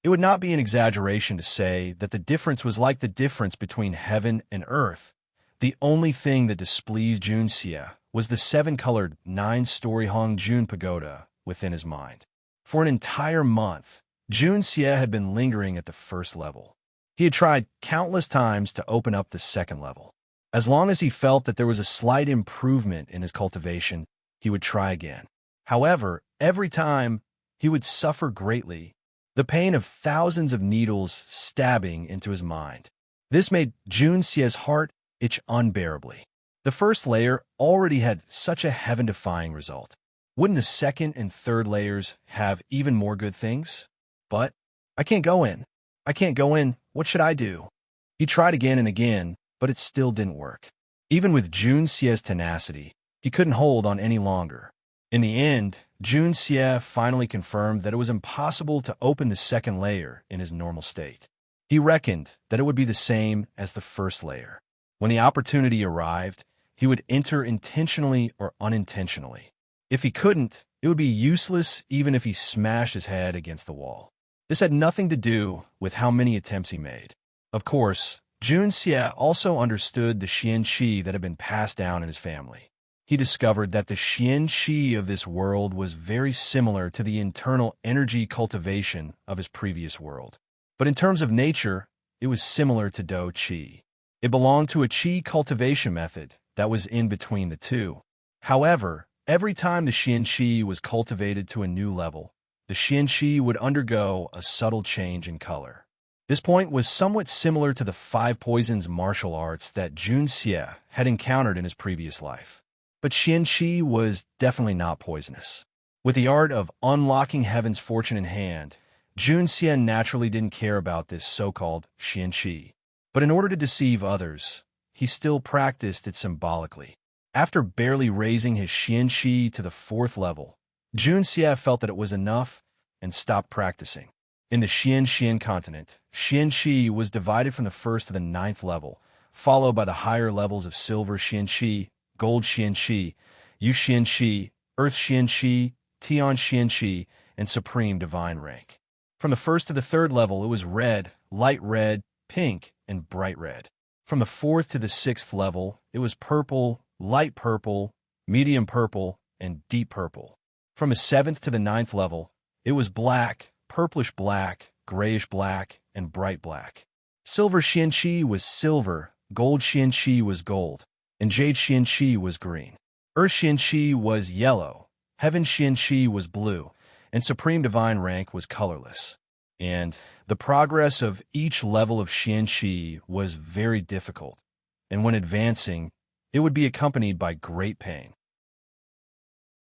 It would not be an exaggeration to say that the difference was like the difference between heaven and earth. The only thing that displeased Jun Xie was the 7-colored 9-story Hong Jun pagoda within his mind. For an entire month, Jun Xie had been lingering at the first level. He had tried countless times to open up the second level. As long as he felt that there was a slight improvement in his cultivation, he would try again. However, every time, he would suffer greatly, the pain of thousands of needles stabbing into his mind. This made Jun Xie's heart itch unbearably. The first layer already had such a heaven-defying result. Wouldn't the second and third layers have even more good things? But I can't go in. I can't go in. What should I do? He tried again and again, but it still didn't work. Even with Jun Xie's tenacity, he couldn't hold on any longer. In the end, Jun Xie finally confirmed that it was impossible to open the second layer in his normal state. He reckoned that it would be the same as the first layer. When the opportunity arrived, he would enter intentionally or unintentionally. If he couldn't, it would be useless even if he smashed his head against the wall. This had nothing to do with how many attempts he made. Of course, Jun Xie also understood the Xian Qi that had been passed down in his family. He discovered that the Xian Qi of this world was very similar to the internal energy cultivation of his previous world. But in terms of nature, it was similar to Dou Qi. It belonged to a Qi cultivation method that was in between the two. However, Every time the xianqi was cultivated to a new level, the xianqi would undergo a subtle change in color. This point was somewhat similar to the five poisons martial arts that Jun Xie had encountered in his previous life. But xianqi was definitely not poisonous. With the art of unlocking heaven's fortune in hand, Jun Xie naturally didn't care about this so-called xianqi. But in order to deceive others, he still practiced it symbolically. After barely raising his xianqi to the 4th level, Jun Xie felt that it was enough and stopped practicing. In the Xian continent, xianqi was divided from the 1st to the 9th level, followed by the higher levels of silver xianqi, gold xianqi, yu xianqi, earth xianqi, tian xianqi, and supreme divine rank. From the 1st to the 3rd level, it was red, light red, pink, and bright red. From the 4th to the 6th level, it was purple, light purple, medium purple, and deep purple. From the 7th to the 9th level, it was black, purplish black, grayish black, and bright black. Silver xianqi was silver, gold xianqi was gold, and jade xianqi was green. Earth xianqi was yellow, heaven xianqi was blue, and supreme divine rank was colorless. And the progress of each level of xianqi was very difficult, and when advancing, it would be accompanied by great pain.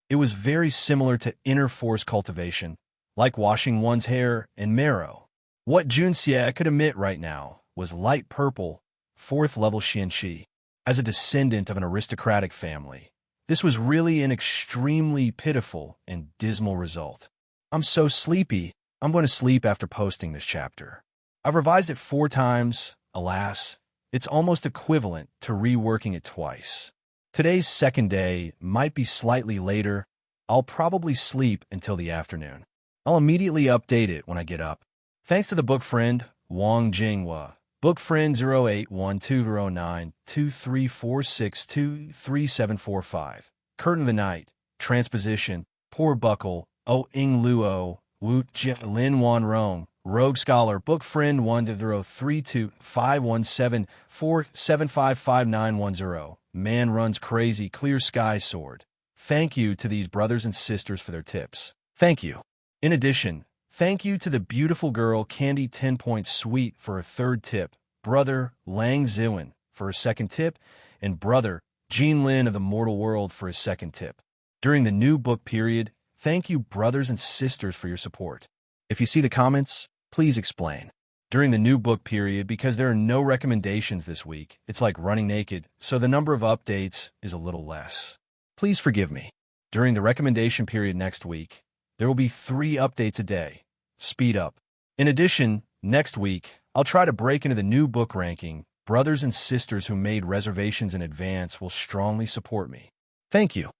It was very similar to inner force cultivation, like washing one's hair and marrow. What Jun Xie could emit right now was light purple, 4th level xianqi. As a descendant of an aristocratic family, this was really an extremely pitiful and dismal result. I'm so sleepy, I'm going to sleep after posting this chapter. I've revised it 4 times, alas, it's almost equivalent to reworking it twice. Today's 2nd day might be slightly later. I'll probably sleep until the afternoon. I'll immediately update it when I get up. Thanks to the book friend, Wang Jinghua. Book friend 0812092346233745. Curtain of the Night. Transposition. Poor Buckle. O Ing Luo. Wu Lin Wan Rong. Rogue Scholar. Book friend 10325174755910. Man runs crazy. Clear Sky Sword. Thank you to these brothers and sisters for their tips. Thank you. In addition, thank you to the beautiful girl Candy 10 Point Sweet for a 3rd tip, brother Lang Ziwen for a 2nd tip, and brother Jean Lin of the Mortal World for a 2nd tip. During the new book period, thank you brothers and sisters for your support. If you see the comments, please explain. During the new book period, because there are no recommendations this week, it's like running naked, so the number of updates is a little less. Please forgive me. During the recommendation period next week, there will be 3 updates a day. Speed up. In addition, next week, I'll try to break into the new book ranking. Brothers and sisters who made reservations in advance will strongly support me. Thank you.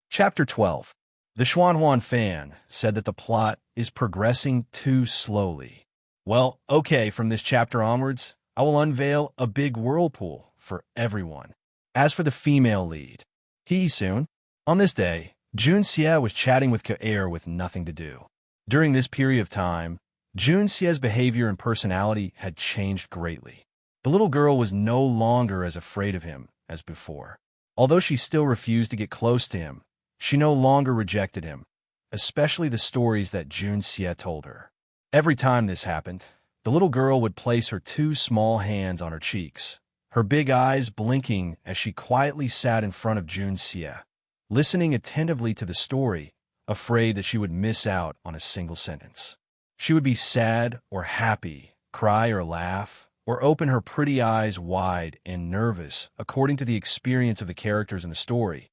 Chapter 12. The Xuanhuan fan said that the plot is progressing too slowly. Well, okay, from this chapter onwards, I will unveil a big whirlpool for everyone. As for the female lead, Hee-soon, on this day, Jun Xie was chatting with Kaer with nothing to do. During this period of time, Jun Xie's behavior and personality had changed greatly. The little girl was no longer as afraid of him as before. Although she still refused to get close to him, she no longer rejected him, especially the stories that Jun Xie told her. Every time this happened, the little girl would place her 2 small hands on her cheeks, her big eyes blinking as she quietly sat in front of Jun Xie, listening attentively to the story, afraid that she would miss out on a single sentence. She would be sad or happy, cry or laugh, or open her pretty eyes wide and nervous according to the experience of the characters in the story.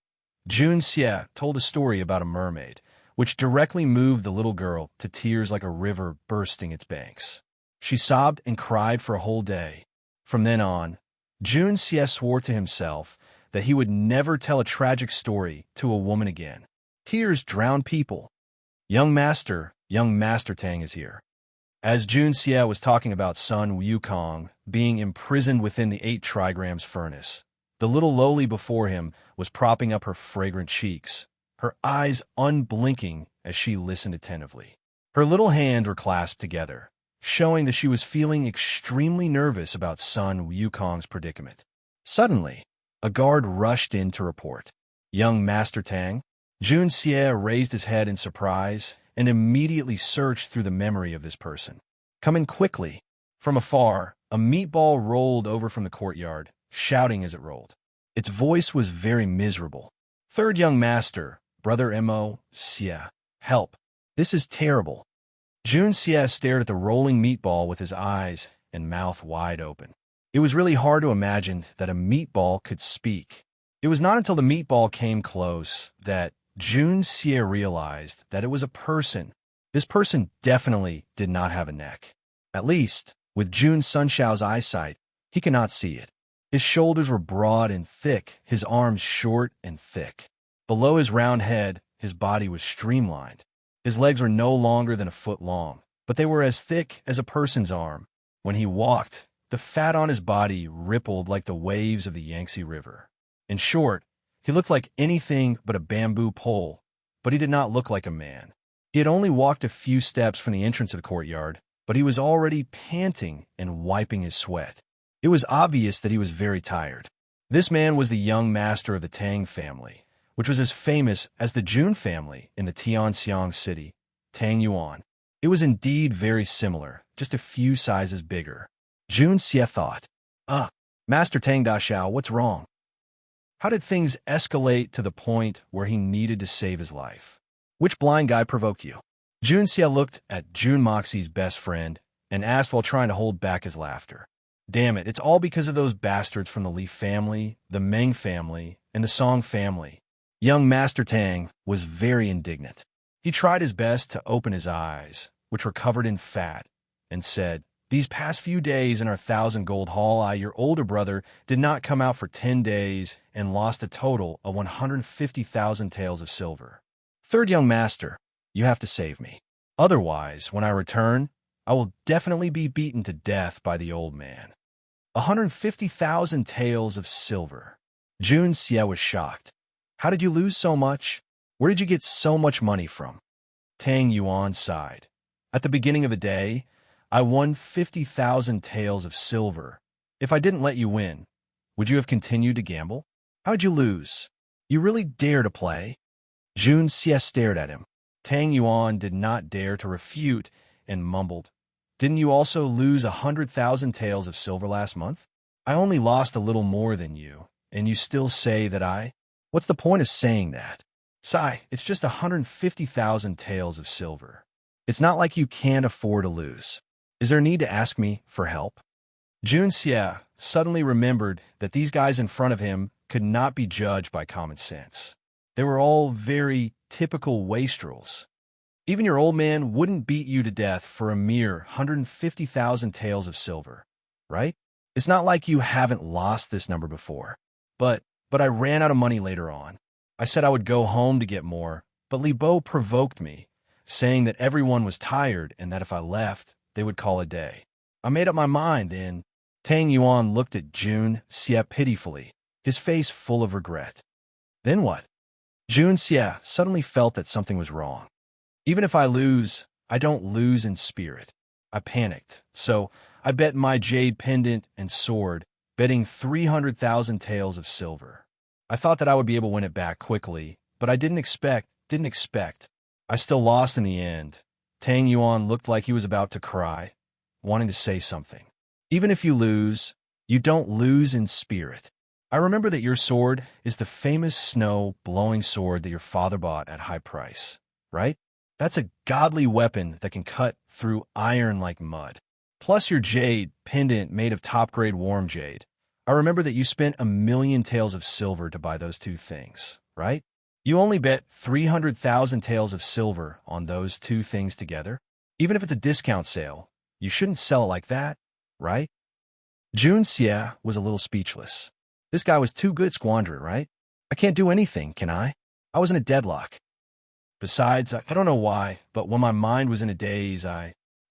Jun Xie told a story about a mermaid, which directly moved the little girl to tears like a river bursting its banks. She sobbed and cried for a whole day. From then on, Jun Xie swore to himself that he would never tell a tragic story to a woman again. Tears drown people. Young Master Tang is here. As Jun Xie was talking about Sun Wukong being imprisoned within the 8 trigrams furnace, the little lowly before him was propping up her fragrant cheeks, her eyes unblinking as she listened attentively. Her little hands were clasped together, showing that she was feeling extremely nervous about Sun Wukong's predicament. Suddenly, a guard rushed in to report. young Master Tang? Jun Xie raised his head in surprise and immediately searched through the memory of this person. Come in quickly. From afar, a meatball rolled over from the courtyard, shouting as it rolled. Its voice was very miserable. Third young master, Brother Mo, Xie, help. This is terrible. Jun Xie stared at the rolling meatball with his eyes and mouth wide open. It was really hard to imagine that a meatball could speak. It was not until the meatball came close that Jun Xie realized that it was a person. This person definitely did not have a neck. At least, with Jun Sunshao's eyesight, he could not see it. His shoulders were broad and thick, his arms short and thick. Below his round head, his body was streamlined. His legs were no longer than a foot long, but they were as thick as a person's arm. When he walked, the fat on his body rippled like the waves of the Yangtze River. In short, he looked like anything but a bamboo pole, but he did not look like a man. He had only walked a few steps from the entrance of the courtyard, but he was already panting and wiping his sweat. It was obvious that he was very tired. This man was the young master of the Tang family, which was as famous as the Jun family in the Tianxiang city, Tang Yuan. It was indeed very similar, just a few sizes bigger. Jun Xie thought, Master Tang Daxiao, what's wrong? How did things escalate to the point where he needed to save his life? Which blind guy provoked you? Jun Xie looked at Jun Moxie's best friend and asked while trying to hold back his laughter. Damn it, it's all because of those bastards from the Li family, the Meng family, and the Song family. Young Master Tang was very indignant. He tried his best to open his eyes, which were covered in fat, and said, These past few days in our 1,000 gold haul, your older brother did not come out for 10 days and lost a total of 150,000 taels of silver. Third young master, you have to save me. Otherwise, when I return, I will definitely be beaten to death by the old man. 150,000 taels of silver. Jun Xie was shocked. How did you lose so much? Where did you get so much money from? Tang Yuan sighed. At the beginning of the day, I won 50,000 taels of silver. If I didn't let you win, would you have continued to gamble? How'd you lose? You really dare to play? Jun Xie stared at him. Tang Yuan did not dare to refute and mumbled, Didn't you also lose 100,000 taels of silver last month? I only lost a little more than you, and you still say that I... What's the point of saying that? Sigh, it's just 150,000 taels of silver. It's not like you can't afford to lose. Is there a need to ask me for help? Jun Xie suddenly remembered that these guys in front of him could not be judged by common sense. They were all very typical wastrels. Even your old man wouldn't beat you to death for a mere 150,000 taels of silver, right? It's not like you haven't lost this number before. But I ran out of money later on. I said I would go home to get more, but Li Bo provoked me, saying that everyone was tired and that if I left, they would call a day. I made up my mind then. Tang Yuan looked at Jun Xie pitifully, his face full of regret. Then what? Jun Xie suddenly felt that something was wrong. Even if I lose, I don't lose in spirit. I panicked, so I bet my jade pendant and sword, betting 300,000 taels of silver. I thought that I would be able to win it back quickly, but I didn't expect. I still lost in the end. Tang Yuan looked like he was about to cry, wanting to say something. Even if you lose, you don't lose in spirit. I remember that your sword is the famous snow-blowing sword that your father bought at high price, right? That's a godly weapon that can cut through iron like mud. Plus your jade pendant made of top-grade warm jade. I remember that you spent 1,000,000 taels of silver to buy those two things, right? You only bet 300,000 taels of silver on those two things together. Even if it's a discount sale, you shouldn't sell it like that, right? Jun Xie was a little speechless. This guy was too good to squander it, right? I can't do anything, can I? I was in a deadlock. Besides, I don't know why, but when my mind was in a daze,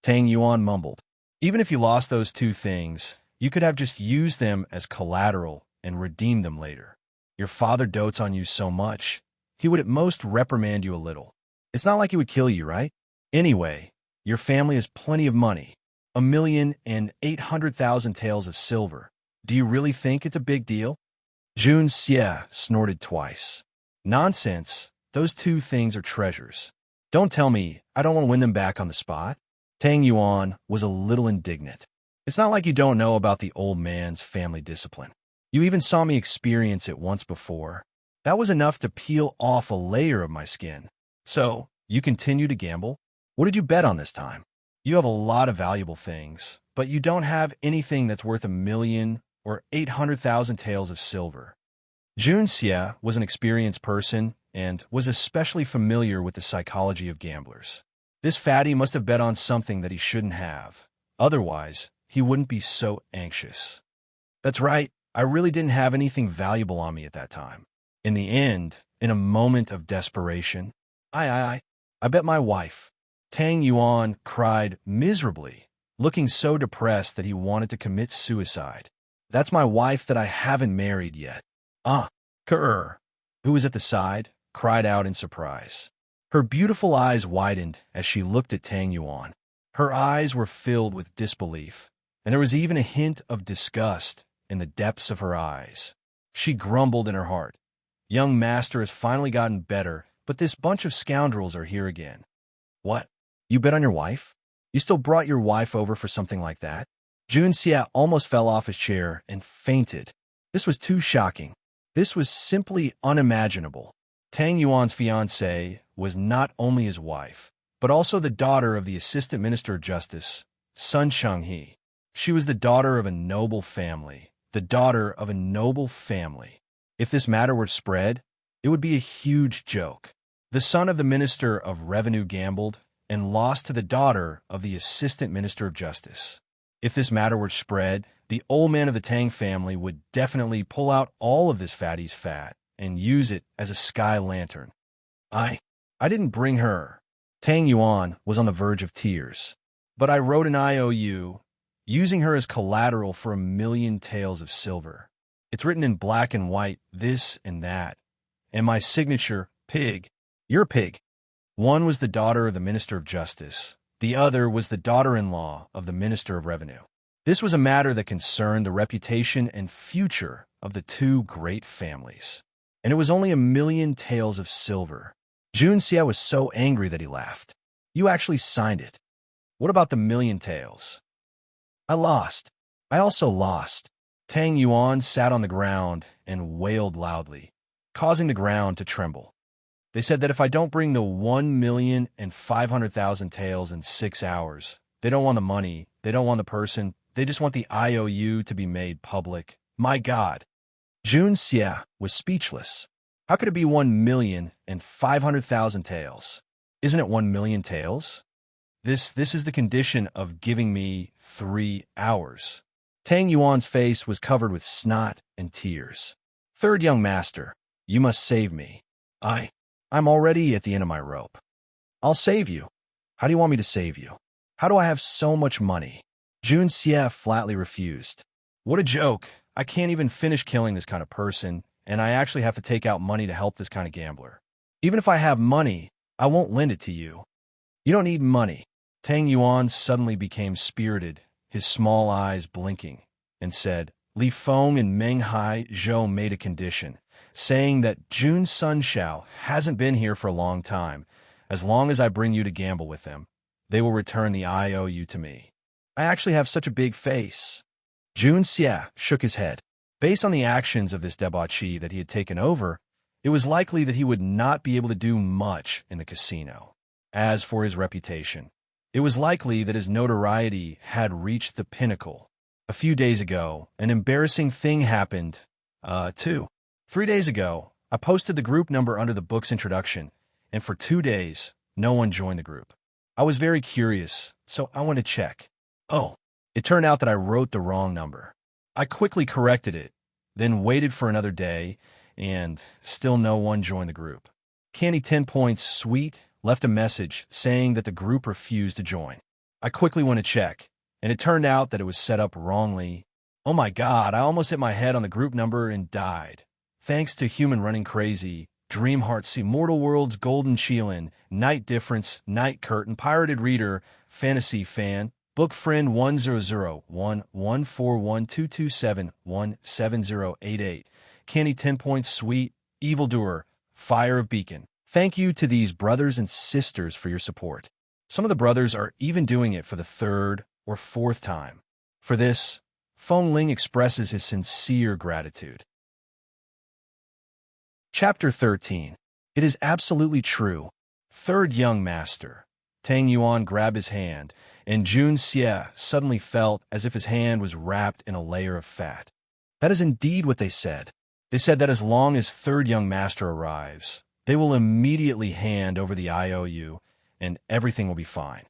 Tang Yuan mumbled. Even if you lost those two things, you could have just used them as collateral and redeemed them later. Your father dotes on you so much, he would at most reprimand you a little. It's not like he would kill you, right? Anyway, your family has plenty of money. 1,800,000 taels of silver. Do you really think it's a big deal? Jun Xie snorted twice. Nonsense. Those two things are treasures. Don't tell me I don't want to win them back on the spot. Tang Yuan was a little indignant. It's not like you don't know about the old man's family discipline. You even saw me experience it once before. That was enough to peel off a layer of my skin. So, you continue to gamble? What did you bet on this time? You have a lot of valuable things, but you don't have anything that's worth 1,000,000 or 800,000 taels of silver. Jun Xie was an experienced person and was especially familiar with the psychology of gamblers. This fatty must have bet on something that he shouldn't have. Otherwise, he wouldn't be so anxious. That's right, I really didn't have anything valuable on me at that time. In the end, in a moment of desperation, I bet my wife. Tang Yuan cried miserably, looking so depressed that he wanted to commit suicide. That's my wife that I haven't married yet. Kerr, who was at the side, cried out in surprise. Her beautiful eyes widened as she looked at Tang Yuan. Her eyes were filled with disbelief, and there was even a hint of disgust in the depths of her eyes. She grumbled in her heart. Young master has finally gotten better, but this bunch of scoundrels are here again. What? You bet on your wife? You still brought your wife over for something like that? Jun Xie almost fell off his chair and fainted. This was too shocking. This was simply unimaginable. Tang Yuan's fiancée was not only his wife, but also the daughter of the Assistant Minister of Justice, Sun Changhe. She was the daughter of a noble family. The daughter of a noble family. If this matter were spread, it would be a huge joke. The son of the Minister of Revenue gambled and lost to the daughter of the Assistant Minister of Justice. If this matter were spread, the old man of the Tang family would definitely pull out all of this fatty's fat and use it as a sky lantern. I didn't bring her. Tang Yuan was on the verge of tears. But I wrote an IOU, using her as collateral for 1,000,000 taels of silver. It's written in black and white, this and that. And my signature, pig. You're a pig. One was the daughter of the Minister of Justice. The other was the daughter-in-law of the Minister of Revenue. This was a matter that concerned the reputation and future of the two great families. And it was only 1,000,000 taels of silver. Jun Xie was so angry that he laughed. You actually signed it. What about the 1,000,000 taels? I lost. I also lost. Tang Yuan sat on the ground and wailed loudly, causing the ground to tremble. They said that if I don't bring the 1,500,000 taels in 6 hours, they don't want the money, they don't want the person, they just want the IOU to be made public. My God. Jun Xie was speechless. How could it be 1,500,000 taels? Isn't it 1,000,000 taels? This is the condition of giving me 3 hours. Tang Yuan's face was covered with snot and tears. Third young master, you must save me. I'm already at the end of my rope. I'll save you. How do you want me to save you? How do I have so much money? Jun Xie flatly refused. What a joke. I can't even finish killing this kind of person, and I actually have to take out money to help this kind of gambler. Even if I have money, I won't lend it to you. You don't need money. Tang Yuan suddenly became spirited, his small eyes blinking, and said, Li Feng and Meng Hai Zhou made a condition, saying that Jun Sun Xiao hasn't been here for a long time. As long as I bring you to gamble with them, they will return the IOU to me. I actually have such a big face. Jun Xie shook his head. Based on the actions of this debauchee that he had taken over, it was likely that he would not be able to do much in the casino. As for his reputation, it was likely that his notoriety had reached the pinnacle. A few days ago, an embarrassing thing happened, too. 3 days ago, I posted the group number under the book's introduction, and for 2 days, no one joined the group. I was very curious, so I went to check. Oh, it turned out that I wrote the wrong number. I quickly corrected it, then waited for another day, and still no one joined the group. Candy 10 Points Sweet left a message saying that the group refused to join. I quickly went to check, and it turned out that it was set up wrongly. Oh my God, I almost hit my head on the group number and died. Thanks to Human Running Crazy, Dreamheart C, Mortal Worlds, Golden Sheelin, Night Difference, Night Curtain, Pirated Reader, Fantasy Fan, Book Friend 100114122717088, Candy 10 Points Sweet, Evildoer, Fire of Beacon. Thank you to these brothers and sisters for your support. Some of the brothers are even doing it for the third or fourth time. For this, Feng Ling expresses his sincere gratitude. Chapter 13. It is absolutely true. Third young master. Tang Yuan grabbed his hand, and Jun Xie suddenly felt as if his hand was wrapped in a layer of fat. That is indeed what they said. They said that as long as third young master arrives, they will immediately hand over the IOU, and everything will be fine.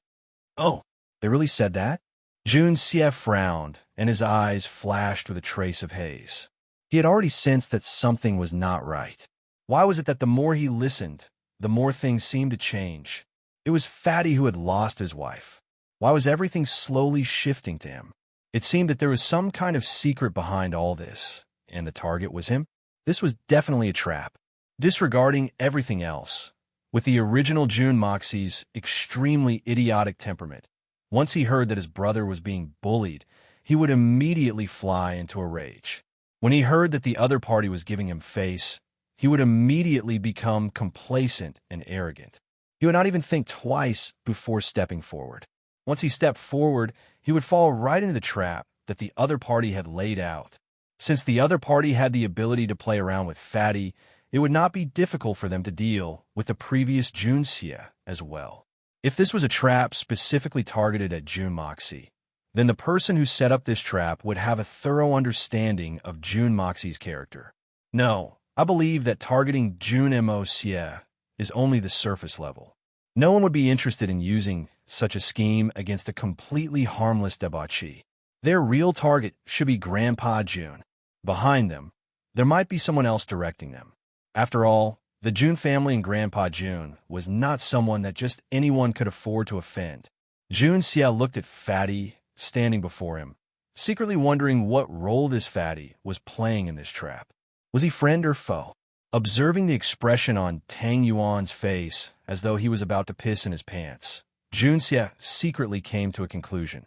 Oh, they really said that? Jun Xie frowned, and his eyes flashed with a trace of haze. He had already sensed that something was not right. Why was it that the more he listened, the more things seemed to change? It was Fatty who had lost his wife. Why was everything slowly shifting to him? It seemed that there was some kind of secret behind all this, and the target was him. This was definitely a trap. Disregarding everything else, with the original Jun Moxie's extremely idiotic temperament, once he heard that his brother was being bullied, he would immediately fly into a rage. When he heard that the other party was giving him face, he would immediately become complacent and arrogant. He would not even think twice before stepping forward. Once he stepped forward, he would fall right into the trap that the other party had laid out. Since the other party had the ability to play around with Fatty, it would not be difficult for them to deal with the previous Jun Xie as well. If this was a trap specifically targeted at Jun Moxie, then the person who set up this trap would have a thorough understanding of Jun Moxie's character. No, I believe that targeting Jun Mo Xie is only the surface level. No one would be interested in using such a scheme against a completely harmless debauchee. Their real target should be Grandpa Jun. Behind them, there might be someone else directing them. After all, the Jun family and Grandpa Jun was not someone that just anyone could afford to offend. Jun Xie looked at Fatty standing before him, secretly wondering what role this Fatty was playing in this trap. Was he friend or foe? Observing the expression on Tang Yuan's face as though he was about to piss in his pants, Jun Xie secretly came to a conclusion.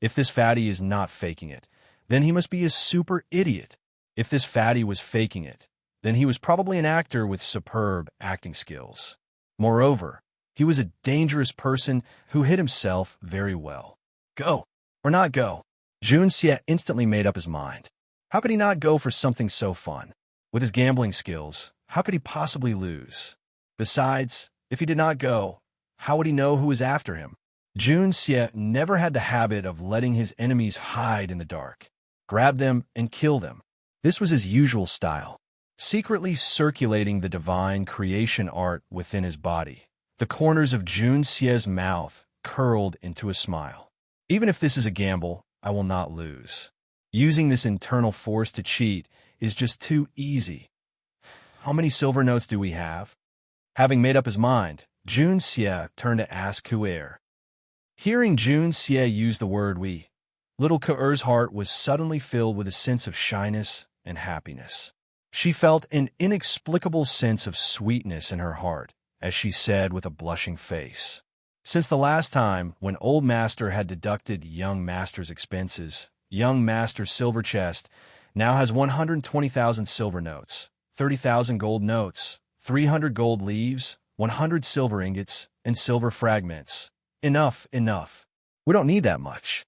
If this Fatty is not faking it, then he must be a super idiot. If this Fatty was faking it, then he was probably an actor with superb acting skills. Moreover, he was a dangerous person who hid himself very well. Go or not go? Jun Xie instantly made up his mind. How could he not go for something so fun? With his gambling skills, how could he possibly lose? Besides, if he did not go, how would he know who was after him? Jun Xie never had the habit of letting his enemies hide in the dark, grab them and kill them. This was his usual style. Secretly circulating the divine creation art within his body, the corners of Jun Xie's mouth curled into a smile. Even if this is a gamble, I will not lose. Using this internal force to cheat is just too easy. How many silver notes do we have? Having made up his mind, Jun Xie turned to ask Ku'er. Hearing Jun Xie use the word we, little Ku'er's heart was suddenly filled with a sense of shyness and happiness. She felt an inexplicable sense of sweetness in her heart as she said with a blushing face. Since the last time when Old Master had deducted Young Master's expenses, Young Master's silver chest now has 120,000 silver notes, 30,000 gold notes, 300 gold leaves, 100 silver ingots, and silver fragments. Enough. We don't need that much.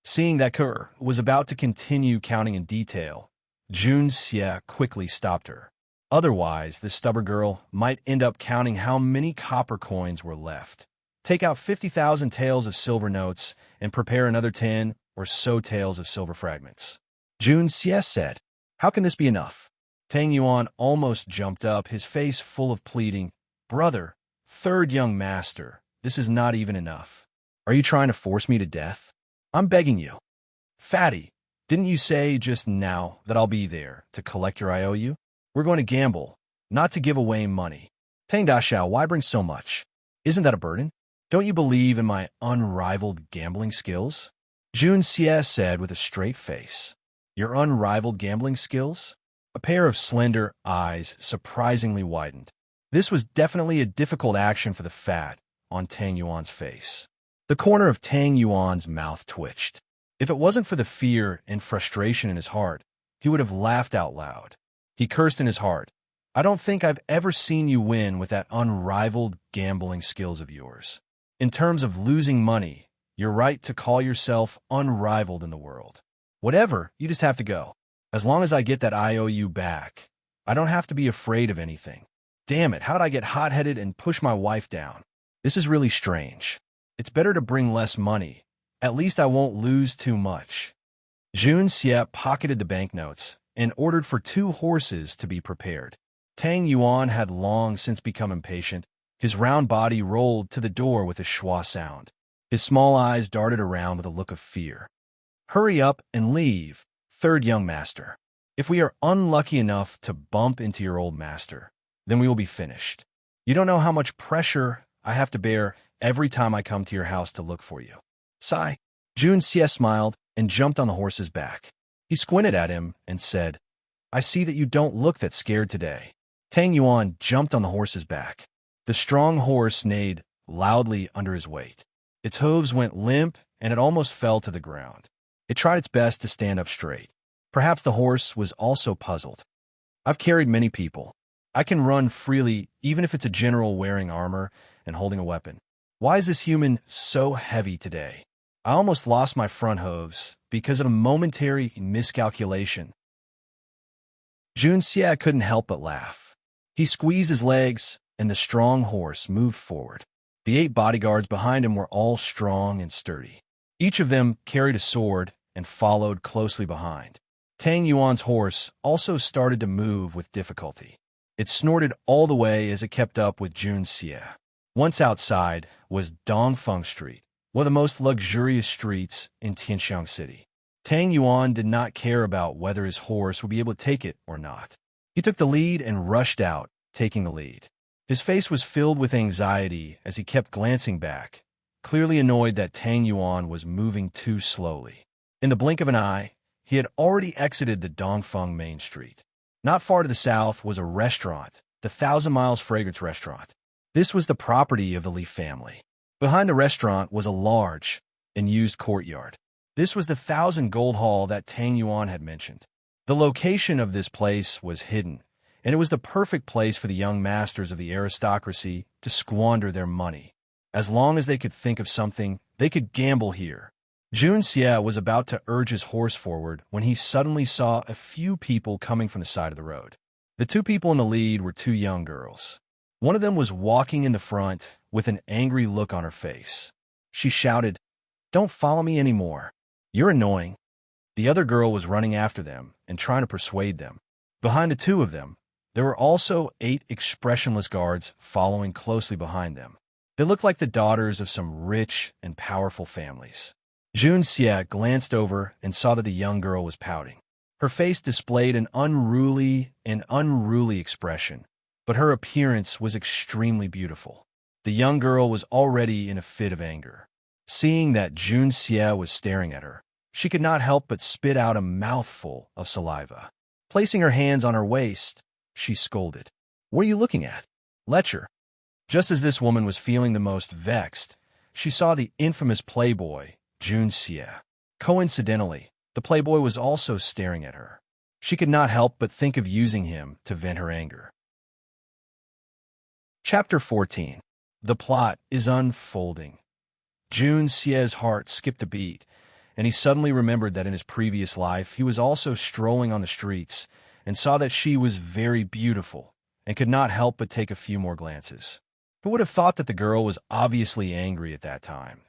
Seeing that Ku'er was about to continue counting in detail, Jun Xie quickly stopped her. Otherwise, this stubborn girl might end up counting how many copper coins were left. Take out 50,000 taels of silver notes and prepare another 10 or so taels of silver fragments. Jun Xie said, "How can this be enough?" Tang Yuan almost jumped up, his face full of pleading. "Brother, third young master, this is not even enough. Are you trying to force me to death? I'm begging you. Fatty, didn't you say just now that I'll be there to collect your IOU? We're going to gamble, not to give away money. Tang Daxiao, why bring so much? Isn't that a burden? Don't you believe in my unrivaled gambling skills?" Jun Xie said with a straight face. "Your unrivaled gambling skills?" A pair of slender eyes surprisingly widened. This was definitely a difficult action for the fat on Tang Yuan's face. The corner of Tang Yuan's mouth twitched. If it wasn't for the fear and frustration in his heart, he would have laughed out loud. He cursed in his heart. I don't think I've ever seen you win with that unrivaled gambling skills of yours. In terms of losing money, you're right to call yourself unrivaled in the world. Whatever, you just have to go. As long as I get that IOU back, I don't have to be afraid of anything. Damn it, how'd I get hot-headed and push my wife down? This is really strange. It's better to bring less money. At least I won't lose too much. Jun Xie pocketed the banknotes and ordered for 2 horses to be prepared. Tang Yuan had long since become impatient. His round body rolled to the door with a schwa sound. His small eyes darted around with a look of fear. Hurry up and leave, third young master. If we are unlucky enough to bump into your old master, then we will be finished. You don't know how much pressure I have to bear every time I come to your house to look for you. Sigh. Jun Xie smiled and jumped on the horse's back. He squinted at him and said, I see that you don't look that scared today. Tang Yuan jumped on the horse's back. The strong horse neighed loudly under his weight. Its hooves went limp and it almost fell to the ground. It tried its best to stand up straight. Perhaps the horse was also puzzled. I've carried many people. I can run freely even if it's a general wearing armor and holding a weapon. Why is this human so heavy today? I almost lost my front hooves because of a momentary miscalculation. Jun Xie couldn't help but laugh. He squeezed his legs, and the strong horse moved forward. The 8 bodyguards behind him were all strong and sturdy. Each of them carried a sword and followed closely behind. Tang Yuan's horse also started to move with difficulty. It snorted all the way as it kept up with Jun Xie. Once outside was Dongfeng Street, one of the most luxurious streets in Tianxiang City. Tang Yuan did not care about whether his horse would be able to take it or not. He took the lead and rushed out, taking the lead. His face was filled with anxiety as he kept glancing back, clearly annoyed that Tang Yuan was moving too slowly. In the blink of an eye, he had already exited the Dongfeng Main Street. Not far to the south was a restaurant, the Thousand Miles Fragrance Restaurant. This was the property of the Li family. Behind the restaurant was a large and used courtyard. This was the 1,000 Gold Hall that Tang Yuan had mentioned. The location of this place was hidden, and it was the perfect place for the young masters of the aristocracy to squander their money. As long as they could think of something, they could gamble here. Jun Xie was about to urge his horse forward when he suddenly saw a few people coming from the side of the road. The 2 people in the lead were 2 young girls. One of them was walking in the front with an angry look on her face. She shouted, "Don't follow me anymore. You're annoying." The other girl was running after them and trying to persuade them. Behind the 2 of them, there were also 8 expressionless guards following closely behind them. They looked like the daughters of some rich and powerful families. Jun Xie glanced over and saw that the young girl was pouting. Her face displayed an unruly expression, but her appearance was extremely beautiful. The young girl was already in a fit of anger. Seeing that Jun Xie was staring at her, she could not help but spit out a mouthful of saliva. Placing her hands on her waist, she scolded, "What are you looking at? Lecher." Just as this woman was feeling the most vexed, she saw the infamous playboy, Jun Xie. Coincidentally, the playboy was also staring at her. She could not help but think of using him to vent her anger. Chapter 14. The plot is unfolding. Jun Xie's heart skipped a beat, and he suddenly remembered that in his previous life he was also strolling on the streets and saw that she was very beautiful and could not help but take a few more glances. Who would have thought that the girl was obviously angry at that time?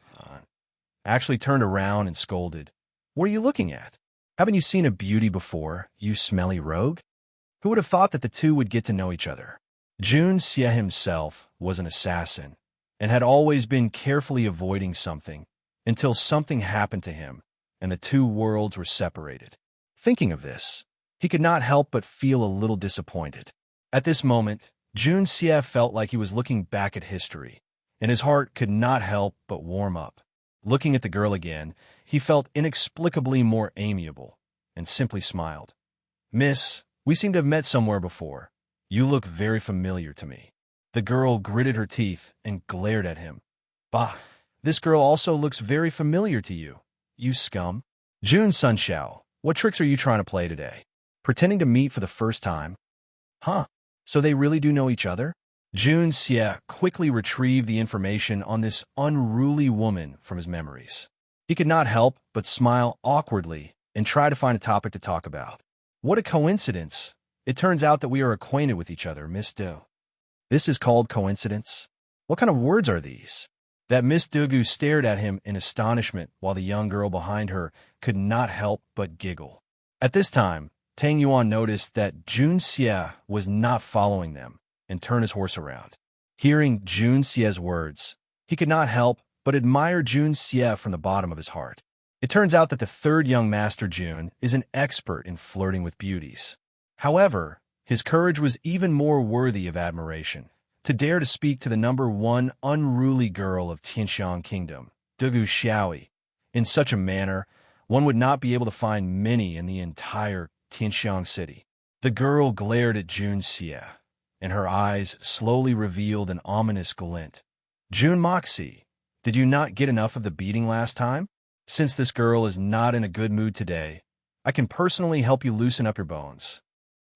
Actually turned around and scolded, "What are you looking at? Haven't you seen a beauty before, you smelly rogue?" Who would have thought that the 2 would get to know each other? Jun Xie himself was an assassin and had always been carefully avoiding something until something happened to him and the 2 worlds were separated. Thinking of this, he could not help but feel a little disappointed. At this moment, Jun Xie felt like he was looking back at history, and his heart could not help but warm up. Looking at the girl again, he felt inexplicably more amiable and simply smiled. "Miss, we seem to have met somewhere before. You look very familiar to me." The girl gritted her teeth and glared at him. "Bah, this girl also looks very familiar to you, you scum." "Jun Sunshao, what tricks are you trying to play today? Pretending to meet for the first time?" "Huh, So they really do know each other? Jun Xie quickly retrieved the information on this unruly woman from his memories. He could not help but smile awkwardly and try to find a topic to talk about. What a coincidence! It turns out that we are acquainted with each other, Miss Du. This is called coincidence? What kind of words are these? That Miss Dugu stared at him in astonishment while the young girl behind her could not help but giggle. At this time, Tang Yuan noticed that Jun Xie was not following them and turned his horse around. Hearing Jun Xie's words, he could not help but admire Jun Xie from the bottom of his heart. It turns out that the third young master Jun is an expert in flirting with beauties. However, his courage was even more worthy of admiration. To dare to speak to the number one unruly girl of Tianxiang Kingdom, Dugu Xiaoi, in such a manner, one would not be able to find many in the entire Tianxiang city. The girl glared at Jun Xie, and her eyes slowly revealed an ominous glint. Jun Moxie, did you not get enough of the beating last time? Since this girl is not in a good mood today, I can personally help you loosen up your bones.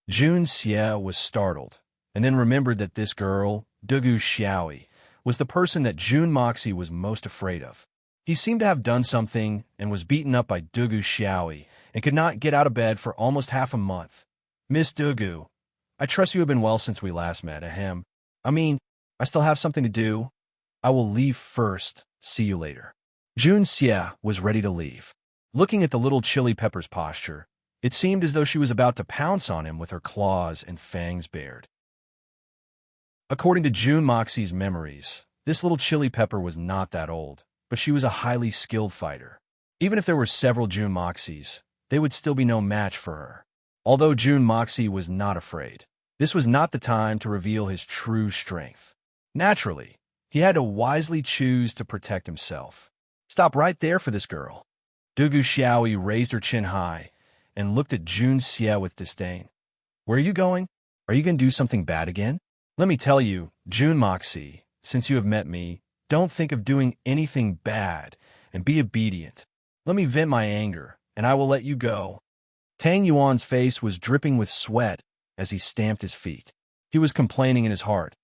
Jun Xie was startled, and then remembered that this girl, Dugu Xiaoi, was the person that Jun Moxie was most afraid of. He seemed to have done something and was beaten up by Dugu Xiaoi and could not get out of bed for almost half a month. Miss Dugu, I trust you have been well since we last met, ahem. I mean, I still have something to do. I will leave first. See you later. Jun Xie was ready to leave. Looking at the little chili pepper's posture, it seemed as though she was about to pounce on him with her claws and fangs bared. According to Jun Moxie's memories, this little chili pepper was not that old, but she was a highly skilled fighter. Even if there were several Jun Moxies, they would still be no match for her. Although Jun Moxie was not afraid, this was not the time to reveal his true strength. Naturally, he had to wisely choose to protect himself. Stop right there for this girl. Dugu Xiaoi raised her chin high and looked at Jun Xie with disdain. Where are you going? Are you going to do something bad again? Let me tell you, Jun Moxie, since you have met me, don't think of doing anything bad and be obedient. Let me vent my anger, and I will let you go. Tang Yuan's face was dripping with sweat as he stamped his feet. He was complaining in his heart.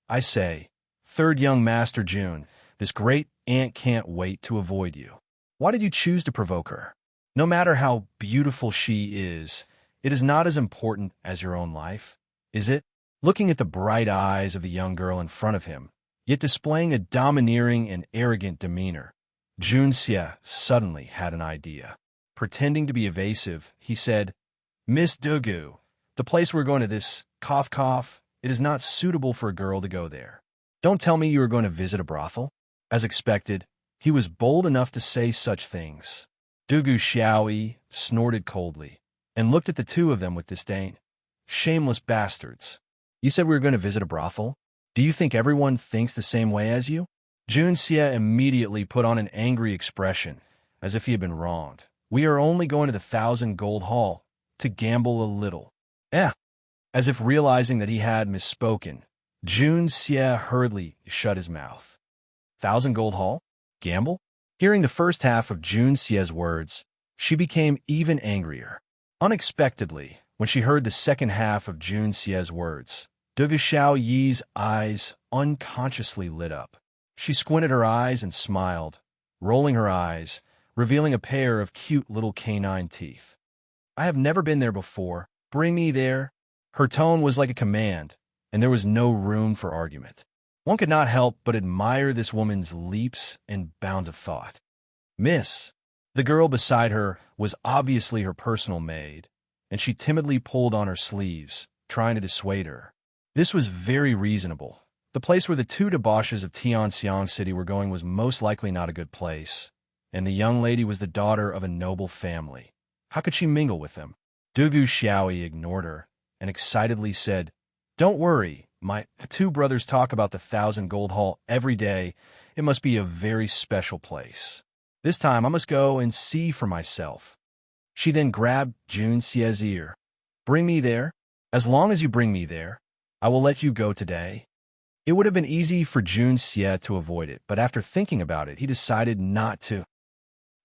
I say, third young master Jun, this great aunt can't wait to avoid you. Why did you choose to provoke her? No matter how beautiful she is, it is not as important as your own life, is it? Looking at the bright eyes of the young girl in front of him, yet displaying a domineering and arrogant demeanor, Jun Xie suddenly had an idea. Pretending to be evasive, he said, Miss Dugu, the place we're going to this, cough cough, it is not suitable for a girl to go there. Don't tell me you are going to visit a brothel. As expected, he was bold enough to say such things. Dugu Xiaoi snorted coldly and looked at the two of them with disdain. Shameless bastards. You said we were going to visit a brothel? Do you think everyone thinks the same way as you? Jun Xie immediately put on an angry expression, as if he had been wronged. We are only going to the 1,000 Gold Hall, to gamble a little. As if realizing that he had misspoken, Jun Xie hurriedly shut his mouth. 1,000 Gold Hall? Gamble? Hearing the first half of Jun Xie's words, she became even angrier. Unexpectedly, when she heard the second half of Jun Xie's words, Dugu Xiaoyi's eyes unconsciously lit up. She squinted her eyes and smiled, rolling her eyes, revealing a pair of cute little canine teeth. I have never been there before. Bring me there. Her tone was like a command, and there was no room for argument. One could not help but admire this woman's leaps and bounds of thought. Miss, the girl beside her was obviously her personal maid, and she timidly pulled on her sleeves, trying to dissuade her. This was very reasonable. The place where the two debauches of Tianxiang City were going was most likely not a good place, and the young lady was the daughter of a noble family. How could she mingle with them? Dugu Xiaoi ignored her and excitedly said, Don't worry, my two brothers talk about the 1,000 Gold Hall every day. It must be a very special place. This time I must go and see for myself. She then grabbed Jun Xie's ear. Bring me there. As long as you bring me there, I will let you go today. It would have been easy for Jun Xie to avoid it, but after thinking about it, he decided not to.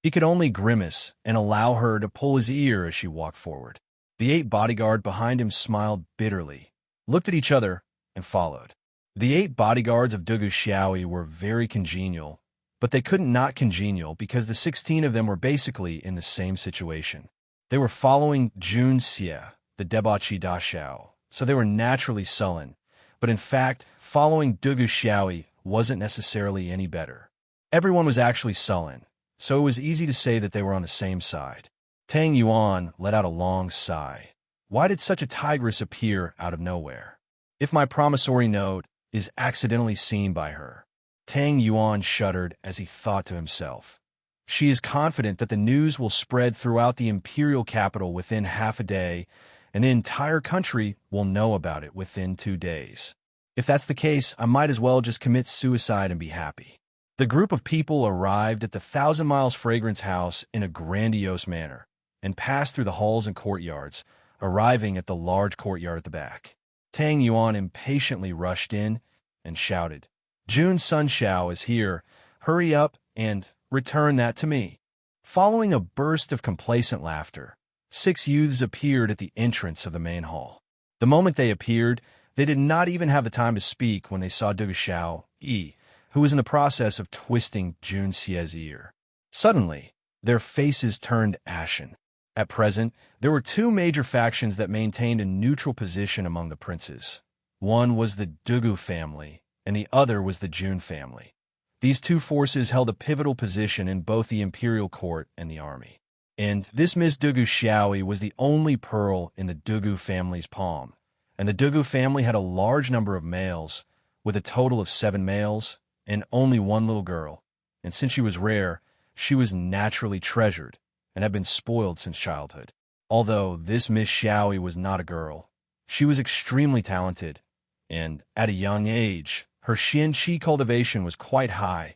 He could only grimace and allow her to pull his ear as she walked forward. The 8 bodyguard behind him smiled bitterly looked at each other, and followed. The 8 bodyguards of Dugu Xiaoyi were very congenial, but they couldn't not congenial because the 16 of them were basically in the same situation. They were following Jun Xie, the debauchee Da Xiao, so they were naturally sullen, but in fact, following Dugu Xiaoyi wasn't necessarily any better. Everyone was actually sullen, so it was easy to say that they were on the same side. Tang Yuan let out a long sigh. Why did such a tigress appear out of nowhere? If my promissory note is accidentally seen by her. Tang Yuan shuddered as he thought to himself. She is confident that the news will spread throughout the imperial capital within half a day, and the entire country will know about it within 2 days. If that's the case, I might as well just commit suicide and be happy. The group of people arrived at the 1,000 Miles Fragrance House in a grandiose manner, and passed through the halls and courtyards, arriving at the large courtyard at the back. Tang Yuan impatiently rushed in and shouted, "Jun Sun Xiao is here. Hurry up and return that to me." Following a burst of complacent laughter, 6 youths appeared at the entrance of the main hall. The moment they appeared, they did not even have the time to speak when they saw Dugu Xiaoyi, who was in the process of twisting Jun Xie's ear. Suddenly, their faces turned ashen. At present, there were 2 major factions that maintained a neutral position among the princes. One was the Dugu family, and the other was the Jun family. These 2 forces held a pivotal position in both the imperial court and the army. And this Miss Dugu Xiaoyi was the only pearl in the Dugu family's palm, and the Dugu family had a large number of males, with a total of 7 males, and only 1 little girl, and since she was rare, she was naturally treasured, and had been spoiled since childhood. Although this Miss Xiaoyi was not a girl, she was extremely talented, and at a young age, her Xian-Qi cultivation was quite high,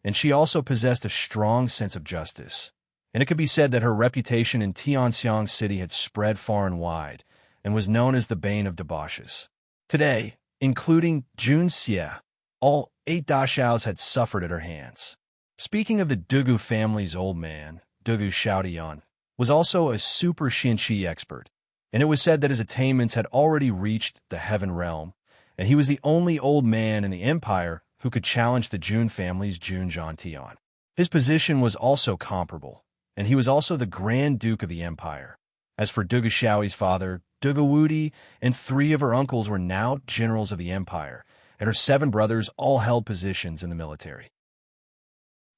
and she also possessed a strong sense of justice. And it could be said that her reputation in Tianxiang City had spread far and wide, and was known as the bane of debauches. Today, including Jun Xie, all 8 Dashaos had suffered at her hands. Speaking of the Dugu family's old man, Dugu Xiaodian, was also a super Xian-Qi expert, and it was said that his attainments had already reached the heaven realm, and he was the only old man in the empire who could challenge the Jun family's Jun Zhantian. His position was also comparable, and he was also the Grand Duke of the empire. As for Dugu Xiaoyi's father, Dugu Wudi, and 3 of her uncles were now generals of the empire, and her 7 brothers all held positions in the military.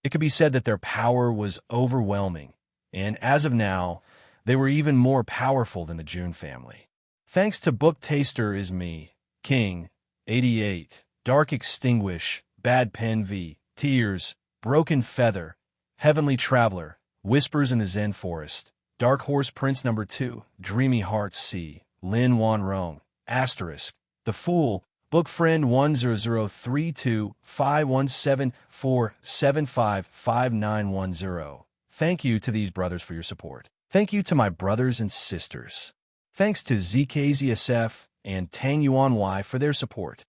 It could be said that their power was overwhelming, and as of now, they were even more powerful than the Jun family. Thanks to Book Taster is Me, King, 88, Dark Extinguish, Bad Pen V, Tears, Broken Feather, Heavenly Traveler, Whispers in the Zen Forest, Dark Horse Prince No. 2, Dreamy Hearts C, Lin Wan Rong, Asterisk, The Fool, Book Friend 100325174755910. Thank you to these brothers for your support. Thank you to my brothers and sisters. Thanks to ZKZSF and Tang Yuan Y for their support.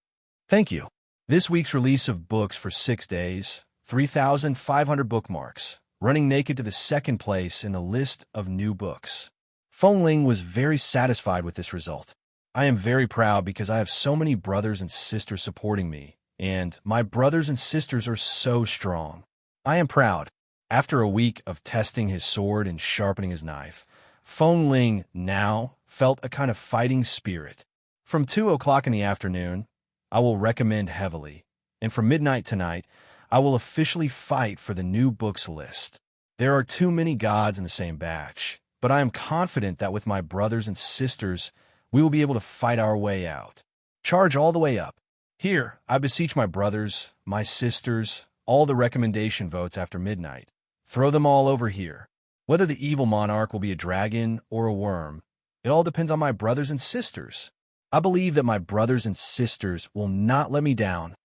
Thank you. This week's release of books for 6 days, 3,500 bookmarks, running naked to the 2nd place in the list of new books. Feng Ling was very satisfied with this result. I am very proud because I have so many brothers and sisters supporting me, and my brothers and sisters are so strong. I am proud. After a week of testing his sword and sharpening his knife, Feng Ling now felt a kind of fighting spirit. From 2 o'clock in the afternoon, I will recommend heavily, and from midnight tonight, I will officially fight for the new books list. There are too many gods in the same batch, but I am confident that with my brothers and sisters, we will be able to fight our way out. Charge all the way up. Here, I beseech my brothers, my sisters, all the recommendation votes after midnight. Throw them all over here. Whether the evil monarch will be a dragon or a worm, it all depends on my brothers and sisters. I believe that my brothers and sisters will not let me down.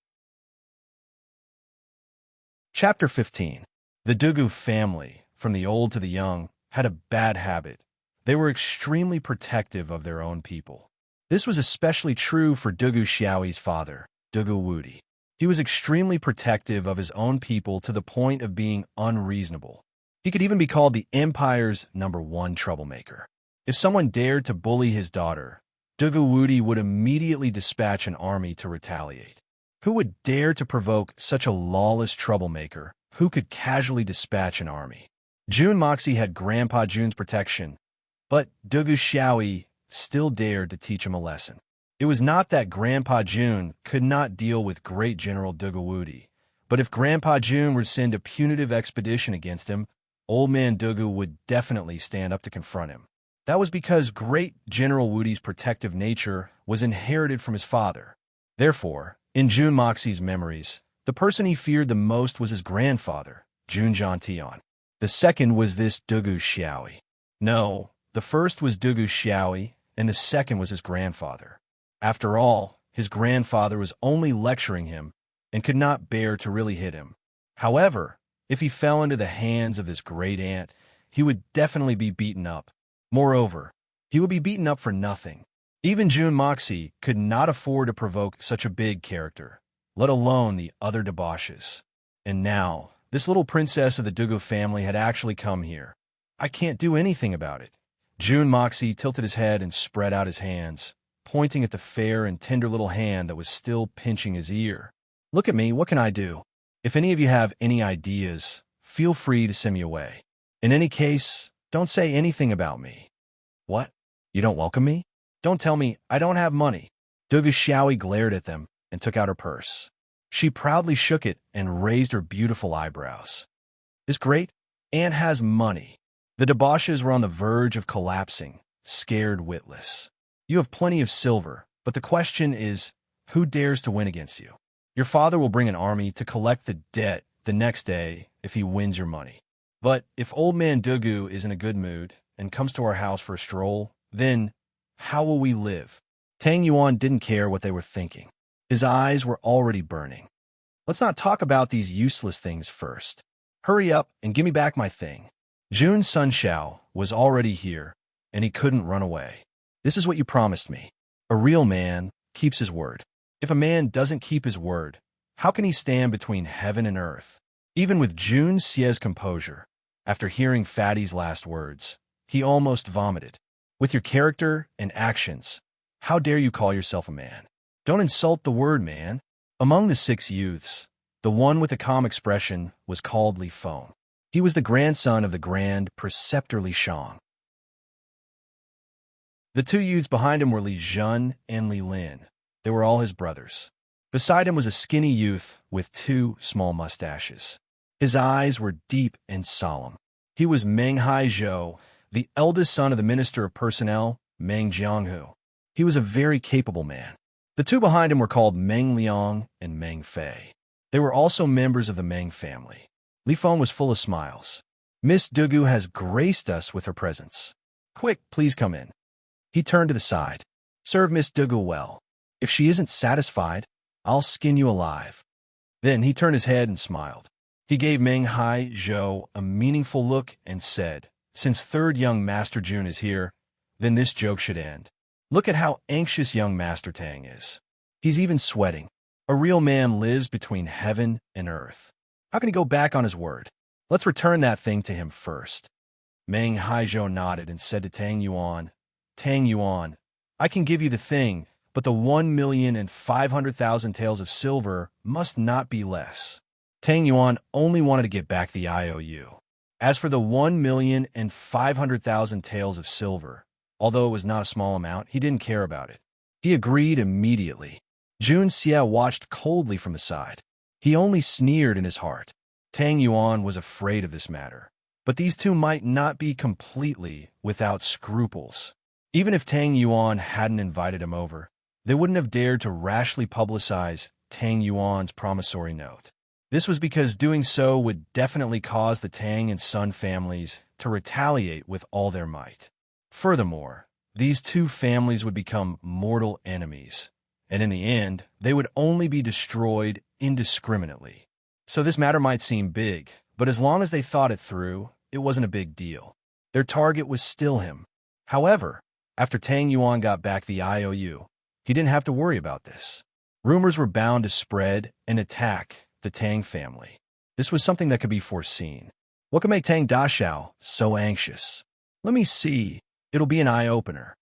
Chapter 15. The Dugu family, from the old to the young, had a bad habit. They were extremely protective of their own people. This was especially true for Dugu Xiaoyi's father, Dugu Wudi. He was extremely protective of his own people to the point of being unreasonable. He could even be called the empire's #1 troublemaker. If someone dared to bully his daughter, Dugawudi would immediately dispatch an army to retaliate. Who would dare to provoke such a lawless troublemaker? Who could casually dispatch an army? Jun Moxie had Grandpa Jun's protection, but Dugu Xiaoyi still dared to teach him a lesson. It was not that Grandpa Jun could not deal with Great General Dugawudi, but if Grandpa Jun were to send a punitive expedition against him, Old Man Dugu would definitely stand up to confront him. That was because Great General Wudi's protective nature was inherited from his father. Therefore, in Jun Moxie's memories, the person he feared the most was his grandfather, Jun Jiantian. The second was this Dugu Xiaoyi. No, the first was Dugu Xiaoyi, and the second was his grandfather. After all, his grandfather was only lecturing him and could not bear to really hit him. However, if he fell into the hands of this great aunt, he would definitely be beaten up. Moreover, he would be beaten up for nothing. Even Jun Moxie could not afford to provoke such a big character, let alone the other debauches. And now, this little princess of the Dugu family had actually come here. I can't do anything about it. Jun Moxie tilted his head and spread out his hands, pointing at the fair and tender little hand that was still pinching his ear. Look at me, what can I do? If any of you have any ideas, feel free to send me away. In any case, don't say anything about me. What? You don't welcome me? Don't tell me I don't have money. Dugu Xiaoyi glared at them and took out her purse. She proudly shook it and raised her beautiful eyebrows. This great aunt has money. The debauches were on the verge of collapsing, scared witless. You have plenty of silver, but the question is, who dares to win against you? Your father will bring an army to collect the debt the next day if he wins your money. But if Old Man Dugu is in a good mood and comes to our house for a stroll, then how will we live? Tang Yuan didn't care what they were thinking. His eyes were already burning. Let's not talk about these useless things first. Hurry up and give me back my thing. Jun Sunshao was already here, and he couldn't run away. This is what you promised me. A real man keeps his word. If a man doesn't keep his word, how can he stand between heaven and earth? Even with Jun Xie's composure, after hearing Fatty's last words, he almost vomited. With your character and actions, how dare you call yourself a man? Don't insult the word man. Among the 6 youths, the one with a calm expression was called Li Feng. He was the grandson of the Grand Preceptor Li Shang. The 2 youths behind him were Li Zhen and Li Lin. They were all his brothers. Beside him was a skinny youth with 2 small mustaches. His eyes were deep and solemn. He was Meng Haizhou, the eldest son of the Minister of Personnel, Meng Jianghu. He was a very capable man. The 2 behind him were called Meng Liang and Meng Fei. They were also members of the Meng family. Li Feng was full of smiles. Miss Dugu has graced us with her presence. Quick, please come in. He turned to the side. Serve Miss Dugu well. If she isn't satisfied, I'll skin you alive. Then he turned his head and smiled. He gave Meng Haizhou a meaningful look and said, since 3rd young Master Jun is here, then this joke should end. Look at how anxious young Master Tang is. He's even sweating. A real man lives between heaven and earth. How can he go back on his word? Let's return that thing to him first. Meng Haizhou nodded and said to Tang Yuan, I can give you the thing, but the 1,500,000 taels of silver must not be less. Tang Yuan only wanted to get back the IOU. As for the 1,500,000 taels of silver, although it was not a small amount, he didn't care about it. He agreed immediately. Jun Xie watched coldly from the side. He only sneered in his heart. Tang Yuan was afraid of this matter. But these 2 might not be completely without scruples. Even if Tang Yuan hadn't invited him over, they wouldn't have dared to rashly publicize Tang Yuan's promissory note. This was because doing so would definitely cause the Tang and Sun families to retaliate with all their might. Furthermore, these 2 families would become mortal enemies, and in the end, they would only be destroyed indiscriminately. So this matter might seem big, but as long as they thought it through, it wasn't a big deal. Their target was still him. However, after Tang Yuan got back the IOU, he didn't have to worry about this. Rumors were bound to spread and attack the Tang family. This was something that could be foreseen. What could make Tang Dashao so anxious? Let me see. It'll be an eye-opener.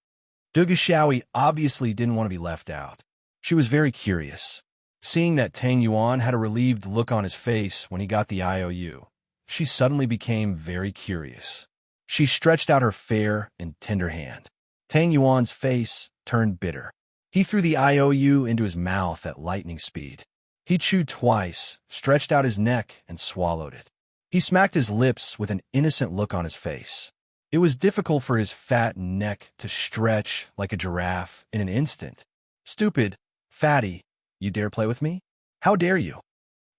Dugu Xiaoyi obviously didn't want to be left out. She was very curious. Seeing that Tang Yuan had a relieved look on his face when he got the IOU, she suddenly became very curious. She stretched out her fair and tender hand. Tang Yuan's face turned bitter. He threw the IOU into his mouth at lightning speed. He chewed twice, stretched out his neck, and swallowed it. He smacked his lips with an innocent look on his face. It was difficult for his fat neck to stretch like a giraffe in an instant. Stupid, fatty, you dare play with me? How dare you?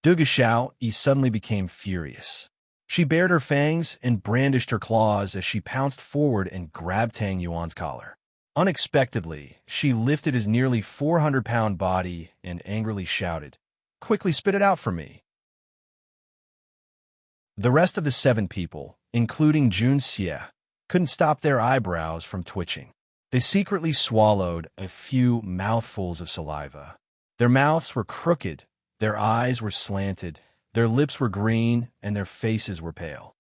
Dugu Xiaoyi suddenly became furious. She bared her fangs and brandished her claws as she pounced forward and grabbed Tang Yuan's collar. Unexpectedly, she lifted his nearly 400-pound body and angrily shouted, "Quickly spit it out for me." The rest of the 7 people, including Jun Xie, couldn't stop their eyebrows from twitching. They secretly swallowed a few mouthfuls of saliva. Their mouths were crooked, their eyes were slanted, their lips were green, and their faces were pale.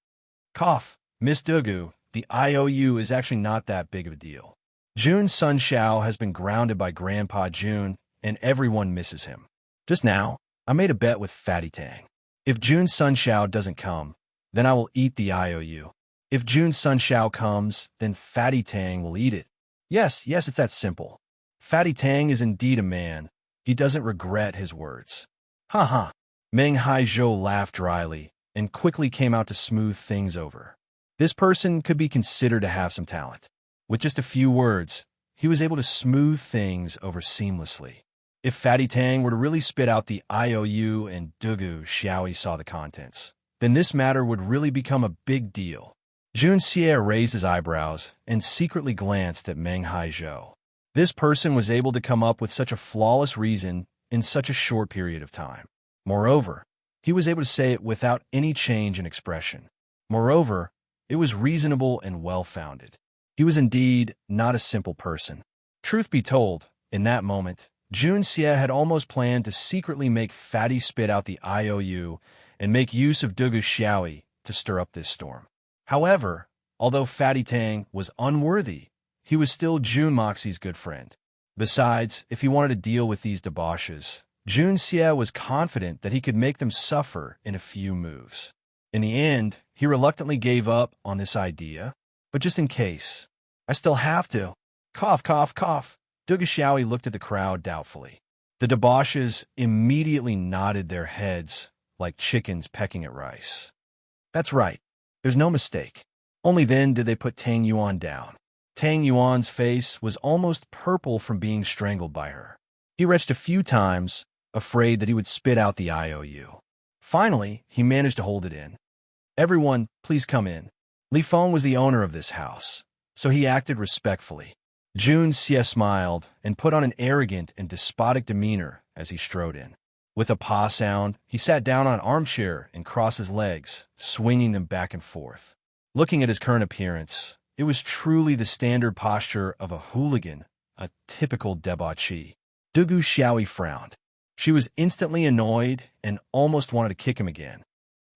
Cough, Miss Dugu, the IOU is actually not that big of a deal. Jun Sunshao has been grounded by Grandpa Jun, and everyone misses him. Just now, I made a bet with Fatty Tang. If Jun Sunshao doesn't come, then I will eat the IOU. If Jun Sunshao comes, then Fatty Tang will eat it. Yes, it's that simple. Fatty Tang is indeed a man. He doesn't regret his words. Ha ha. Meng Haizhou laughed dryly and quickly came out to smooth things over. This person could be considered to have some talent. With just a few words, he was able to smooth things over seamlessly. If Fatty Tang were to really spit out the IOU and Dugu Xiaoyi saw the contents, then this matter would really become a big deal. Jun Xie raised his eyebrows and secretly glanced at Meng Haizhou. This person was able to come up with such a flawless reason in such a short period of time. Moreover, he was able to say it without any change in expression. Moreover, it was reasonable and well-founded. He was indeed not a simple person. Truth be told, in that moment, Jun Xie had almost planned to secretly make Fatty spit out the IOU and make use of Dugu Xiaoyi to stir up this storm. However, although Fatty Tang was unworthy, he was still Jun Moxie's good friend. Besides, if he wanted to deal with these debauches, Jun Xie was confident that he could make them suffer in a few moves. In the end, he reluctantly gave up on this idea, but just in case, I still have to. Cough, cough, cough. Dugu Xiaoyi looked at the crowd doubtfully. The debauches immediately nodded their heads like chickens pecking at rice. That's right. There's no mistake. Only then did they put Tang Yuan down. Tang Yuan's face was almost purple from being strangled by her. He retched a few times, afraid that he would spit out the IOU. Finally, he managed to hold it in. Everyone, please come in. Li Feng was the owner of this house, so he acted respectfully. Jun Xie smiled and put on an arrogant and despotic demeanor as he strode in. With a pa sound, he sat down on an armchair and crossed his legs, swinging them back and forth. Looking at his current appearance, it was truly the standard posture of a hooligan, a typical debauchee. Dugu Xiaoyi frowned. She was instantly annoyed and almost wanted to kick him again.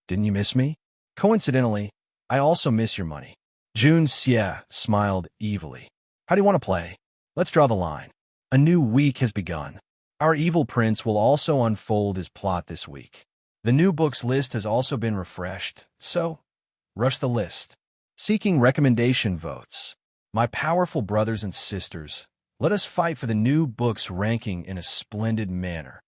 Didn't you miss me? Coincidentally, I also miss your money. Jun Xie smiled evilly. How do you want to play? Let's draw the line. A new week has begun. Our evil prince will also unfold his plot this week. The new books list has also been refreshed, so rush the list. Seeking recommendation votes. My powerful brothers and sisters, let us fight for the new books ranking in a splendid manner.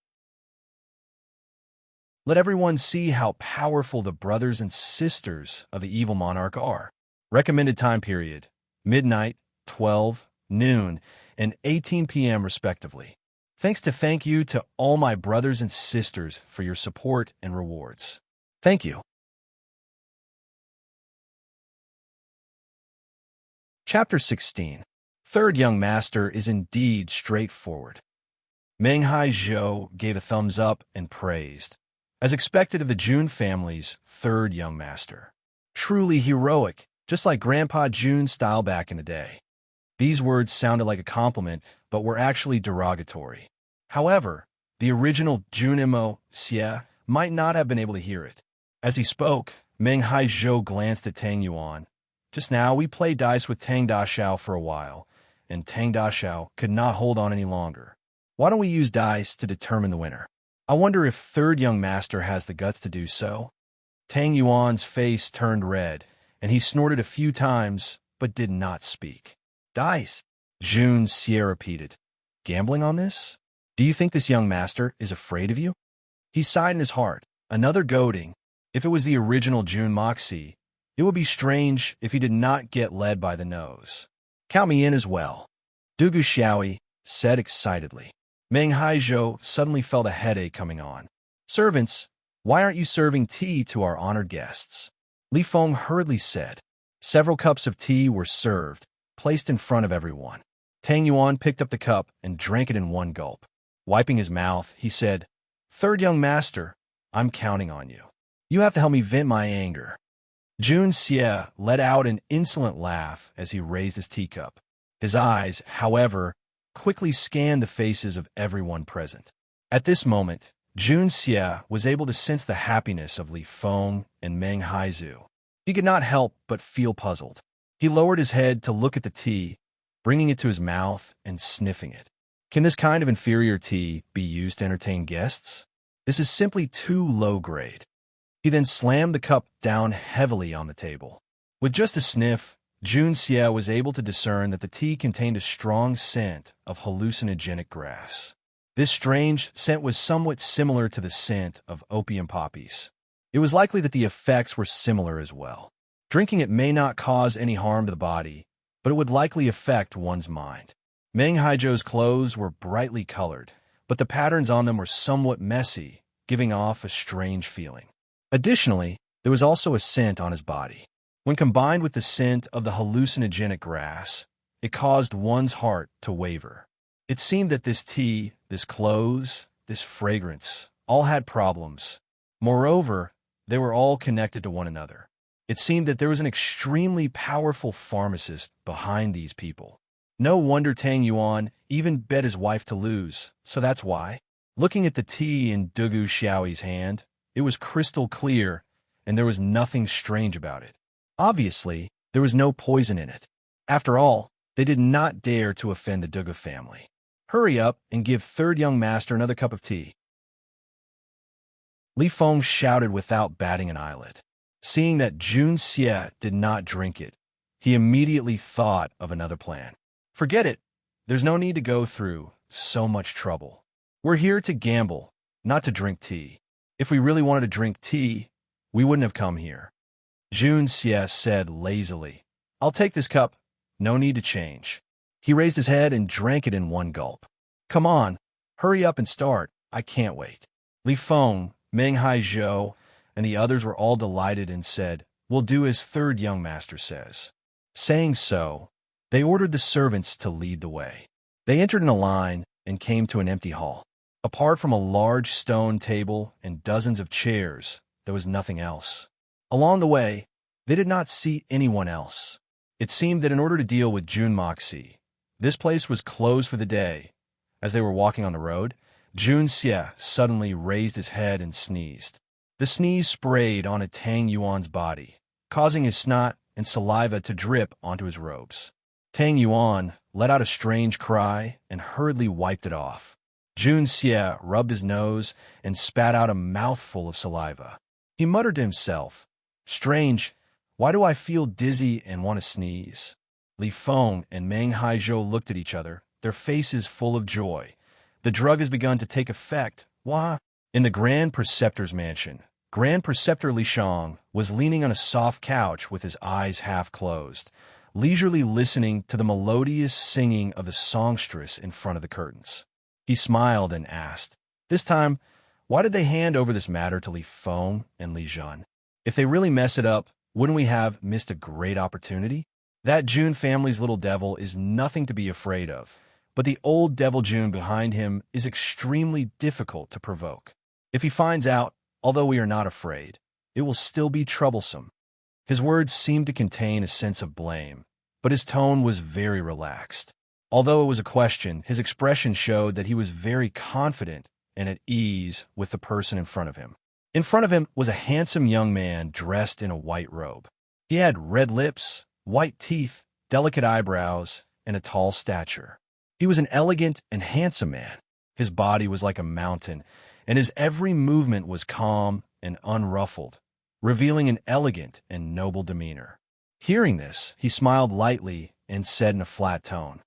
Let everyone see how powerful the brothers and sisters of the evil monarch are. Recommended time period, midnight, 12, noon, and 18 p.m. respectively. Thank you to all my brothers and sisters for your support and rewards. Thank you. Chapter 16. Third young master is indeed straightforward. Meng Haizhou gave a thumbs up and praised, as expected of the Jun family's third young master. Truly heroic, just like Grandpa Jun's style back in the day. These words sounded like a compliment, but were actually derogatory. However, the original Junimo Xie might not have been able to hear it. As he spoke, Meng Haizhou glanced at Tang Yuan. Just now, we played dice with Tang Daxiao for a while, and Tang Dashao could not hold on any longer. Why don't we use dice to determine the winner? I wonder if third young master has the guts to do so. Tang Yuan's face turned red, and he snorted a few times, but did not speak. Dice, Jun Xie repeated. Gambling on this? Do you think this young master is afraid of you? He sighed in his heart. Another goading. If it was the original Jun Moxie, it would be strange if he did not get led by the nose. Count me in as well, Dugu Xiaoi said excitedly. Meng Haizhou suddenly felt a headache coming on. Servants, why aren't you serving tea to our honored guests? Li Feng hurriedly said. Several cups of tea were served, placed in front of everyone. Tang Yuan picked up the cup and drank it in one gulp. Wiping his mouth, he said, Third young master, I'm counting on you. You have to help me vent my anger. Jun Xie let out an insolent laugh as he raised his teacup. His eyes, however, quickly scanned the faces of everyone present. At this moment, Jun Xie was able to sense the happiness of Li Feng and Meng Haizhou. He could not help but feel puzzled. He lowered his head to look at the tea, bringing it to his mouth and sniffing it. Can this kind of inferior tea be used to entertain guests? This is simply too low grade. He then slammed the cup down heavily on the table. With just a sniff, Jun Xie was able to discern that the tea contained a strong scent of hallucinogenic grass. This strange scent was somewhat similar to the scent of opium poppies. It was likely that the effects were similar as well. Drinking it may not cause any harm to the body, but it would likely affect one's mind. Meng Haizhou's clothes were brightly colored, but the patterns on them were somewhat messy, giving off a strange feeling. Additionally, there was also a scent on his body. When combined with the scent of the hallucinogenic grass, it caused one's heart to waver. It seemed that this tea, this clothes, this fragrance, all had problems. Moreover, they were all connected to one another. It seemed that there was an extremely powerful pharmacist behind these people. No wonder Tang Yuan even bet his wife to lose, so that's why. Looking at the tea in Dugu Xiaoi's hand, it was crystal clear, and there was nothing strange about it. Obviously, there was no poison in it. After all, they did not dare to offend the Dugu family. Hurry up and give third young master another cup of tea. Li Feng shouted without batting an eyelid. Seeing that Jun Xie did not drink it, he immediately thought of another plan. Forget it. There's no need to go through so much trouble. We're here to gamble, not to drink tea. If we really wanted to drink tea, we wouldn't have come here. Jun Xie said lazily. I'll take this cup. No need to change. He raised his head and drank it in one gulp. Come on, hurry up and start. I can't wait. Li Feng, Meng Haizhou, and the others were all delighted and said, We'll do as third young master says. Saying so, they ordered the servants to lead the way. They entered in a line and came to an empty hall. Apart from a large stone table and dozens of chairs, there was nothing else. Along the way, they did not see anyone else. It seemed that in order to deal with Jun Moxie, this place was closed for the day. As they were walking on the road, Jun Xie suddenly raised his head and sneezed. The sneeze sprayed onto Tang Yuan's body, causing his snot and saliva to drip onto his robes. Tang Yuan let out a strange cry and hurriedly wiped it off. Jun Xie rubbed his nose and spat out a mouthful of saliva. He muttered to himself, Strange, why do I feel dizzy and want to sneeze? Li Feng and Meng Haizhou looked at each other, their faces full of joy. The drug has begun to take effect. Wah! In the Grand Preceptor's mansion, Grand Preceptor Li Shang was leaning on a soft couch with his eyes half closed, leisurely listening to the melodious singing of the songstress in front of the curtains. He smiled and asked, This time, why did they hand over this matter to Li Feng and Li Zhan? If they really mess it up, wouldn't we have missed a great opportunity? That Jun family's little devil is nothing to be afraid of, but the old devil Jun behind him is extremely difficult to provoke. If he finds out, although we are not afraid, it will still be troublesome. His words seemed to contain a sense of blame, but his tone was very relaxed. Although it was a question, his expression showed that he was very confident and at ease with the person in front of him. In front of him was a handsome young man dressed in a white robe. He had red lips, white teeth, delicate eyebrows, and a tall stature. He was an elegant and handsome man. His body was like a mountain, and his every movement was calm and unruffled, revealing an elegant and noble demeanor. Hearing this, he smiled lightly and said in a flat tone,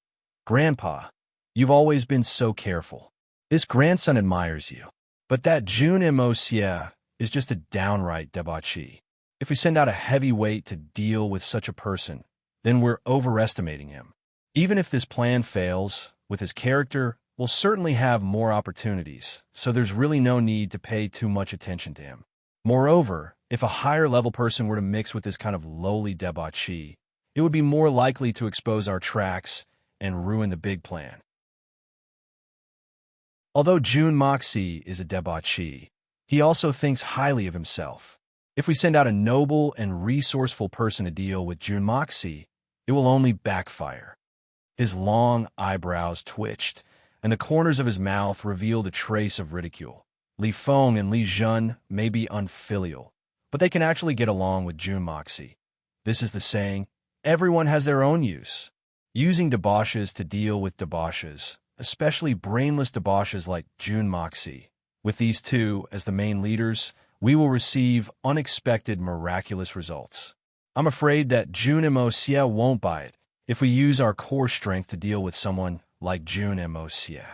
"Grandpa, you've always been so careful. This grandson admires you. But that jeune monsieur is just a downright debauchee. If we send out a heavy weight to deal with such a person, then we're overestimating him. Even if this plan fails, with his character, we'll certainly have more opportunities, so there's really no need to pay too much attention to him. Moreover, if a higher-level person were to mix with this kind of lowly debauchee, it would be more likely to expose our tracks and ruin the big plan." Although June Moxie is a debauchee, he also thinks highly of himself. If we send out a noble and resourceful person to deal with June Moxie, it will only backfire. His long eyebrows twitched, and the corners of his mouth revealed a trace of ridicule. Li Feng and Li Jun may be unfilial, but they can actually get along with June Moxie. This is the saying, everyone has their own use. Using debauches to deal with debauches, especially brainless debauches like June Moxie. With these two as the main leaders, we will receive unexpected miraculous results. I'm afraid that June Monsieur won't buy it if we use our core strength to deal with someone like June Monsieur.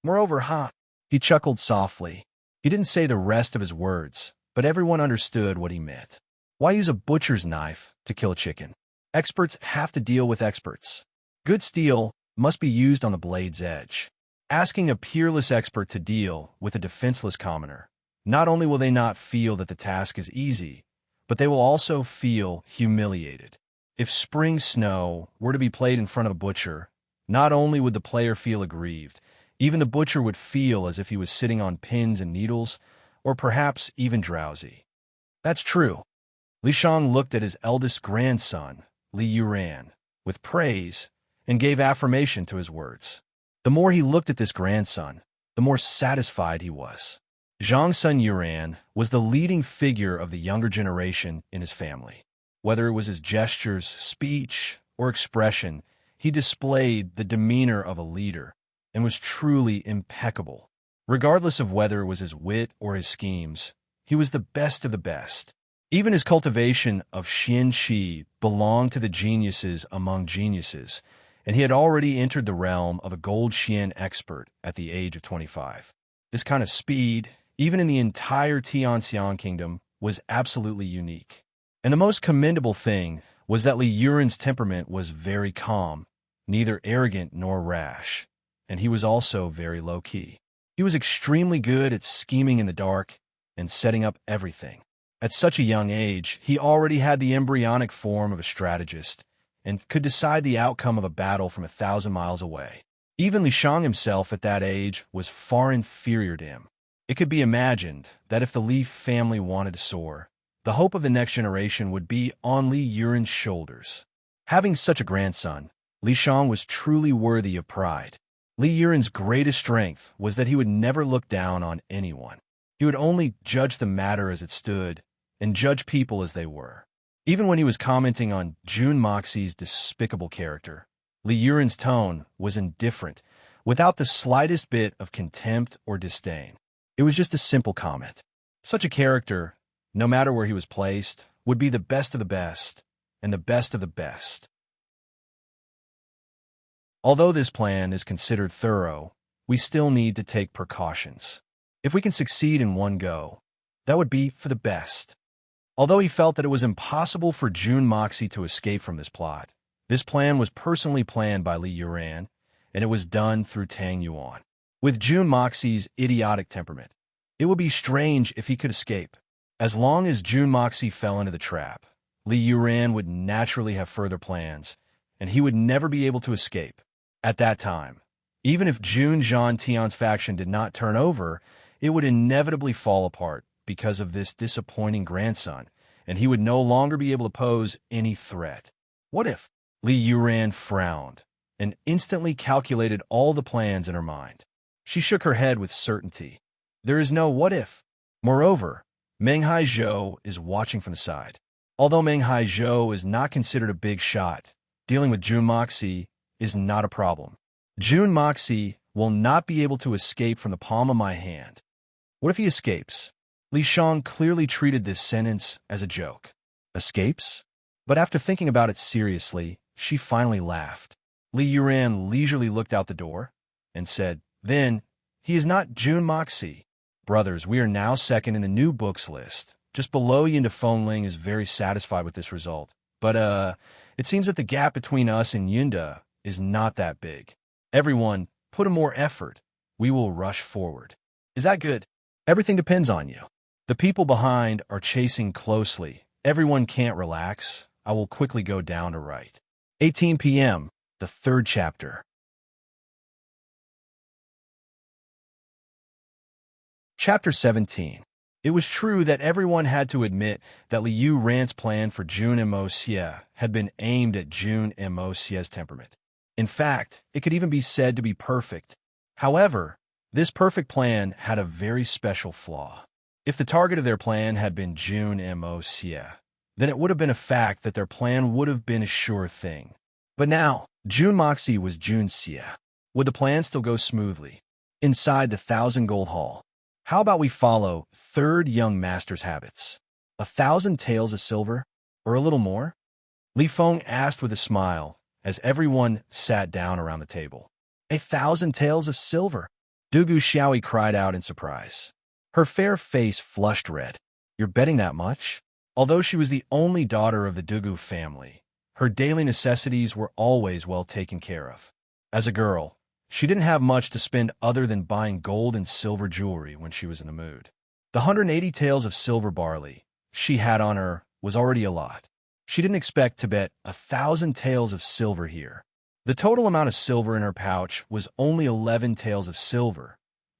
Moreover, he chuckled softly. He didn't say the rest of his words, but everyone understood what he meant. Why use a butcher's knife to kill a chicken? Experts have to deal with experts. Good steel must be used on the blade's edge. Asking a peerless expert to deal with a defenseless commoner, not only will they not feel that the task is easy, but they will also feel humiliated. If spring snow were to be played in front of a butcher, not only would the player feel aggrieved, even the butcher would feel as if he was sitting on pins and needles, or perhaps even drowsy. That's true. Li Shang looked at his eldest grandson, Li Yuran, with praise and gave affirmation to his words. The more he looked at this grandson, the more satisfied he was. Zhang Sun Yuran was the leading figure of the younger generation in his family. Whether it was his gestures, speech, or expression, he displayed the demeanor of a leader and was truly impeccable. Regardless of whether it was his wit or his schemes, he was the best of the best. Even his cultivation of Xian Qi belonged to the geniuses among geniuses, and he had already entered the realm of a gold Xian expert at the age of 25. This kind of speed, even in the entire Tianxiang kingdom, was absolutely unique. And the most commendable thing was that Li Yuran's temperament was very calm, neither arrogant nor rash, and he was also very low-key. He was extremely good at scheming in the dark and setting up everything. At such a young age, he already had the embryonic form of a strategist and could decide the outcome of a battle from 1,000 miles away. Even Li Shang himself at that age was far inferior to him. It could be imagined that if the Li family wanted to soar, the hope of the next generation would be on Li Yuran's shoulders. Having such a grandson, Li Shang was truly worthy of pride. Li Yuran's greatest strength was that he would never look down on anyone. He would only judge the matter as it stood and judge people as they were. Even when he was commenting on June Moxie's despicable character, Li Yuran's tone was indifferent, without the slightest bit of contempt or disdain. It was just a simple comment. Such a character, no matter where he was placed, would be the best of the best, and the best of the best. Although this plan is considered thorough, we still need to take precautions. If we can succeed in one go, that would be for the best. Although he felt that it was impossible for June Moxie to escape from this plot, this plan was personally planned by Li Yuran, and it was done through Tang Yuan. With June Moxie's idiotic temperament, it would be strange if he could escape. As long as June Moxie fell into the trap, Li Yuran would naturally have further plans, and he would never be able to escape. At that time, even if June Zhan Tian's faction did not turn over, it would inevitably fall apart because of this disappointing grandson, and he would no longer be able to pose any threat. What if? Li Yuran frowned and instantly calculated all the plans in her mind. She shook her head with certainty. There is no what if. Moreover, Meng Haizhou is watching from the side. Although Meng Haizhou is not considered a big shot, dealing with June Moxie is not a problem. Jun Moxie will not be able to escape from the palm of my hand. What if he escapes? Li Shang clearly treated this sentence as a joke. Escapes? But after thinking about it seriously, she finally laughed. Li Yuran leisurely looked out the door and said, "Then, he is not Jun Moxie. Brothers, we are now second in the new books list. Just below Yin de Fengling is very satisfied with this result. But, it seems that the gap between us and Yunda is not that big. Everyone, put in more effort. We will rush forward." Is that good? Everything depends on you. The people behind are chasing closely. Everyone can't relax. I will quickly go down to right. 18 p.m., the third chapter. Chapter 17. It was true that everyone had to admit that Liu Ran's plan for Jun Mo Xie had been aimed at Jun Mo Xie's temperament. In fact, it could even be said to be perfect. However, this perfect plan had a very special flaw. If the target of their plan had been Jun Mo Xie, then it would have been a fact that their plan would have been a sure thing. But now, Jun Moxie was Jun Xie. Would the plan still go smoothly? Inside the 1,000 Gold Hall. How about we follow third young master's habits? 1,000 taels of silver? Or a little more? Li Feng asked with a smile, as everyone sat down around the table. 1,000 taels of silver? Dugu Xiaoyi cried out in surprise. Her fair face flushed red. You're betting that much? Although she was the only daughter of the Dugu family, her daily necessities were always well taken care of. As a girl, she didn't have much to spend other than buying gold and silver jewelry when she was in the mood. The 180 taels of silver barley she had on her was already a lot. She didn't expect to bet 1,000 taels of silver here. The total amount of silver in her pouch was only 11 taels of silver.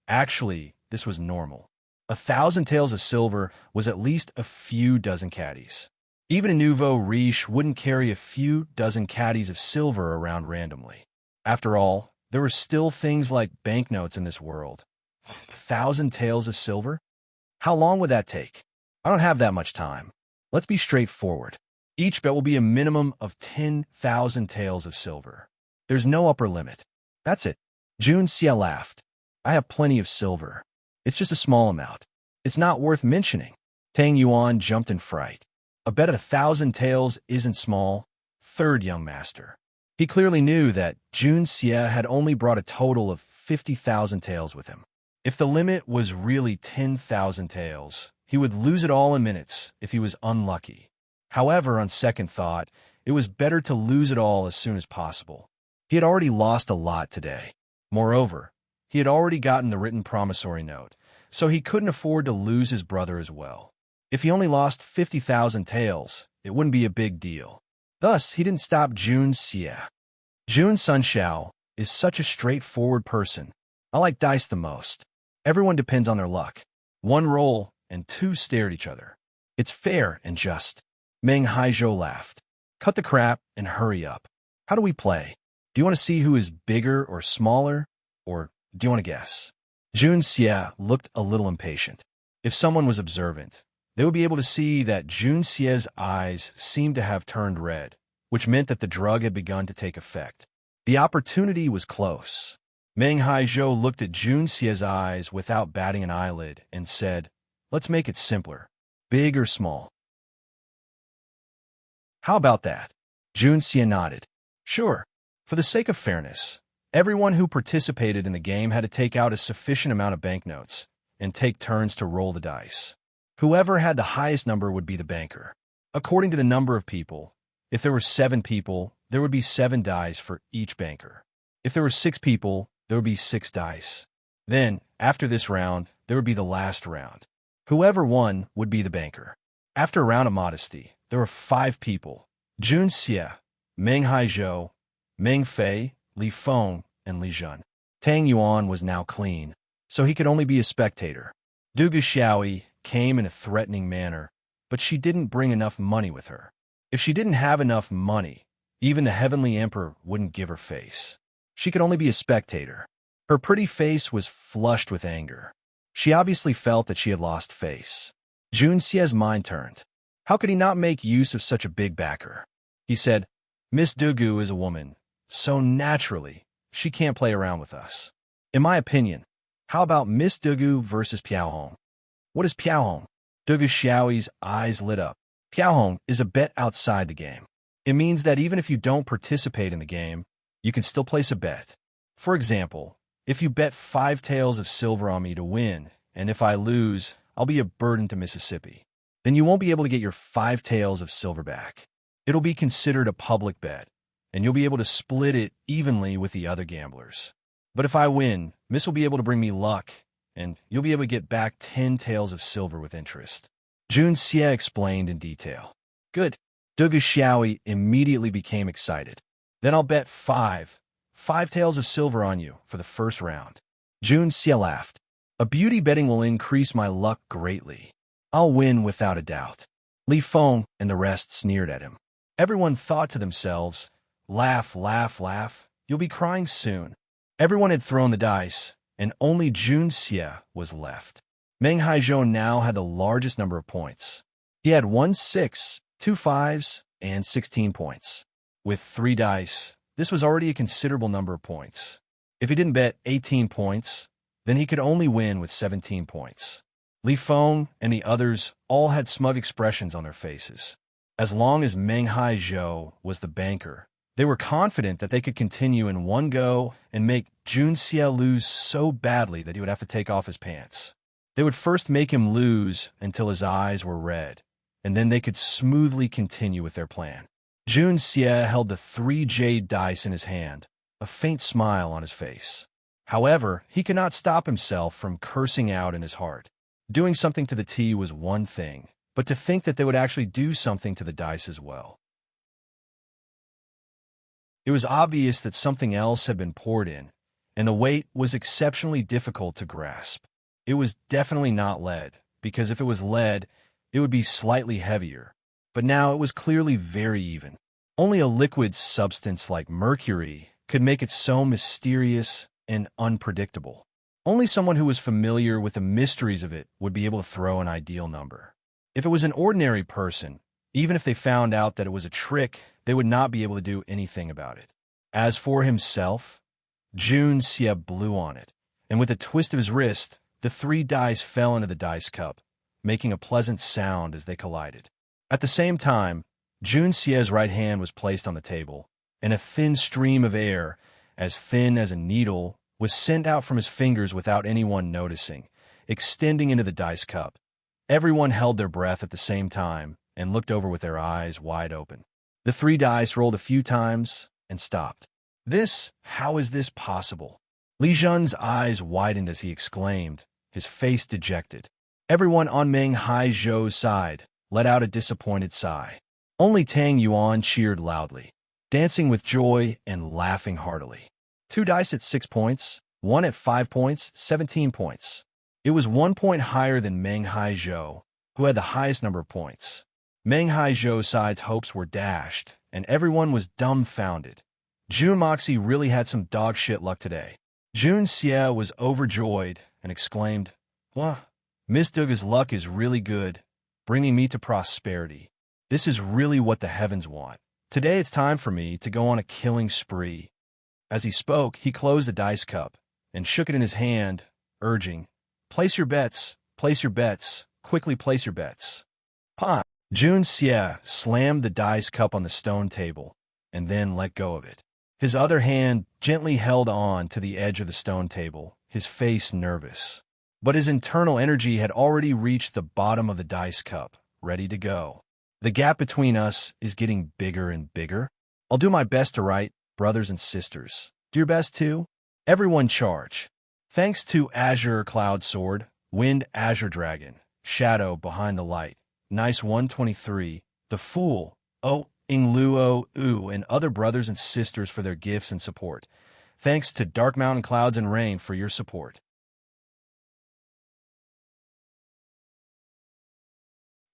Actually, this was normal. 1,000 taels of silver was at least a few dozen caddies. Even a nouveau riche wouldn't carry a few dozen caddies of silver around randomly. After all, there were still things like banknotes in this world. 1,000 taels of silver? How long would that take? I don't have that much time. Let's be straightforward. Each bet will be a minimum of 10,000 taels of silver. There's no upper limit. That's it. Jun Xie laughed. I have plenty of silver. It's just a small amount. It's not worth mentioning. Tang Yuan jumped in fright. A bet of 1,000 taels isn't small. Third young master. He clearly knew that Jun Xie had only brought a total of 50,000 taels with him. If the limit was really 10,000 taels, he would lose it all in minutes if he was unlucky. However, on second thought, it was better to lose it all as soon as possible. He had already lost a lot today. Moreover, he had already gotten the written promissory note, so he couldn't afford to lose his brother as well. If he only lost 50,000 taels, it wouldn't be a big deal. Thus, he didn't stop Jun Xie. Jun Sunshao is such a straightforward person. I like dice the most. Everyone depends on their luck. One roll, and two stare at each other. It's fair and just. Meng Haizhou laughed. Cut the crap and hurry up. How do we play? Do you want to see who is bigger or smaller? Or do you want to guess? Jun Xie looked a little impatient. If someone was observant, they would be able to see that Jun Xie's eyes seemed to have turned red, which meant that the drug had begun to take effect. The opportunity was close. Meng Haizhou looked at Jun Xie's eyes without batting an eyelid and said, "Let's make it simpler. Big or small?" How about that? Jun Xie nodded. Sure. For the sake of fairness, everyone who participated in the game had to take out a sufficient amount of banknotes and take turns to roll the dice. Whoever had the highest number would be the banker. According to the number of people, if there were 7 people, there would be 7 dice for each banker. If there were 6 people, there would be 6 dice. Then, after this round, there would be the last round. Whoever won would be the banker. After a round of modesty, there were 5 people: Jun Xie, Meng Haizhou, Meng Fei, Li Feng, and Li Zhen. Tang Yuan was now clean, so he could only be a spectator. Dugu Xiaoyi came in a threatening manner, but she didn't bring enough money with her. If she didn't have enough money, even the Heavenly Emperor wouldn't give her face. She could only be a spectator. Her pretty face was flushed with anger. She obviously felt that she had lost face. Jun Xie's mind turned. How could he not make use of such a big backer? He said, "Miss Dugu is a woman, so naturally, she can't play around with us. In my opinion, how about Miss Dugu versus Piaohong? What is Piaohong? Dugu Xiaoyi's eyes lit up. Piaohong is a bet outside the game. It means that even if you don't participate in the game, you can still place a bet. For example, if you bet 5 taels of silver on me to win, and if I lose, I'll be a burden to Mississippi, then you won't be able to get your 5 taels of silver back. It'll be considered a public bet, and you'll be able to split it evenly with the other gamblers. But if I win, Miss will be able to bring me luck, and you'll be able to get back 10 taels of silver with interest. Jun Xie explained in detail. Good. Dugu Xiaoyi immediately became excited. Then I'll bet 5 taels of silver on you for the first round. Jun Xie laughed. A beauty betting will increase my luck greatly. I'll win without a doubt. Li Feng and the rest sneered at him. Everyone thought to themselves, laugh, laugh, laugh. You'll be crying soon. Everyone had thrown the dice, and only Jun Xie was left. Meng Haizhou now had the largest number of points. He had 1 6, 2 5s, and 16 points. With 3 dice, this was already a considerable number of points. If he didn't bet 18 points, then he could only win with 17 points. Li Feng and the others all had smug expressions on their faces. As long as Meng Haizhou was the banker, they were confident that they could continue in one go and make Jun Xie lose so badly that he would have to take off his pants. They would first make him lose until his eyes were red, and then they could smoothly continue with their plan. Jun Xie held the 3 jade dice in his hand, a faint smile on his face. However, he could not stop himself from cursing out in his heart. Doing something to the tea was one thing, but to think that they would actually do something to the dice as well. It was obvious that something else had been poured in, and the weight was exceptionally difficult to grasp. It was definitely not lead, because if it was lead, it would be slightly heavier. But now it was clearly very even. Only a liquid substance like mercury could make it so mysterious and unpredictable. Only someone who was familiar with the mysteries of it would be able to throw an ideal number. If it was an ordinary person, even if they found out that it was a trick, they would not be able to do anything about it. As for himself, Jun Xie blew on it, and with a twist of his wrist, the 3 dice fell into the dice cup, making a pleasant sound as they collided. At the same time, Jun Xie's right hand was placed on the table, and a thin stream of air, as thin as a needle, was sent out from his fingers without anyone noticing, extending into the dice cup. Everyone held their breath at the same time and looked over with their eyes wide open. The 3 dice rolled a few times and stopped. How is this possible? Li Zhen's eyes widened as he exclaimed, his face dejected. Everyone on Meng Haizhou's side let out a disappointed sigh. Only Tang Yuan cheered loudly, dancing with joy and laughing heartily. 2 dice at 6 points, 1 at 5 points, 17 points. It was 1 point higher than Meng Haizhou, who had the highest number of points. Meng Haizhou's side's hopes were dashed, and everyone was dumbfounded. Jun Moxie really had some dog shit luck today. Jun Xie was overjoyed and exclaimed, "Wah, Miss Duga's luck is really good, bringing me to prosperity. This is really what the heavens want. Today it's time for me to go on a killing spree." As he spoke, he closed the dice cup and shook it in his hand, urging, place your bets, quickly place your bets." Pa! Jun Xie slammed the dice cup on the stone table and then let go of it. His other hand gently held on to the edge of the stone table, his face nervous. But his internal energy had already reached the bottom of the dice cup, ready to go. The gap between us is getting bigger and bigger. I'll do my best to write, brothers and sisters. Do your best too. Everyone charge. Thanks to Azure Cloud Sword, Wind Azure Dragon, Shadow Behind the Light, Nice 123, The Fool, Ingluo U, and other brothers and sisters for their gifts and support. Thanks to Dark Mountain Clouds and Rain for your support.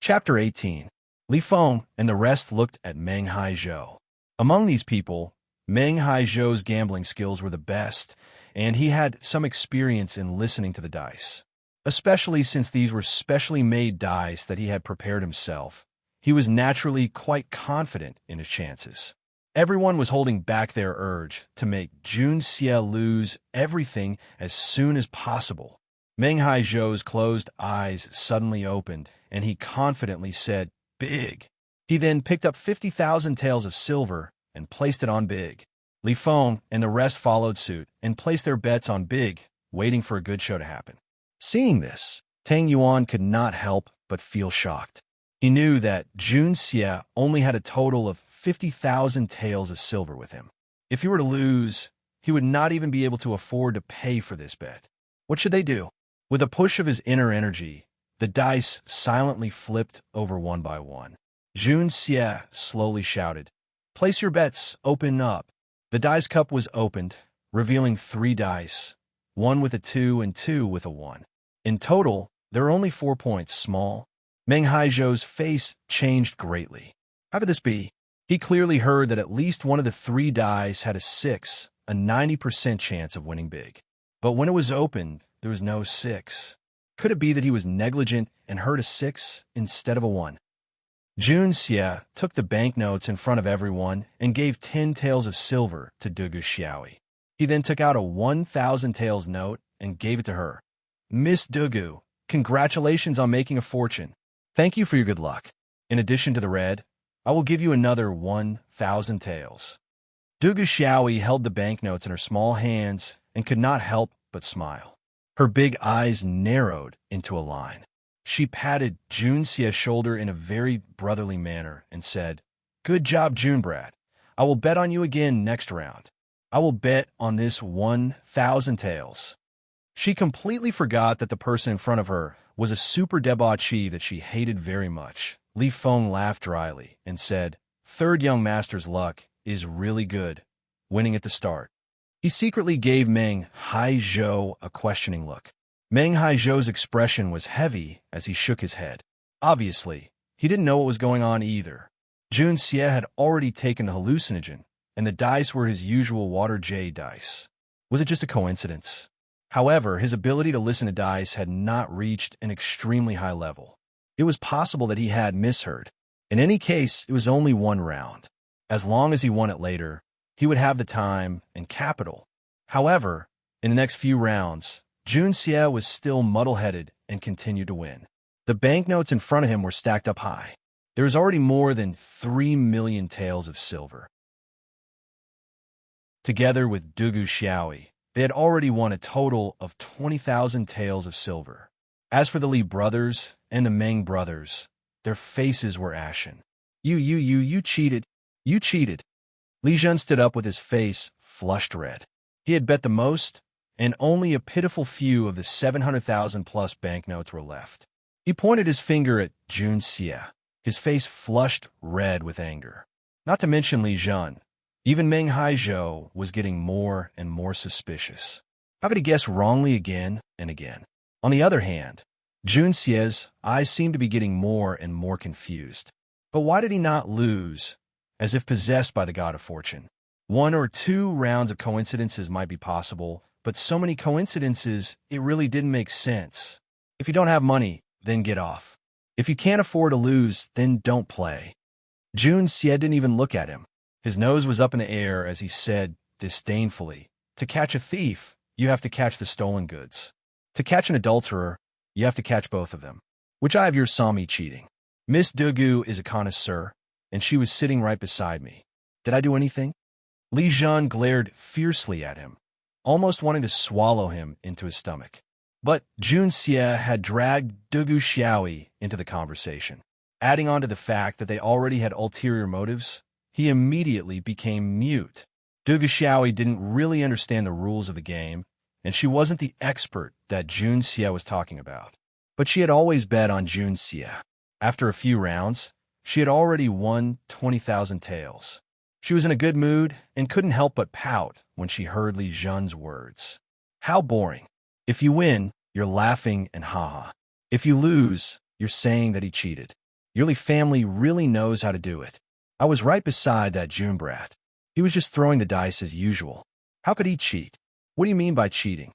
Chapter 18. Li Feng and the rest looked at Meng Haizhou. Among these people, Meng Haizhou's gambling skills were the best, and he had some experience in listening to the dice. Especially since these were specially made dice that he had prepared himself, he was naturally quite confident in his chances. Everyone was holding back their urge to make Jun Xie lose everything as soon as possible. Meng Haizhou's closed eyes suddenly opened, and he confidently said, "Big." He then picked up 50,000 taels of silver and placed it on Big. Li Feng and the rest followed suit and placed their bets on Big, waiting for a good show to happen. Seeing this, Tang Yuan could not help but feel shocked. He knew that Jun Xie only had a total of 50,000 taels of silver with him. If he were to lose, he would not even be able to afford to pay for this bet. What should they do? With a push of his inner energy, the dice silently flipped over one by one. Jun Xie slowly shouted, "Place your bets, open up." The dice cup was opened, revealing 3 dice, 1 with a 2 and 2 with a 1. In total, there are only 4 points small. Meng Haizhou's face changed greatly. How could this be? He clearly heard that at least one of the 3 dice had a 6, a 90% chance of winning big. But when it was opened, there was no 6. Could it be that he was negligent and heard a 6 instead of a 1? Jun Xie took the banknotes in front of everyone and gave 10 taels of silver to Dugu Xiaoi. He then took out a 1,000 taels note and gave it to her. "Miss Dugu, congratulations on making a fortune. Thank you for your good luck. In addition to the red, I will give you another 1,000 taels." Dugu Xiaoi held the banknotes in her small hands and could not help but smile. Her big eyes narrowed into a line. She patted Jun Xie's shoulder in a very brotherly manner and said, "Good job, Junbrat. I will bet on you again next round. I will bet on this 1,000 taels." She completely forgot that the person in front of her was a super debauchee that she hated very much. Li Feng laughed dryly and said, "Third young master's luck is really good, winning at the start." He secretly gave Meng Haizhou a questioning look. Meng Haizhou's expression was heavy as he shook his head. Obviously, he didn't know what was going on either. Jun Xie had already taken the hallucinogen, and the dice were his usual water jade dice. Was it just a coincidence? However, his ability to listen to dice had not reached an extremely high level. It was possible that he had misheard. In any case, it was only 1 round. As long as he won it later, he would have the time and capital. However, in the next few rounds, Jun Xie was still muddle-headed and continued to win. The banknotes in front of him were stacked up high. There was already more than 3 million taels of silver. Together with Dugu Xiaoi, they had already won a total of 20,000 taels of silver. As for the Li brothers and the Meng brothers, their faces were ashen. You cheated. You cheated." Li Zhen stood up with his face flushed red. He had bet the most, and only a pitiful few of the 700,000 plus banknotes were left. He pointed his finger at Jun Xie, his face flushed red with anger. Not to mention Li Zhen. Even Meng Haizhou was getting more and more suspicious. How could he guess wrongly again and again? On the other hand, Jun Xie's eyes seemed to be getting more and more confused. But why did he not lose, as if possessed by the god of fortune? 1 or 2 rounds of coincidences might be possible, but so many coincidences, it really didn't make sense. If you don't have money, then get off. If you can't afford to lose, then don't play. Jun Xie didn't even look at him. His nose was up in the air as he said disdainfully, "To catch a thief, you have to catch the stolen goods. To catch an adulterer, you have to catch both of them. Which eye of yours saw me cheating? Miss Dugu is a connoisseur, and she was sitting right beside me. Did I do anything?" Li Zhen glared fiercely at him, almost wanting to swallow him into his stomach. But Jun Xie had dragged Dugu Xiaoi into the conversation. Adding on to the fact that they already had ulterior motives, he immediately became mute. Dugu Xiaoi didn't really understand the rules of the game, and she wasn't the expert that Jun Xie was talking about. But she had always bet on Jun Xie. After a few rounds, she had already won 20,000 taels. She was in a good mood and couldn't help but pout when she heard Li Zhen's words. How boring. If you win, you're laughing and haha. If you lose, you're saying that he cheated. Your Li family really knows how to do it. I was right beside that June brat. He was just throwing the dice as usual. How could he cheat? What do you mean by cheating?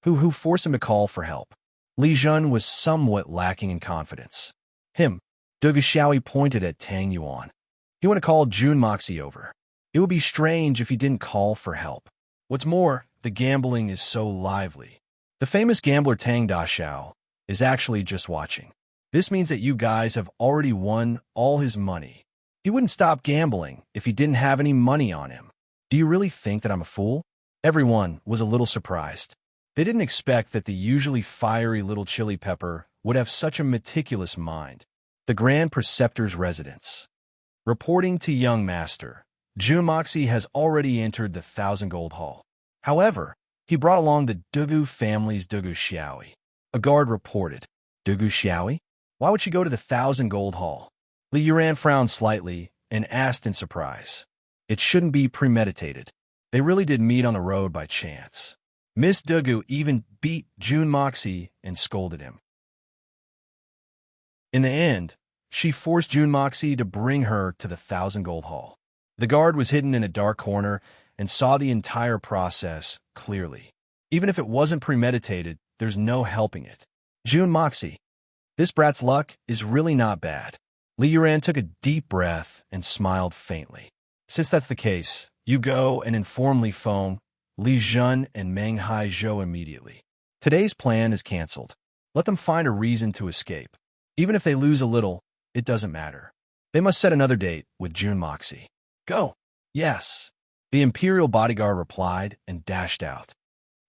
Who forced him to call for help? Li Zhen was somewhat lacking in confidence. Him. Dugu Xiaoi pointed at Tang Yuan. He want to call Jun Moxie over. It would be strange if he didn't call for help. What's more, the gambling is so lively. The famous gambler Tang Da Xiao is actually just watching. This means that you guys have already won all his money. He wouldn't stop gambling if he didn't have any money on him. Do you really think that I'm a fool? Everyone was a little surprised. They didn't expect that the usually fiery little chili pepper would have such a meticulous mind. The Grand Preceptor's residence. Reporting to young master, Jun Moxie has already entered the 1,000 Gold Hall. However, he brought along the Dugu family's Dugu Xiaoyi. A guard reported, Dugu Xiaoyi? Why would she go to the 1,000 Gold Hall? Li Yuran frowned slightly and asked in surprise. It shouldn't be premeditated. They really did meet on the road by chance. Miss Dugu even beat Jun Moxie and scolded him. In the end, she forced Jun Moxie to bring her to the 1,000 Gold Hall. The guard was hidden in a dark corner and saw the entire process clearly. Even if it wasn't premeditated, there's no helping it. Jun Moxie, this brat's luck is really not bad. Li Yuran took a deep breath and smiled faintly. Since that's the case, you go and inform Li Feng, Li Zhen, and Meng Haizhou immediately. Today's plan is cancelled. Let them find a reason to escape. Even if they lose a little, it doesn't matter. They must set another date with Jun Moxie. Go. Yes. The Imperial bodyguard replied and dashed out.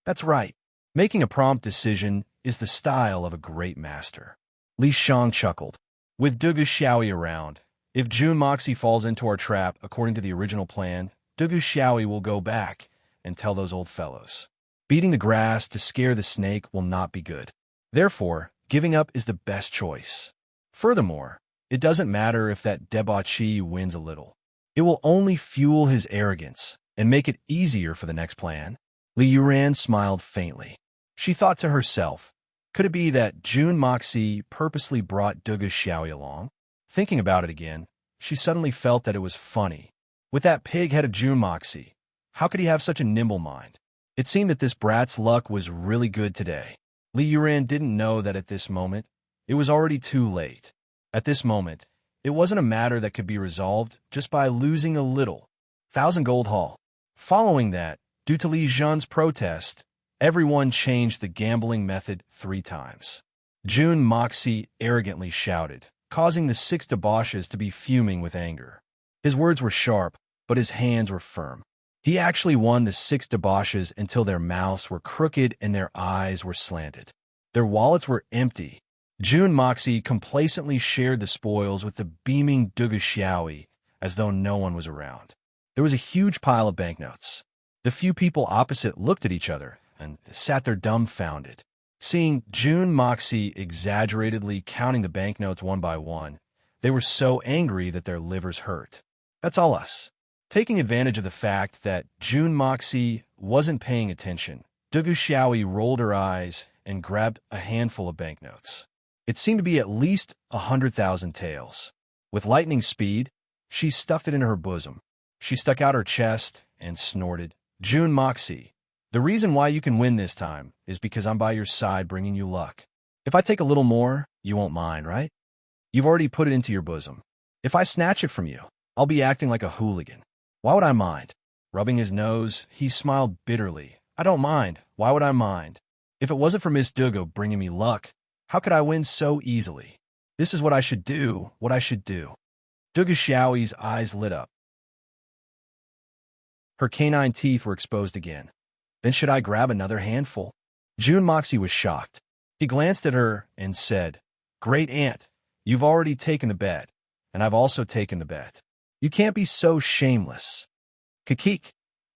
That's right. Making a prompt decision is the style of a great master. Li Shang chuckled. With Dugu Xiaoyi around, if Jun Moxie falls into our trap according to the original plan, Dugu Xiaoyi will go back and tell those old fellows. Beating the grass to scare the snake will not be good. Therefore, giving up is the best choice. Furthermore, it doesn't matter if that debauchee wins a little. It will only fuel his arrogance and make it easier for the next plan. Li Yuran smiled faintly. She thought to herself, could it be that Jun Moxie purposely brought Dugu Xiaoyi along? Thinking about it again, she suddenly felt that it was funny. With that pig head of Jun Moxie, how could he have such a nimble mind? It seemed that this brat's luck was really good today. Li Yuran didn't know that at this moment, it was already too late. At this moment, it wasn't a matter that could be resolved just by losing a little. 1,000 Gold Hall. Following that, due to Li Zhen's protest, everyone changed the gambling method 3 times. Jun Moxie arrogantly shouted, causing the 6 debauches to be fuming with anger. His words were sharp, but his hands were firm. He actually won the 6 debauches until their mouths were crooked and their eyes were slanted. Their wallets were empty. Jun Moxie complacently shared the spoils with the beaming Dugu Xiaoyi as though no one was around. There was a huge pile of banknotes. The few people opposite looked at each other and sat there dumbfounded. Seeing Jun Moxie exaggeratedly counting the banknotes one by one, they were so angry that their livers hurt. That's all us. Taking advantage of the fact that Jun Moxie wasn't paying attention, Dugu Xiaoyi rolled her eyes and grabbed a handful of banknotes. It seemed to be at least 100,000 taels. With lightning speed, she stuffed it into her bosom. She stuck out her chest and snorted, Jun Moxie, the reason why you can win this time is because I'm by your side bringing you luck. If I take a little more, you won't mind, right? You've already put it into your bosom. If I snatch it from you, I'll be acting like a hooligan. Why would I mind? Rubbing his nose, he smiled bitterly. I don't mind. Why would I mind? If it wasn't for Miss Dugu bringing me luck, how could I win so easily? This is what I should do, what I should do. Dugu Xiaoyi's eyes lit up. Her canine teeth were exposed again. Then should I grab another handful? Jun Moxie was shocked. He glanced at her and said, Great aunt, you've already taken the bet, and I've also taken the bet. You can't be so shameless. Kakik,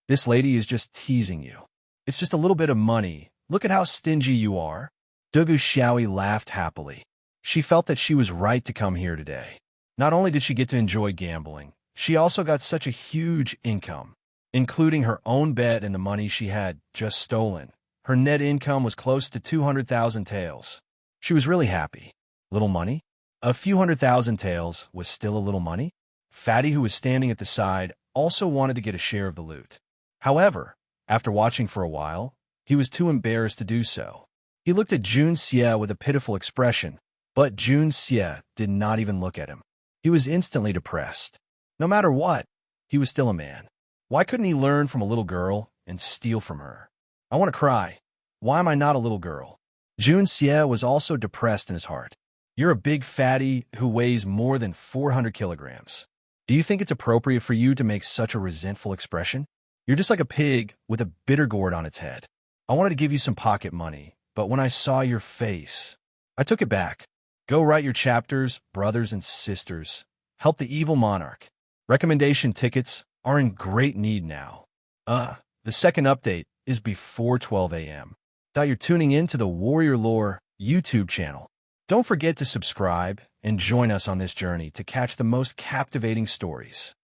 this lady is just teasing you. It's just a little bit of money. Look at how stingy you are. Dugu Xiaoyi laughed happily. She felt that she was right to come here today. Not only did she get to enjoy gambling, she also got such a huge income, including her own bet and the money she had just stolen. Her net income was close to 200,000 taels. She was really happy. Little money? A few 100,000 taels was still a little money? Fatty, who was standing at the side, also wanted to get a share of the loot. However, after watching for a while, he was too embarrassed to do so. He looked at Jun Xie with a pitiful expression, but Jun Xie did not even look at him. He was instantly depressed. No matter what, he was still a man. Why couldn't he learn from a little girl and steal from her? I want to cry. Why am I not a little girl? June Xie was also depressed in his heart. You're a big fatty who weighs more than 400 kilograms. Do you think it's appropriate for you to make such a resentful expression? You're just like a pig with a bitter gourd on its head. I wanted to give you some pocket money, but when I saw your face, I took it back. Go write your chapters, brothers and sisters. Help the evil monarch. Recommendation tickets are in great need now. The second update is before 12 a.m. Thought you're tuning in to the Warrior Lore YouTube channel. Don't forget to subscribe and join us on this journey to catch the most captivating stories.